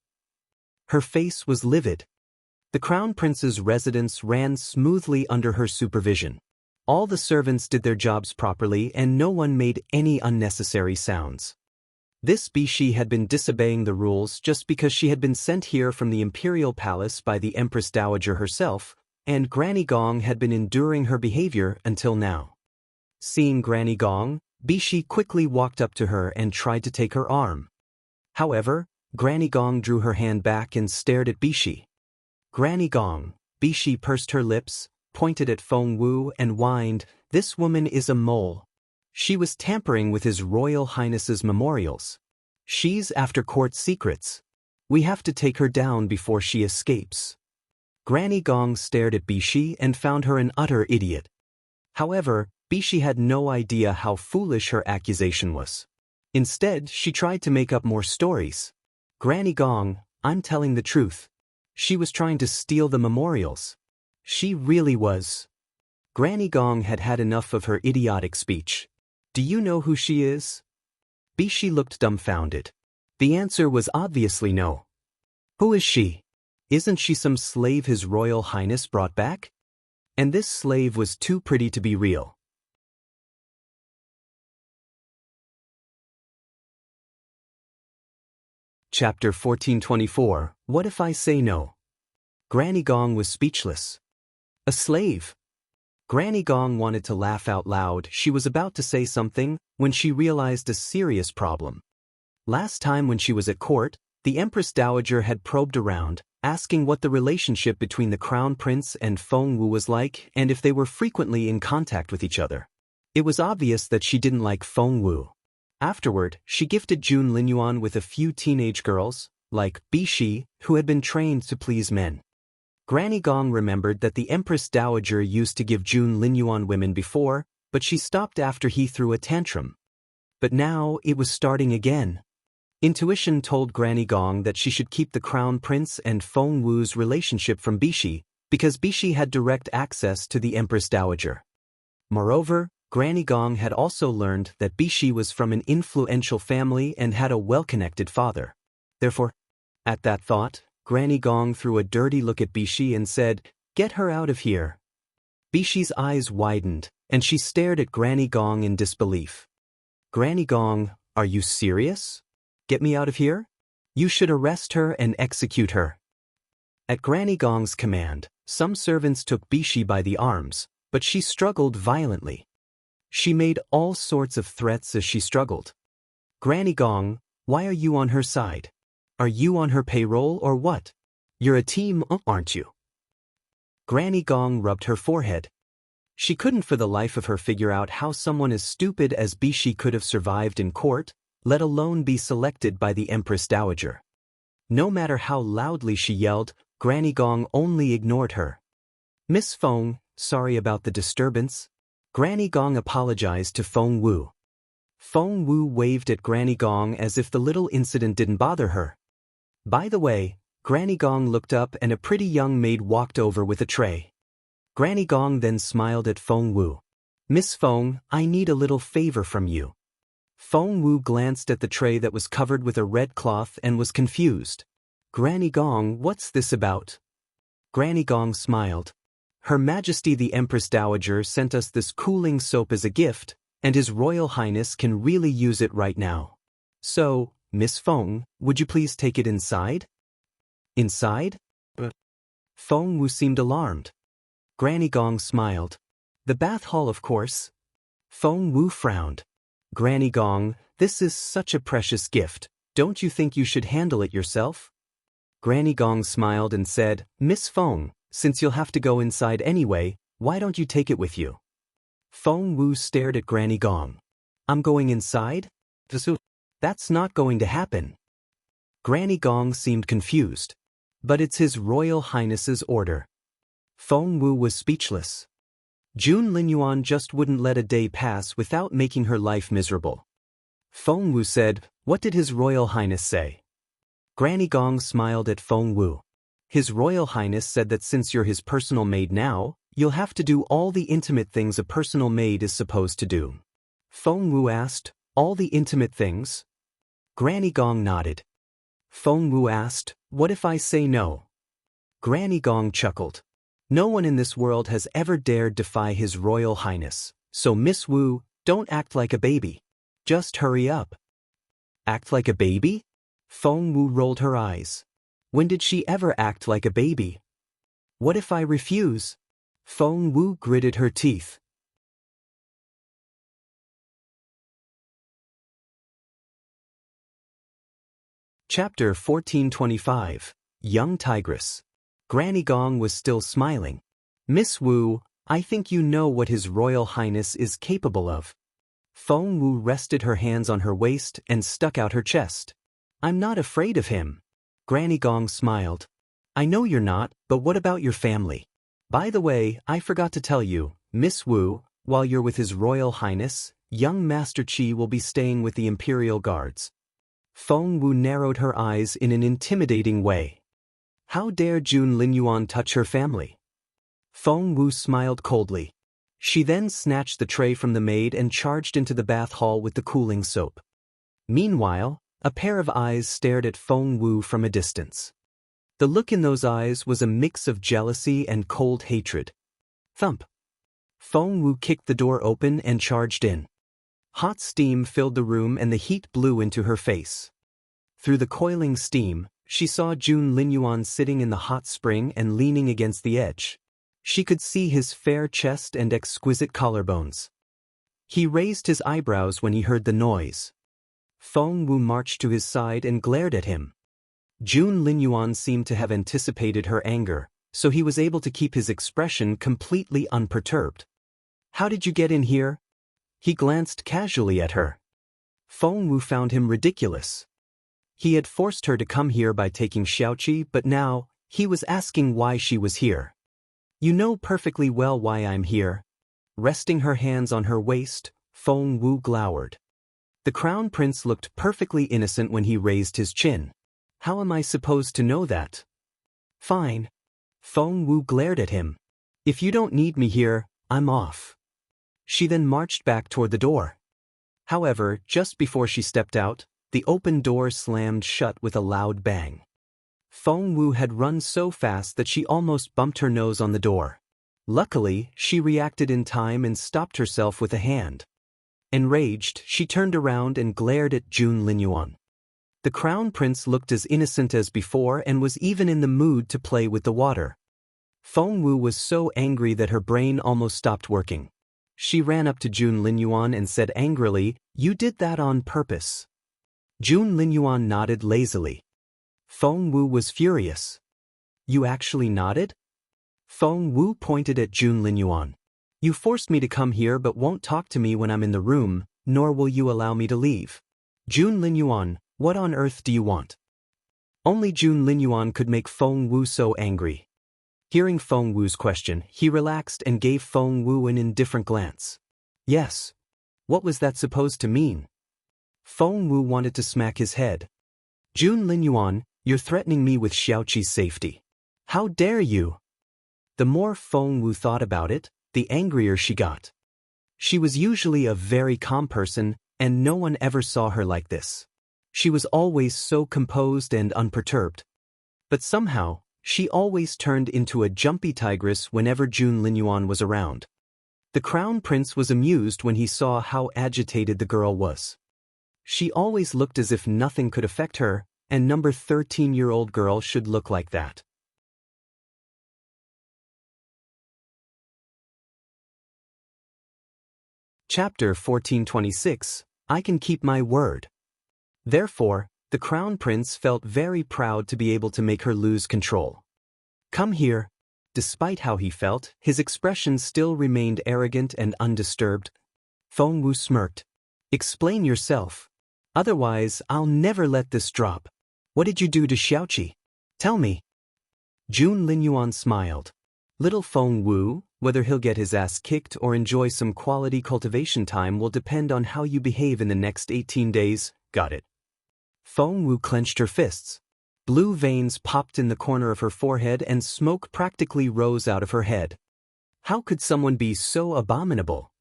[SPEAKER 1] Her face was livid. The Crown Prince's residence ran smoothly under her supervision. All the servants did their jobs properly and no one made any unnecessary sounds. This Bishi had been disobeying the rules just because she had been sent here from the Imperial Palace by the Empress Dowager herself, and Granny Gong had been enduring her behavior until now. Seeing Granny Gong, Bishi quickly walked up to her and tried to take her arm. However, Granny Gong drew her hand back and stared at Bishi. "Granny Gong," Bishi pursed her lips, pointed at Feng Wu and whined, "This woman is a mole. She was tampering with His Royal Highness's memorials. She's after court secrets. We have to take her down before she escapes." Granny Gong stared at Bishi and found her an utter idiot. However, Bishi had no idea how foolish her accusation was. Instead, she tried to make up more stories. "Granny Gong, I'm telling the truth. She was trying to steal the memorials. She really was." Granny Gong had had enough of her idiotic speech. "Do you know who she is?" Bishi looked dumbfounded. The answer was obviously no. "Who is she? Isn't she some slave His Royal Highness brought back?" And this slave was too pretty to be real. Chapter 1424, What If I Say No? Granny Gong was speechless. A slave? Granny Gong wanted to laugh out loud. She was about to say something when she realized a serious problem. Last time when she was at court, the Empress Dowager had probed around, asking what the relationship between the Crown Prince and Feng Wu was like and if they were frequently in contact with each other. It was obvious that she didn't like Feng Wu. Afterward, she gifted Jun Linyuan with a few teenage girls, like Bishi, who had been trained to please men. Granny Gong remembered that the Empress Dowager used to give Jun Linyuan women before, but she stopped after he threw a tantrum. But now it was starting again. Intuition told Granny Gong that she should keep the Crown Prince and Feng Wu's relationship from Bishi, because Bishi had direct access to the Empress Dowager. Moreover, Granny Gong had also learned that Bishi was from an influential family and had a well-connected father. Therefore, at that thought, Granny Gong threw a dirty look at Bishi and said, "Get her out of here." Bishi's eyes widened, and she stared at Granny Gong in disbelief. "Granny Gong, are you serious? Get me out of here? You should arrest her and execute her." At Granny Gong's command, some servants took Bishi by the arms, but she struggled violently. She made all sorts of threats as she struggled. "Granny Gong, why are you on her side? Are you on her payroll or what? You're a team, aren't you?" Granny Gong rubbed her forehead. She couldn't for the life of her figure out how someone as stupid as Bishi could have survived in court, let alone be selected by the Empress Dowager. No matter how loudly she yelled, Granny Gong only ignored her. "Miss Feng, sorry about the disturbance." Granny Gong apologized to Feng Wu. Feng Wu waved at Granny Gong as if the little incident didn't bother her. By the way, Granny Gong looked up and a pretty young maid walked over with a tray. Granny Gong then smiled at Feng Wu. "Miss Feng, I need a little favor from you." Feng Wu glanced at the tray that was covered with a red cloth and was confused. "Granny Gong, what's this about?" Granny Gong smiled. "Her Majesty the Empress Dowager sent us this cooling soap as a gift, and His Royal Highness can really use it right now. So, Miss Feng, would you please take it inside?" "Inside?" Feng Wu seemed alarmed. Granny Gong smiled. "The bath hall, of course." Feng Wu frowned. "Granny Gong, this is such a precious gift. Don't you think you should handle it yourself?" Granny Gong smiled and said, "Miss Feng, since you'll have to go inside anyway, why don't you take it with you?" Feng Wu stared at Granny Gong. "I'm going inside? That's not going to happen." Granny Gong seemed confused. "But it's His Royal Highness's order." Feng Wu was speechless. Jun Linyuan just wouldn't let a day pass without making her life miserable. Feng Wu said, "What did His Royal Highness say?" Granny Gong smiled at Feng Wu. "His Royal Highness said that since you're his personal maid now, you'll have to do all the intimate things a personal maid is supposed to do." Feng Wu asked, "All the intimate things?" Granny Gong nodded. Feng Wu asked, "What if I say no?" Granny Gong chuckled. "No one in this world has ever dared defy His Royal Highness, so Miss Wu, don't act like a baby. Just hurry up." "Act like a baby?" Feng Wu rolled her eyes. "When did she ever act like a baby?" "What if I refuse?" Feng Wu gritted her teeth. Chapter 1425. Young Tigress. Granny Gong was still smiling. "Miss Wu, I think you know what His Royal Highness is capable of." Feng Wu rested her hands on her waist and stuck out her chest. "I'm not afraid of him." Granny Gong smiled. "I know you're not, but what about your family? By the way, I forgot to tell you, Miss Wu, while you're with His Royal Highness, young Master Qi will be staying with the Imperial Guards." Feng Wu narrowed her eyes in an intimidating way. How dare Jun Linyuan touch her family? Feng Wu smiled coldly. She then snatched the tray from the maid and charged into the bath hall with the cooling soap. Meanwhile, a pair of eyes stared at Feng Wu from a distance. The look in those eyes was a mix of jealousy and cold hatred. Thump! Feng Wu kicked the door open and charged in. Hot steam filled the room and the heat blew into her face. Through the coiling steam, she saw Jun Linyuan sitting in the hot spring and leaning against the edge. She could see his fair chest and exquisite collarbones. He raised his eyebrows when he heard the noise. Feng Wu marched to his side and glared at him. Jun Linyuan seemed to have anticipated her anger, so he was able to keep his expression completely unperturbed. How did you get in here? He glanced casually at her. Feng Wu found him ridiculous. He had forced her to come here by taking Xiaoqi, but now, he was asking why she was here. You know perfectly well why I'm here. Resting her hands on her waist, Feng Wu glowered. The crown prince looked perfectly innocent when he raised his chin. How am I supposed to know that? Fine. Feng Wu glared at him. If you don't need me here, I'm off. She then marched back toward the door. However, just before she stepped out, the open door slammed shut with a loud bang. Feng Wu had run so fast that she almost bumped her nose on the door. Luckily, she reacted in time and stopped herself with a hand. Enraged, she turned around and glared at Jun Linyuan. The crown prince looked as innocent as before and was even in the mood to play with the water. Feng Wu was so angry that her brain almost stopped working. She ran up to Jun Linyuan and said angrily, "You did that on purpose." Jun Linyuan nodded lazily. Feng Wu was furious. You actually nodded? Feng Wu pointed at Jun Linyuan. You forced me to come here but won't talk to me when I'm in the room, nor will you allow me to leave. Jun Linyuan, what on earth do you want? Only Jun Linyuan could make Feng Wu so angry. Hearing Feng Wu's question, he relaxed and gave Feng Wu an indifferent glance. Yes. What was that supposed to mean? Feng Wu wanted to smack his head. Jun Linyuan, you're threatening me with Xiaoqi's safety. How dare you? The more Feng Wu thought about it, the angrier she got. She was usually a very calm person, and no one ever saw her like this. She was always so composed and unperturbed. But somehow, she always turned into a jumpy tigress whenever Jun Linyuan was around. The crown prince was amused when he saw how agitated the girl was. She always looked as if nothing could affect her, and number 13-year-old girl should look like that. Chapter 1426, I Can Keep My Word. Therefore, the crown prince felt very proud to be able to make her lose control. Come here. Despite how he felt, his expression still remained arrogant and undisturbed. Feng Wu smirked. Explain yourself. Otherwise, I'll never let this drop. What did you do to Xiaoqi? Tell me. Jun Linyuan smiled. Little Feng Wu, whether he'll get his ass kicked or enjoy some quality cultivation time will depend on how you behave in the next 18 days, got it? Feng Wu clenched her fists. Blue veins popped in the corner of her forehead and smoke practically rose out of her head. How could someone be so abominable?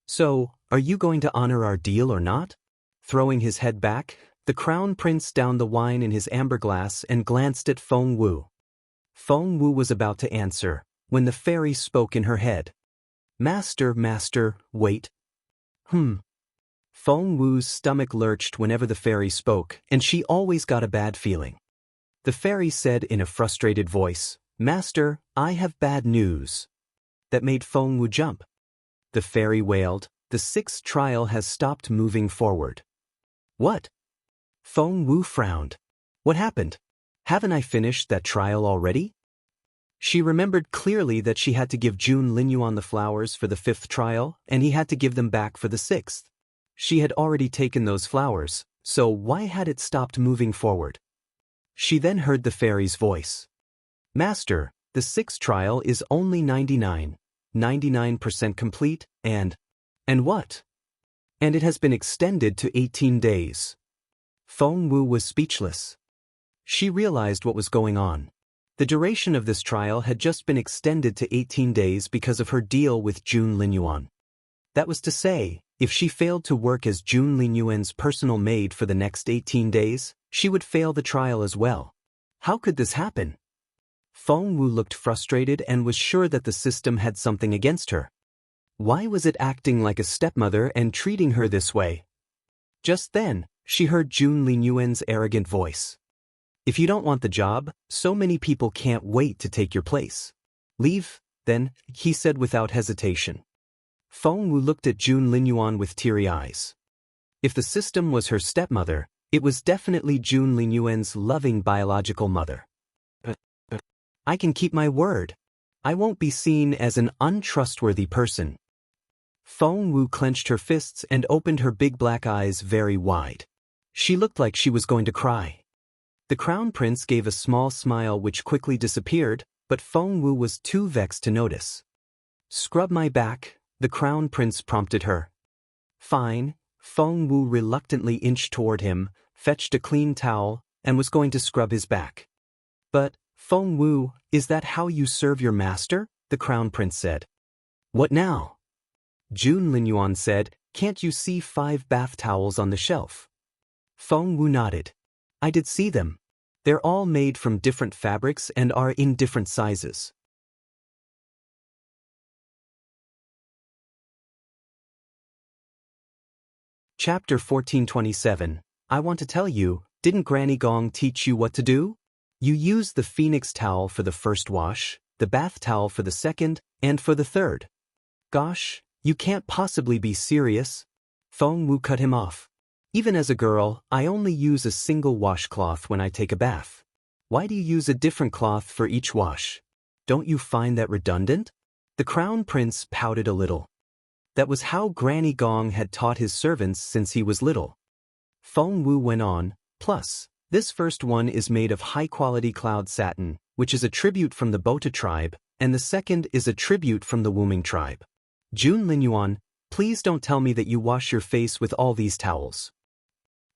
[SPEAKER 1] So, are you going to honor our deal or not? Throwing his head back, the crown prince downed the wine in his amber glass and glanced at Feng Wu. Feng Wu was about to answer, when the fairy spoke in her head. Master, wait. Feng Wu's stomach lurched whenever the fairy spoke, and she always got a bad feeling. The fairy said in a frustrated voice, Master, I have bad news. That made Feng Wu jump. The fairy wailed, the 6th trial has stopped moving forward. What? Feng Wu frowned. What happened? Haven't I finished that trial already? She remembered clearly that she had to give Jun Linyuan the flowers for the 5th trial, and he had to give them back for the 6th. She had already taken those flowers, so why had it stopped moving forward? She then heard the fairy's voice. Master, the 6th trial is only 99% complete, and what? And it has been extended to 18 days. Feng Wu was speechless. She realized what was going on. The duration of this trial had just been extended to 18 days because of her deal with Jun Linyuan. That was to say, if she failed to work as Jun Linyuan's personal maid for the next 18 days, she would fail the trial as well. How could this happen? Feng Wu looked frustrated and was sure that the system had something against her. Why was it acting like a stepmother and treating her this way? Just then, she heard Jun Linyuan's arrogant voice. If you don't want the job, so many people can't wait to take your place. Leave, then, he said without hesitation. Feng Wu looked at Jun Linyuan with teary eyes. If the system was her stepmother, it was definitely Jun Linyuan's loving biological mother. But I can keep my word. I won't be seen as an untrustworthy person. Feng Wu clenched her fists and opened her big black eyes very wide. She looked like she was going to cry. The crown prince gave a small smile which quickly disappeared, but Feng Wu was too vexed to notice. Scrub my back, the crown prince prompted her. Fine. Feng Wu reluctantly inched toward him, fetched a clean towel, and was going to scrub his back. But, Feng Wu, is that how you serve your master? The crown prince said. What now? Jun Linyuan said, can't you see 5 bath towels on the shelf? Feng Wu nodded. I did see them. They're all made from different fabrics and are in different sizes. Chapter 1427. I want to tell you, didn't Granny Gong teach you what to do? You use the phoenix towel for the first wash, the bath towel for the second, and for the third. Gosh, you can't possibly be serious. Feng Wu cut him off. Even as a girl, I only use a single washcloth when I take a bath. Why do you use a different cloth for each wash? Don't you find that redundant? The crown prince pouted a little. That was how Granny Gong had taught his servants since he was little. Feng Wu went on, plus, this first one is made of high-quality cloud satin, which is a tribute from the Bota tribe, and the second is a tribute from the Wuming tribe. Jun Linyuan, please don't tell me that you wash your face with all these towels.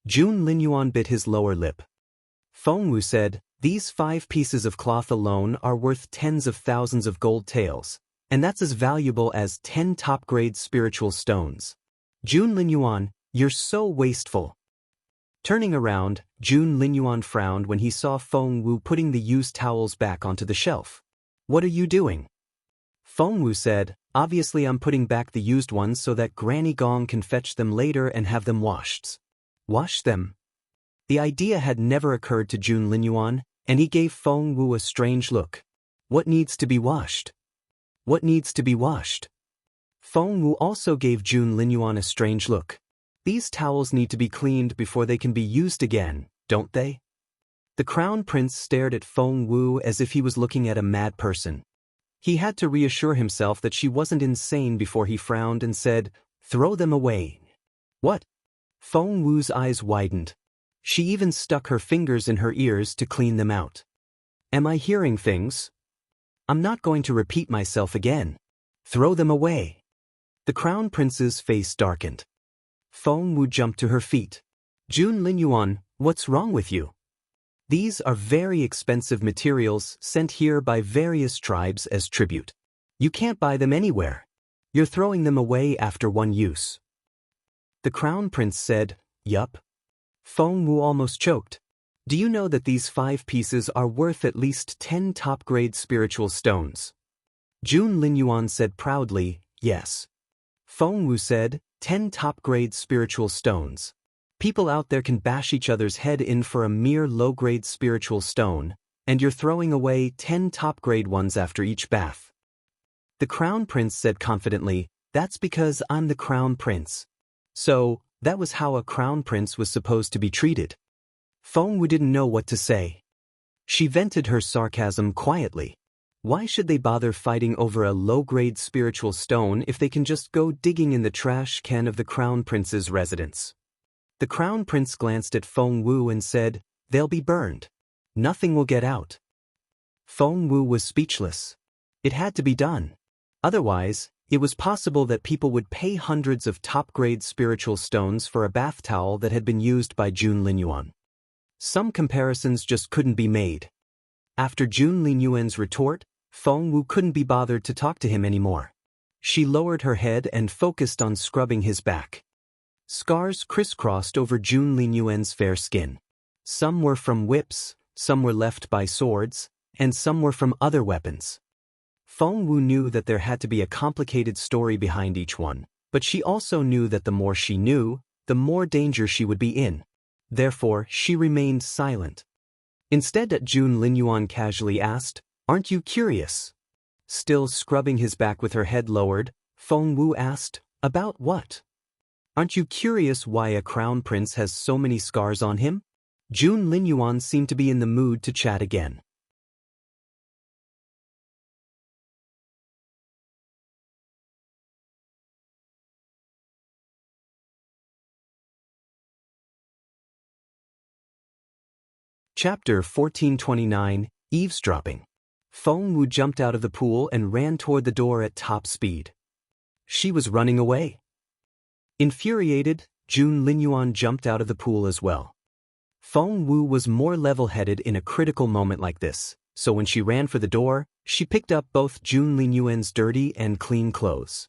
[SPEAKER 1] Jun Linyuan bit his lower lip. Feng Wu said, these 5 pieces of cloth alone are worth tens of thousands of gold taels, and that's as valuable as 10 top-grade spiritual stones. Jun Linyuan, you're so wasteful. Turning around, Jun Linyuan frowned when he saw Feng Wu putting the used towels back onto the shelf. What are you doing? Feng Wu said, obviously I'm putting back the used ones so that Granny Gong can fetch them later and have them washed. Wash them? The idea had never occurred to Jun Linyuan, and he gave Feng Wu a strange look. What needs to be washed? What needs to be washed? Feng Wu also gave Jun Linyuan a strange look. These towels need to be cleaned before they can be used again, don't they? The crown prince stared at Feng Wu as if he was looking at a mad person. He had to reassure himself that she wasn't insane before he frowned and said, throw them away. What? Feng Wu's eyes widened. She even stuck her fingers in her ears to clean them out. Am I hearing things? I'm not going to repeat myself again. Throw them away. The crown prince's face darkened. Feng Wu jumped to her feet. Jun Linyuan, what's wrong with you? These are very expensive materials sent here by various tribes as tribute. You can't buy them anywhere. You're throwing them away after one use. The crown prince said, yup. Feng Wu almost choked. Do you know that these 5 pieces are worth at least 10 top-grade spiritual stones? Jun Linyuan said proudly, yes. Feng Wu said, 10 top-grade spiritual stones. People out there can bash each other's head in for a mere low-grade spiritual stone, and you're throwing away 10 top-grade ones after each bath. The crown prince said confidently, that's because I'm the crown prince. So, that was how a crown prince was supposed to be treated. Feng Wu didn't know what to say. She vented her sarcasm quietly. Why should they bother fighting over a low-grade spiritual stone if they can just go digging in the trash can of the crown prince's residence? The crown prince glanced at Feng Wu and said, they'll be burned. Nothing will get out. Feng Wu was speechless. It had to be done. Otherwise, it was possible that people would pay hundreds of top-grade spiritual stones for a bath towel that had been used by Jun Linyuan. Some comparisons just couldn't be made. After Jun Linyuan's retort, Feng Wu couldn't be bothered to talk to him anymore. She lowered her head and focused on scrubbing his back. Scars crisscrossed over Jun Linyuan's fair skin. Some were from whips, some were left by swords, and some were from other weapons. Feng Wu knew that there had to be a complicated story behind each one, but she also knew that the more she knew, the more danger she would be in. Therefore, she remained silent. Instead, Jun Linyuan casually asked, aren't you curious? Still scrubbing his back with her head lowered, Feng Wu asked, about what? Aren't you curious why a crown prince has so many scars on him? Jun Linyuan seemed to be in the mood to chat again. Chapter 1429, Eavesdropping. Feng Wu jumped out of the pool and ran toward the door at top speed. She was running away. Infuriated, Jun Linyuan jumped out of the pool as well. Feng Wu was more level-headed in a critical moment like this, so when she ran for the door, she picked up both Jun Linyuan's dirty and clean clothes.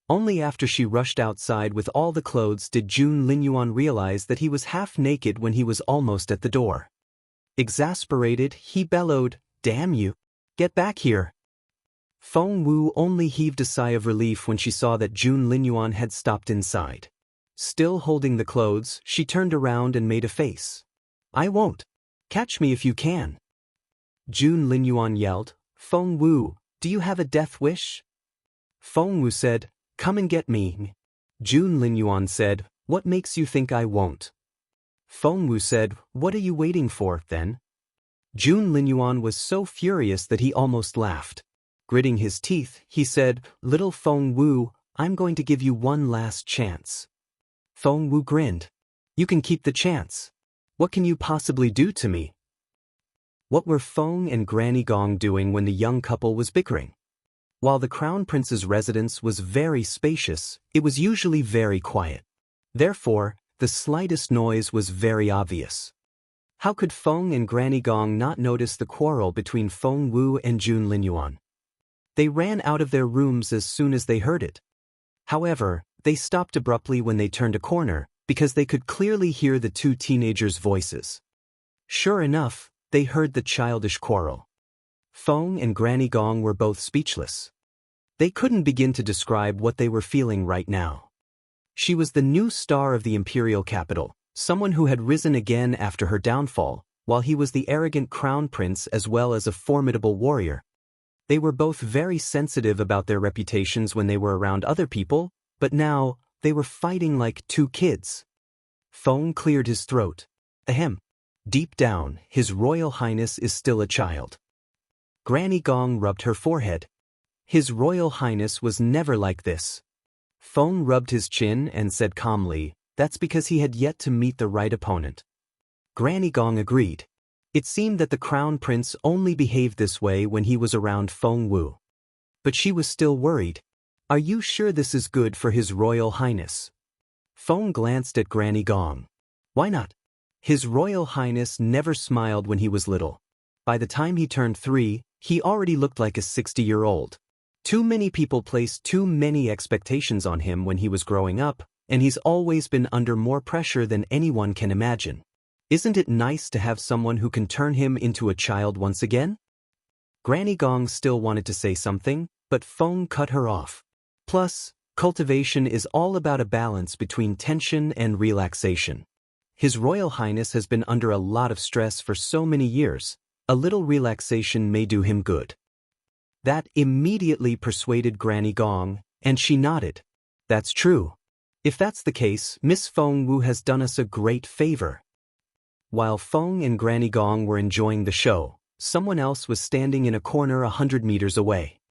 [SPEAKER 1] Only after she rushed outside with all the clothes did Jun Linyuan realize that he was half naked when he was almost at the door. Exasperated, he bellowed, "Damn you! Get back here!" Feng Wu only heaved a sigh of relief when she saw that Jun Linyuan had stopped inside. Still holding the clothes, she turned around and made a face. "I won't. Catch me if you can." Jun Linyuan yelled, "Feng Wu, do you have a death wish?" Feng Wu said, "Come and get me." Jun Linyuan said, "What makes you think I won't?" Feng Wu said, "What are you waiting for, then?" Jun Linyuan was so furious that he almost laughed. Gritting his teeth, he said, "Little Feng Wu, I'm going to give you one last chance." Feng Wu grinned. "You can keep the chance. What can you possibly do to me?" What were Feng and Granny Gong doing when the young couple was bickering? While the Crown Prince's residence was very spacious, it was usually very quiet. Therefore, the slightest noise was very obvious. How could Feng and Granny Gong not notice the quarrel between Feng Wu and Jun Linyuan? They ran out of their rooms as soon as they heard it. However, they stopped abruptly when they turned a corner, because they could clearly hear the two teenagers' voices. Sure enough, they heard the childish quarrel. Feng and Granny Gong were both speechless. They couldn't begin to describe what they were feeling right now. She was the new star of the imperial capital, someone who had risen again after her downfall, while he was the arrogant crown prince as well as a formidable warrior. They were both very sensitive about their reputations when they were around other people, but now, they were fighting like two kids. Feng cleared his throat. Ahem. Deep down, His Royal Highness is still a child. Granny Gong rubbed her forehead. His Royal Highness was never like this. Feng rubbed his chin and said calmly, "That's because he had yet to meet the right opponent." Granny Gong agreed. It seemed that the Crown Prince only behaved this way when he was around Feng Wu. But she was still worried. "Are you sure this is good for His Royal Highness?" Feng glanced at Granny Gong. "Why not? His Royal Highness never smiled when he was little. By the time he turned 3, he already looked like a 60-year-old. Too many people placed too many expectations on him when he was growing up, and he's always been under more pressure than anyone can imagine. Isn't it nice to have someone who can turn him into a child once again?" Granny Gong still wanted to say something, but Feng cut her off. Plus, cultivation is all about a balance between tension and relaxation. His Royal Highness has been under a lot of stress for so many years. A little relaxation may do him good. That immediately persuaded Granny Gong, and she nodded. "That's true. If that's the case, Miss Feng Wu has done us a great favor." While Feng and Granny Gong were enjoying the show, someone else was standing in a corner 100 meters away.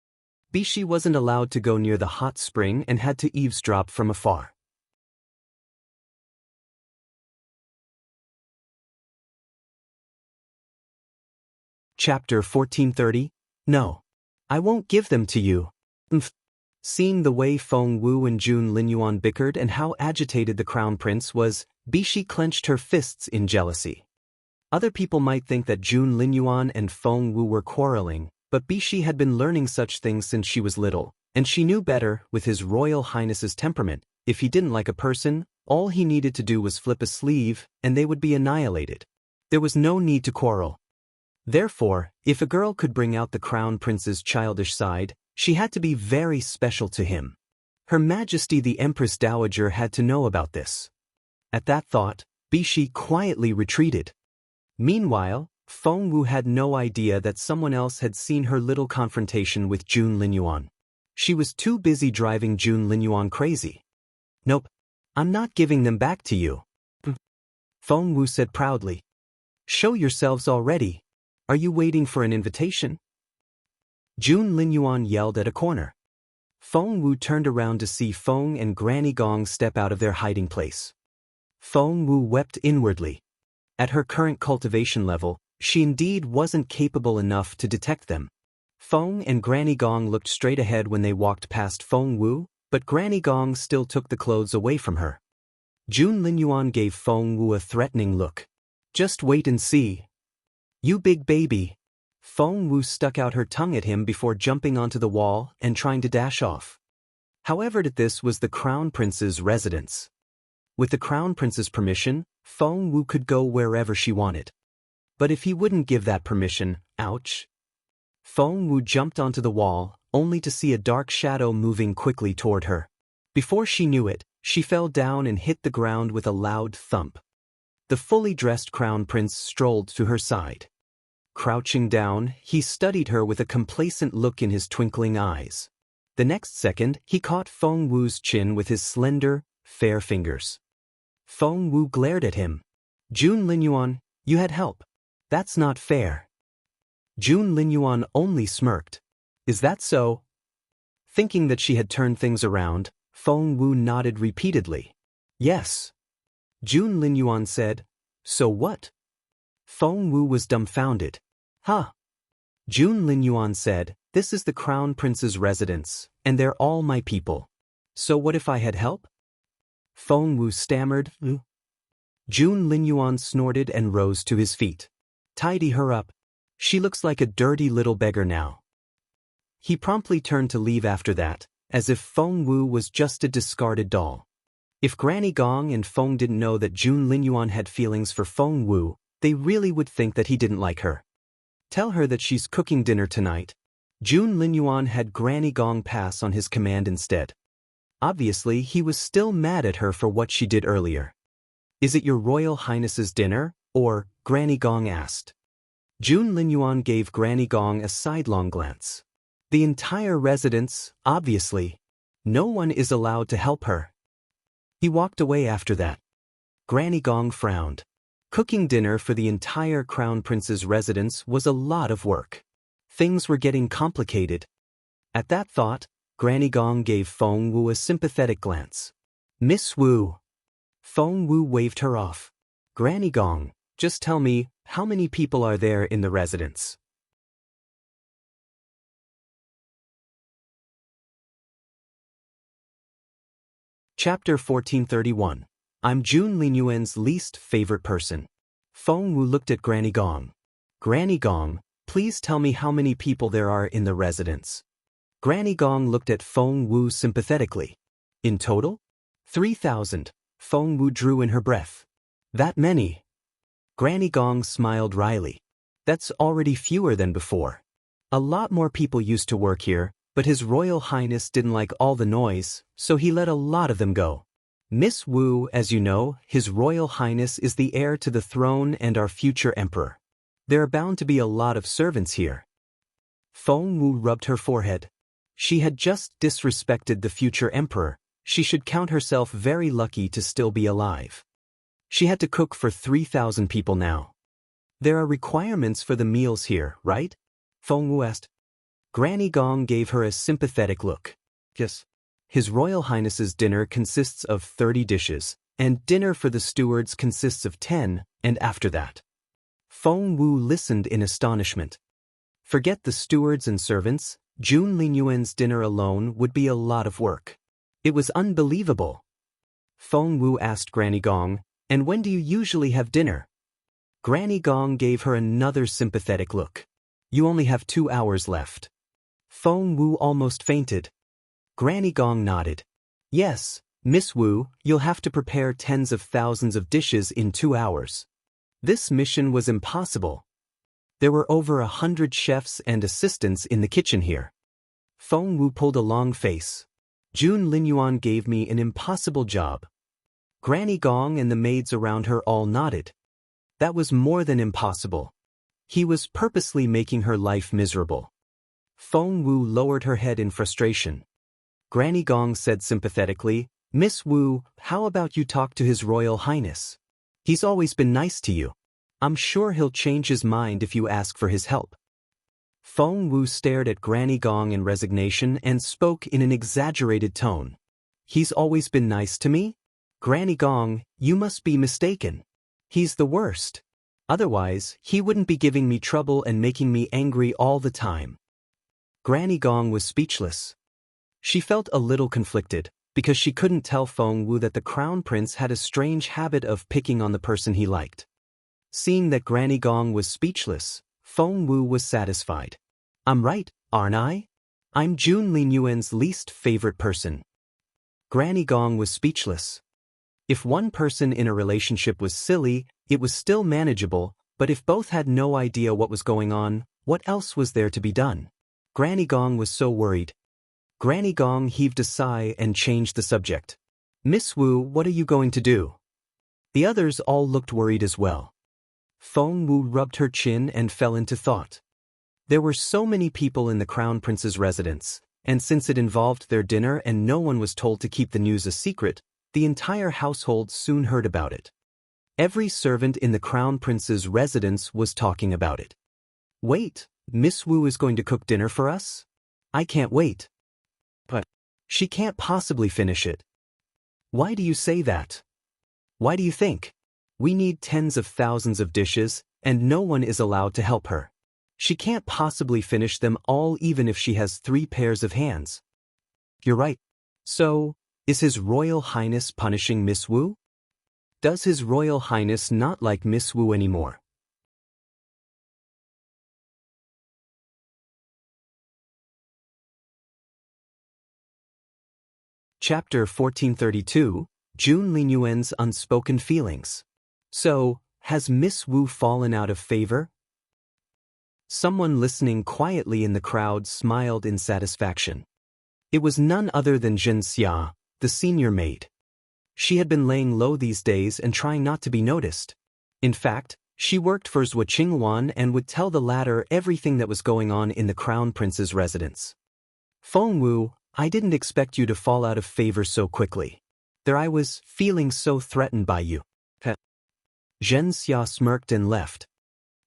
[SPEAKER 1] Bishi wasn't allowed to go near the hot spring and had to eavesdrop from afar. Chapter 1430, No. I won't give them to you. Seeing the way Feng Wu and Jun Linyuan bickered and how agitated the Crown Prince was, Bishi clenched her fists in jealousy. Other people might think that Jun Linyuan and Feng Wu were quarreling, but Bishi had been learning such things since she was little, and she knew better. With His Royal Highness's temperament, if he didn't like a person, all he needed to do was flip a sleeve, and they would be annihilated. There was no need to quarrel. Therefore, if a girl could bring out the Crown Prince's childish side, she had to be very special to him. Her Majesty the Empress Dowager had to know about this. At that thought, Bishi quietly retreated. Meanwhile, Feng Wu had no idea that someone else had seen her little confrontation with Jun Linyuan. She was too busy driving Jun Linyuan crazy. "Nope. I'm not giving them back to you. Feng Wu said proudly. Show yourselves already. Are you waiting for an invitation? Jun Linyuan yelled at a corner. Feng Wu turned around to see Feng and Granny Gong step out of their hiding place. Feng Wu wept inwardly. At her current cultivation level, she indeed wasn't capable enough to detect them. Feng and Granny Gong looked straight ahead when they walked past Feng Wu, but Granny Gong still took the clothes away from her. Jun Linyuan gave Feng Wu a threatening look. Just wait and see. You big baby. Feng Wu stuck out her tongue at him before jumping onto the wall and trying to dash off. However, this was the Crown Prince's residence. With the Crown Prince's permission, Feng Wu could go wherever she wanted. But if he wouldn't give that permission, ouch. Feng Wu jumped onto the wall, only to see a dark shadow moving quickly toward her. Before she knew it, she fell down and hit the ground with a loud thump. The fully dressed Crown Prince strolled to her side. Crouching down, he studied her with a complacent look in his twinkling eyes. The next second, he caught Feng Wu's chin with his slender, fair fingers. Feng Wu glared at him. Jun Linyuan, you had help. That's not fair. Jun Linyuan only smirked. Is that so? Thinking that she had turned things around, Feng Wu nodded repeatedly. Yes. Jun Linyuan said, so what? Feng Wu was dumbfounded. Huh. Jun Linyuan said, this is the Crown Prince's residence, and they're all my people. So what if I had help? Feng Wu stammered. Jun Linyuan snorted and rose to his feet. Tidy her up. She looks like a dirty little beggar now. He promptly turned to leave after that, as if Feng Wu was just a discarded doll. If Granny Gong and Feng didn't know that Jun Linyuan had feelings for Feng Wu, they really would think that he didn't like her. Tell her that she's cooking dinner tonight. Jun Linyuan had Granny Gong pass on his command instead. Obviously, he was still mad at her for what she did earlier. Is it your Royal Highness's dinner, or? Granny Gong asked. Jun Linyuan gave Granny Gong a sidelong glance. The entire residence, obviously. No one is allowed to help her. He walked away after that. Granny Gong frowned. Cooking dinner for the entire Crown Prince's residence was a lot of work. Things were getting complicated. At that thought, Granny Gong gave Feng Wu a sympathetic glance. Miss Wu. Feng Wu waved her off. Granny Gong, just tell me, how many people are there in the residence? Chapter 1431. I'm Jun Linyuan's least favorite person. Feng Wu looked at Granny Gong. Granny Gong, please tell me how many people there are in the residence. Granny Gong looked at Feng Wu sympathetically. In total? 3,000. Feng Wu drew in her breath. That many? Granny Gong smiled wryly. That's already fewer than before. A lot more people used to work here, but His Royal Highness didn't like all the noise, so he let a lot of them go. Miss Wu, as you know, His Royal Highness is the heir to the throne and our future emperor. There are bound to be a lot of servants here. Feng Wu rubbed her forehead. She had just disrespected the future emperor. She should count herself very lucky to still be alive. She had to cook for 3,000 people now. There are requirements for the meals here, right? Feng Wu asked. Granny Gong gave her a sympathetic look. Yes. His Royal Highness's dinner consists of 30 dishes, and dinner for the stewards consists of 10, and after that. Feng Wu listened in astonishment. Forget the stewards and servants, Jun Linyuan's dinner alone would be a lot of work. It was unbelievable. Feng Wu asked Granny Gong, and when do you usually have dinner? Granny Gong gave her another sympathetic look. You only have 2 hours left. Feng Wu almost fainted. Granny Gong nodded. Yes, Miss Wu, you'll have to prepare tens of thousands of dishes in 2 hours. This mission was impossible. There were over 100 chefs and assistants in the kitchen here. Feng Wu pulled a long face. Jun Linyuan gave me an impossible job. Granny Gong and the maids around her all nodded. That was more than impossible. He was purposely making her life miserable. Feng Wu lowered her head in frustration. Granny Gong said sympathetically, Miss Wu, how about you talk to His Royal Highness? He's always been nice to you. I'm sure he'll change his mind if you ask for his help. Feng Wu stared at Granny Gong in resignation and spoke in an exaggerated tone. He's always been nice to me? Granny Gong, you must be mistaken. He's the worst. Otherwise, he wouldn't be giving me trouble and making me angry all the time. Granny Gong was speechless. She felt a little conflicted, because she couldn't tell Feng Wu that the Crown Prince had a strange habit of picking on the person he liked. Seeing that Granny Gong was speechless, Feng Wu was satisfied. I'm right, aren't I? I'm Jun Linyuan's least favorite person. Granny Gong was speechless. If one person in a relationship was silly, it was still manageable, but if both had no idea what was going on, what else was there to be done? Granny Gong was so worried. Granny Gong heaved a sigh and changed the subject. Miss Wu, what are you going to do? The others all looked worried as well. Feng Wu rubbed her chin and fell into thought. There were so many people in the Crown Prince's residence, and since it involved their dinner and no one was told to keep the news a secret, the entire household soon heard about it. Every servant in the Crown Prince's residence was talking about it. Wait, Miss Wu is going to cook dinner for us? I can't wait. But she can't possibly finish it. Why do you say that? Why do you think? We need tens of thousands of dishes, and no one is allowed to help her. She can't possibly finish them all even if she has 3 pairs of hands. You're right. So, is His Royal Highness punishing Miss Wu? Does His Royal Highness not like Miss Wu anymore? Chapter 1432, Jun Linyuan's Unspoken Feelings. So, has Miss Wu fallen out of favor? Someone listening quietly in the crowd smiled in satisfaction. It was none other than Zhen Xia, the senior maid. She had been laying low these days and trying not to be noticed. In fact, she worked for Zhuo Qingwan and would tell the latter everything that was going on in the Crown Prince's residence. Feng Wu, I didn't expect you to fall out of favor so quickly. There I was, feeling so threatened by you. Zhen Xia smirked and left.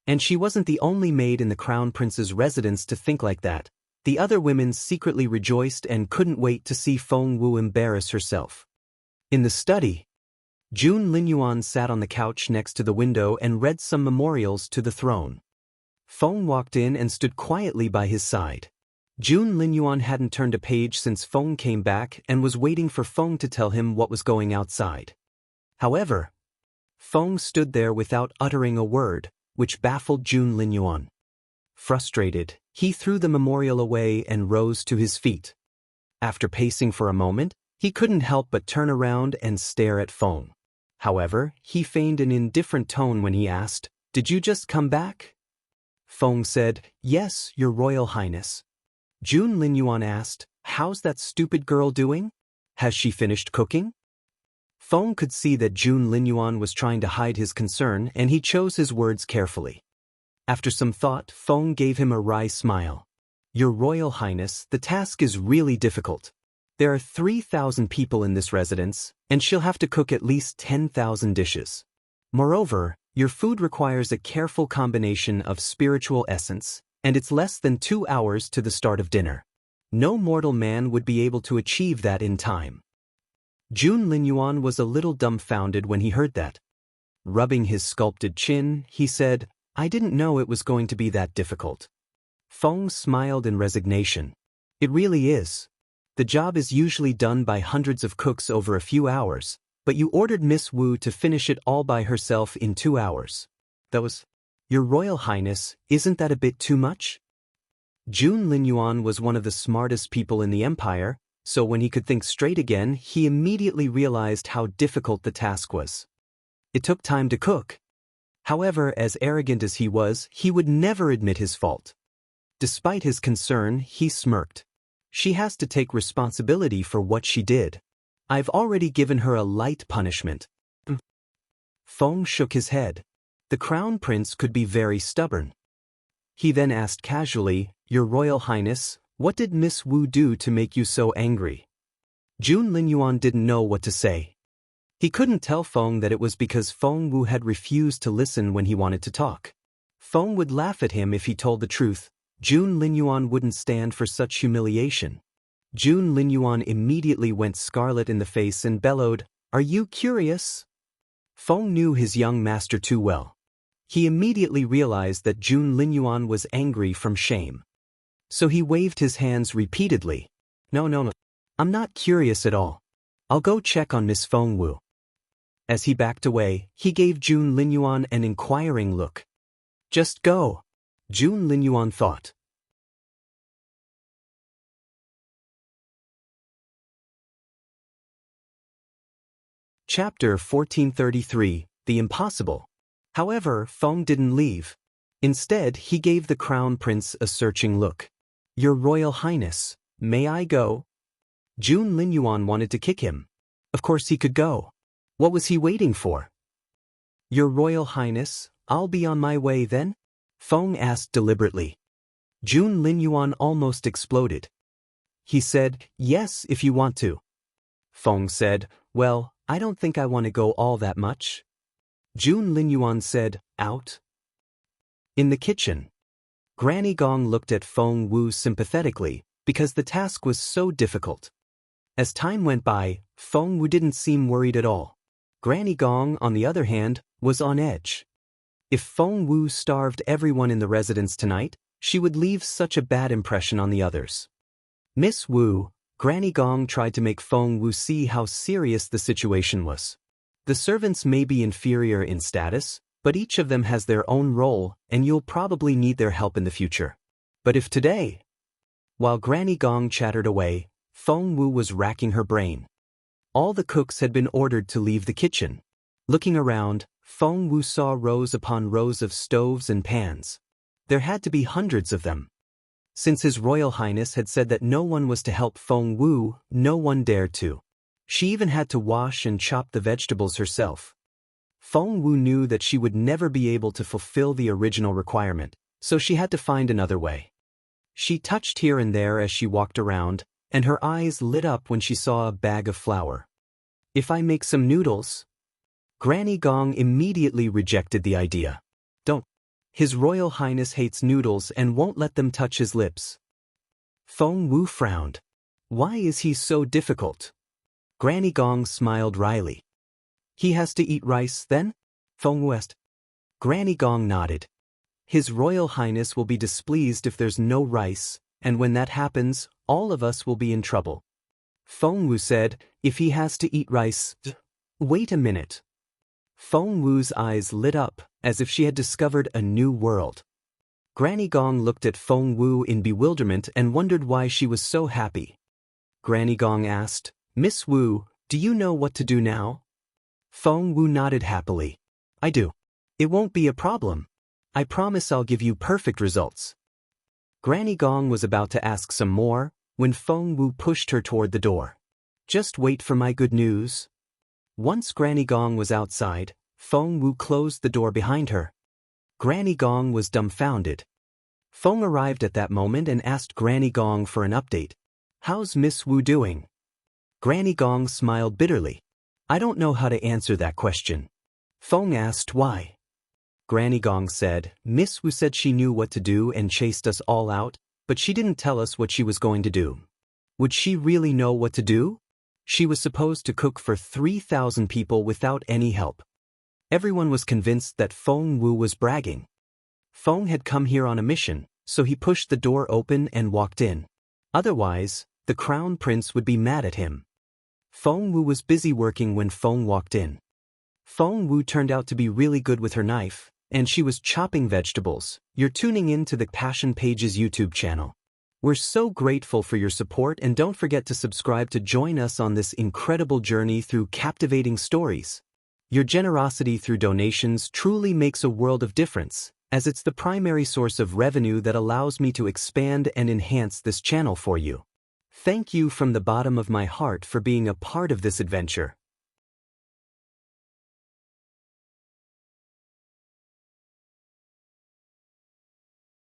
[SPEAKER 1] And she wasn't the only maid in the Crown Prince's residence to think like that. The other women secretly rejoiced and couldn't wait to see Feng Wu embarrass herself. In the study, Jun Linyuan sat on the couch next to the window and read some memorials to the throne. Feng walked in and stood quietly by his side. Jun Linyuan hadn't turned a page since Feng came back and was waiting for Feng to tell him what was going outside. However, Feng stood there without uttering a word, which baffled Jun Linyuan. Frustrated, he threw the memorial away and rose to his feet. After pacing for a moment, he couldn't help but turn around and stare at Feng. However, he feigned an indifferent tone when he asked, "Did you just come back?" Feng said, "Yes, Your Royal Highness." Jun Linyuan asked, "How's that stupid girl doing? Has she finished cooking?" Feng could see that Jun Linyuan was trying to hide his concern, and he chose his words carefully. After some thought, Feng gave him a wry smile. "Your Royal Highness, the task is really difficult. There are 3,000 people in this residence, and she'll have to cook at least 10,000 dishes. Moreover, your food requires a careful combination of spiritual essence, and it's less than 2 hours to the start of dinner. No mortal man would be able to achieve that in time." Jun Linyuan was a little dumbfounded when he heard that. Rubbing his sculpted chin, he said, "I didn't know it was going to be that difficult." Feng smiled in resignation. "It really is. The job is usually done by hundreds of cooks over a few hours, but you ordered Miss Wu to finish it all by herself in 2 hours. Your Royal Highness, isn't that a bit too much?" Jun Linyuan was one of the smartest people in the empire, so when he could think straight again, he immediately realized how difficult the task was. It took time to cook. However, as arrogant as he was, he would never admit his fault. Despite his concern, he smirked. "She has to take responsibility for what she did. I've already given her a light punishment." Feng shook his head. The Crown Prince could be very stubborn. He then asked casually, "Your Royal Highness, what did Miss Wu do to make you so angry?" Jun Linyuan didn't know what to say. He couldn't tell Feng that it was because Feng Wu had refused to listen when he wanted to talk. Feng would laugh at him if he told the truth. Jun Linyuan wouldn't stand for such humiliation. Jun Linyuan immediately went scarlet in the face and bellowed, "Are you curious?" Feng knew his young master too well. He immediately realized that Jun Linyuan was angry from shame. So he waved his hands repeatedly. No. I'm not curious at all. I'll go check on Miss Feng Wu." As he backed away, he gave Jun Linyuan an inquiring look. "Just go," Jun Linyuan thought. Chapter 1433, The Impossible. However, Feng didn't leave. Instead, he gave the Crown Prince a searching look. "Your Royal Highness, may I go?" Jun Linyuan wanted to kick him. Of course he could go. What was he waiting for? "Your Royal Highness, I'll be on my way then?" Feng asked deliberately. Jun Linyuan almost exploded. He said, "Yes, if you want to." Feng said, "Well, I don't think I want to go all that much." Jun Linyuan said, "Out." In the kitchen, Granny Gong looked at Feng Wu sympathetically because the task was so difficult. As time went by, Feng Wu didn't seem worried at all. Granny Gong, on the other hand, was on edge. If Feng Wu starved everyone in the residence tonight, she would leave such a bad impression on the others. "Miss Wu," Granny Gong tried to make Feng Wu see how serious the situation was. "The servants may be inferior in status, but each of them has their own role, and you'll probably need their help in the future. But if today—" While Granny Gong chattered away, Feng Wu was racking her brain. All the cooks had been ordered to leave the kitchen. Looking around, Feng Wu saw rows upon rows of stoves and pans. There had to be hundreds of them. Since His Royal Highness had said that no one was to help Feng Wu, no one dared to. She even had to wash and chop the vegetables herself. Feng Wu knew that she would never be able to fulfill the original requirement, so she had to find another way. She touched here and there as she walked around, and her eyes lit up when she saw a bag of flour. "If I make some noodles?" Granny Gong immediately rejected the idea. "Don't. His Royal Highness hates noodles and won't let them touch his lips." Feng Wu frowned. "Why is he so difficult?" Granny Gong smiled wryly. "He has to eat rice, then?" Feng Wu asked. Granny Gong nodded. "His Royal Highness will be displeased if there's no rice, and when that happens, all of us will be in trouble." Feng Wu said, "If he has to eat rice—" "Wait a minute." Feng Wu's eyes lit up, as if she had discovered a new world. Granny Gong looked at Feng Wu in bewilderment and wondered why she was so happy. Granny Gong asked, "Miss Wu, do you know what to do now?" Feng Wu nodded happily. "I do. It won't be a problem. I promise I'll give you perfect results." Granny Gong was about to ask some more, when Feng Wu pushed her toward the door. "Just wait for my good news." Once Granny Gong was outside, Feng Wu closed the door behind her. Granny Gong was dumbfounded. Feng arrived at that moment and asked Granny Gong for an update. "How's Miss Wu doing?" Granny Gong smiled bitterly. "I don't know how to answer that question." Feng asked why. Granny Gong said, "Miss Wu said she knew what to do and chased us all out, but she didn't tell us what she was going to do." "Would she really know what to do?" She was supposed to cook for 3,000 people without any help. Everyone was convinced that Feng Wu was bragging. Feng had come here on a mission, so he pushed the door open and walked in. Otherwise, the Crown Prince would be mad at him. Feng Wu was busy working when Feng walked in. Feng Wu turned out to be really good with her knife, and she was chopping vegetables. You're tuning in to the Passion Pages YouTube channel. We're so grateful for your support, and don't forget to subscribe to join us on this incredible journey through captivating stories. Your generosity through donations truly makes a world of difference, as it's the primary source of revenue that allows me to expand and enhance this channel for you. Thank you from the bottom of my heart for being a part of this adventure.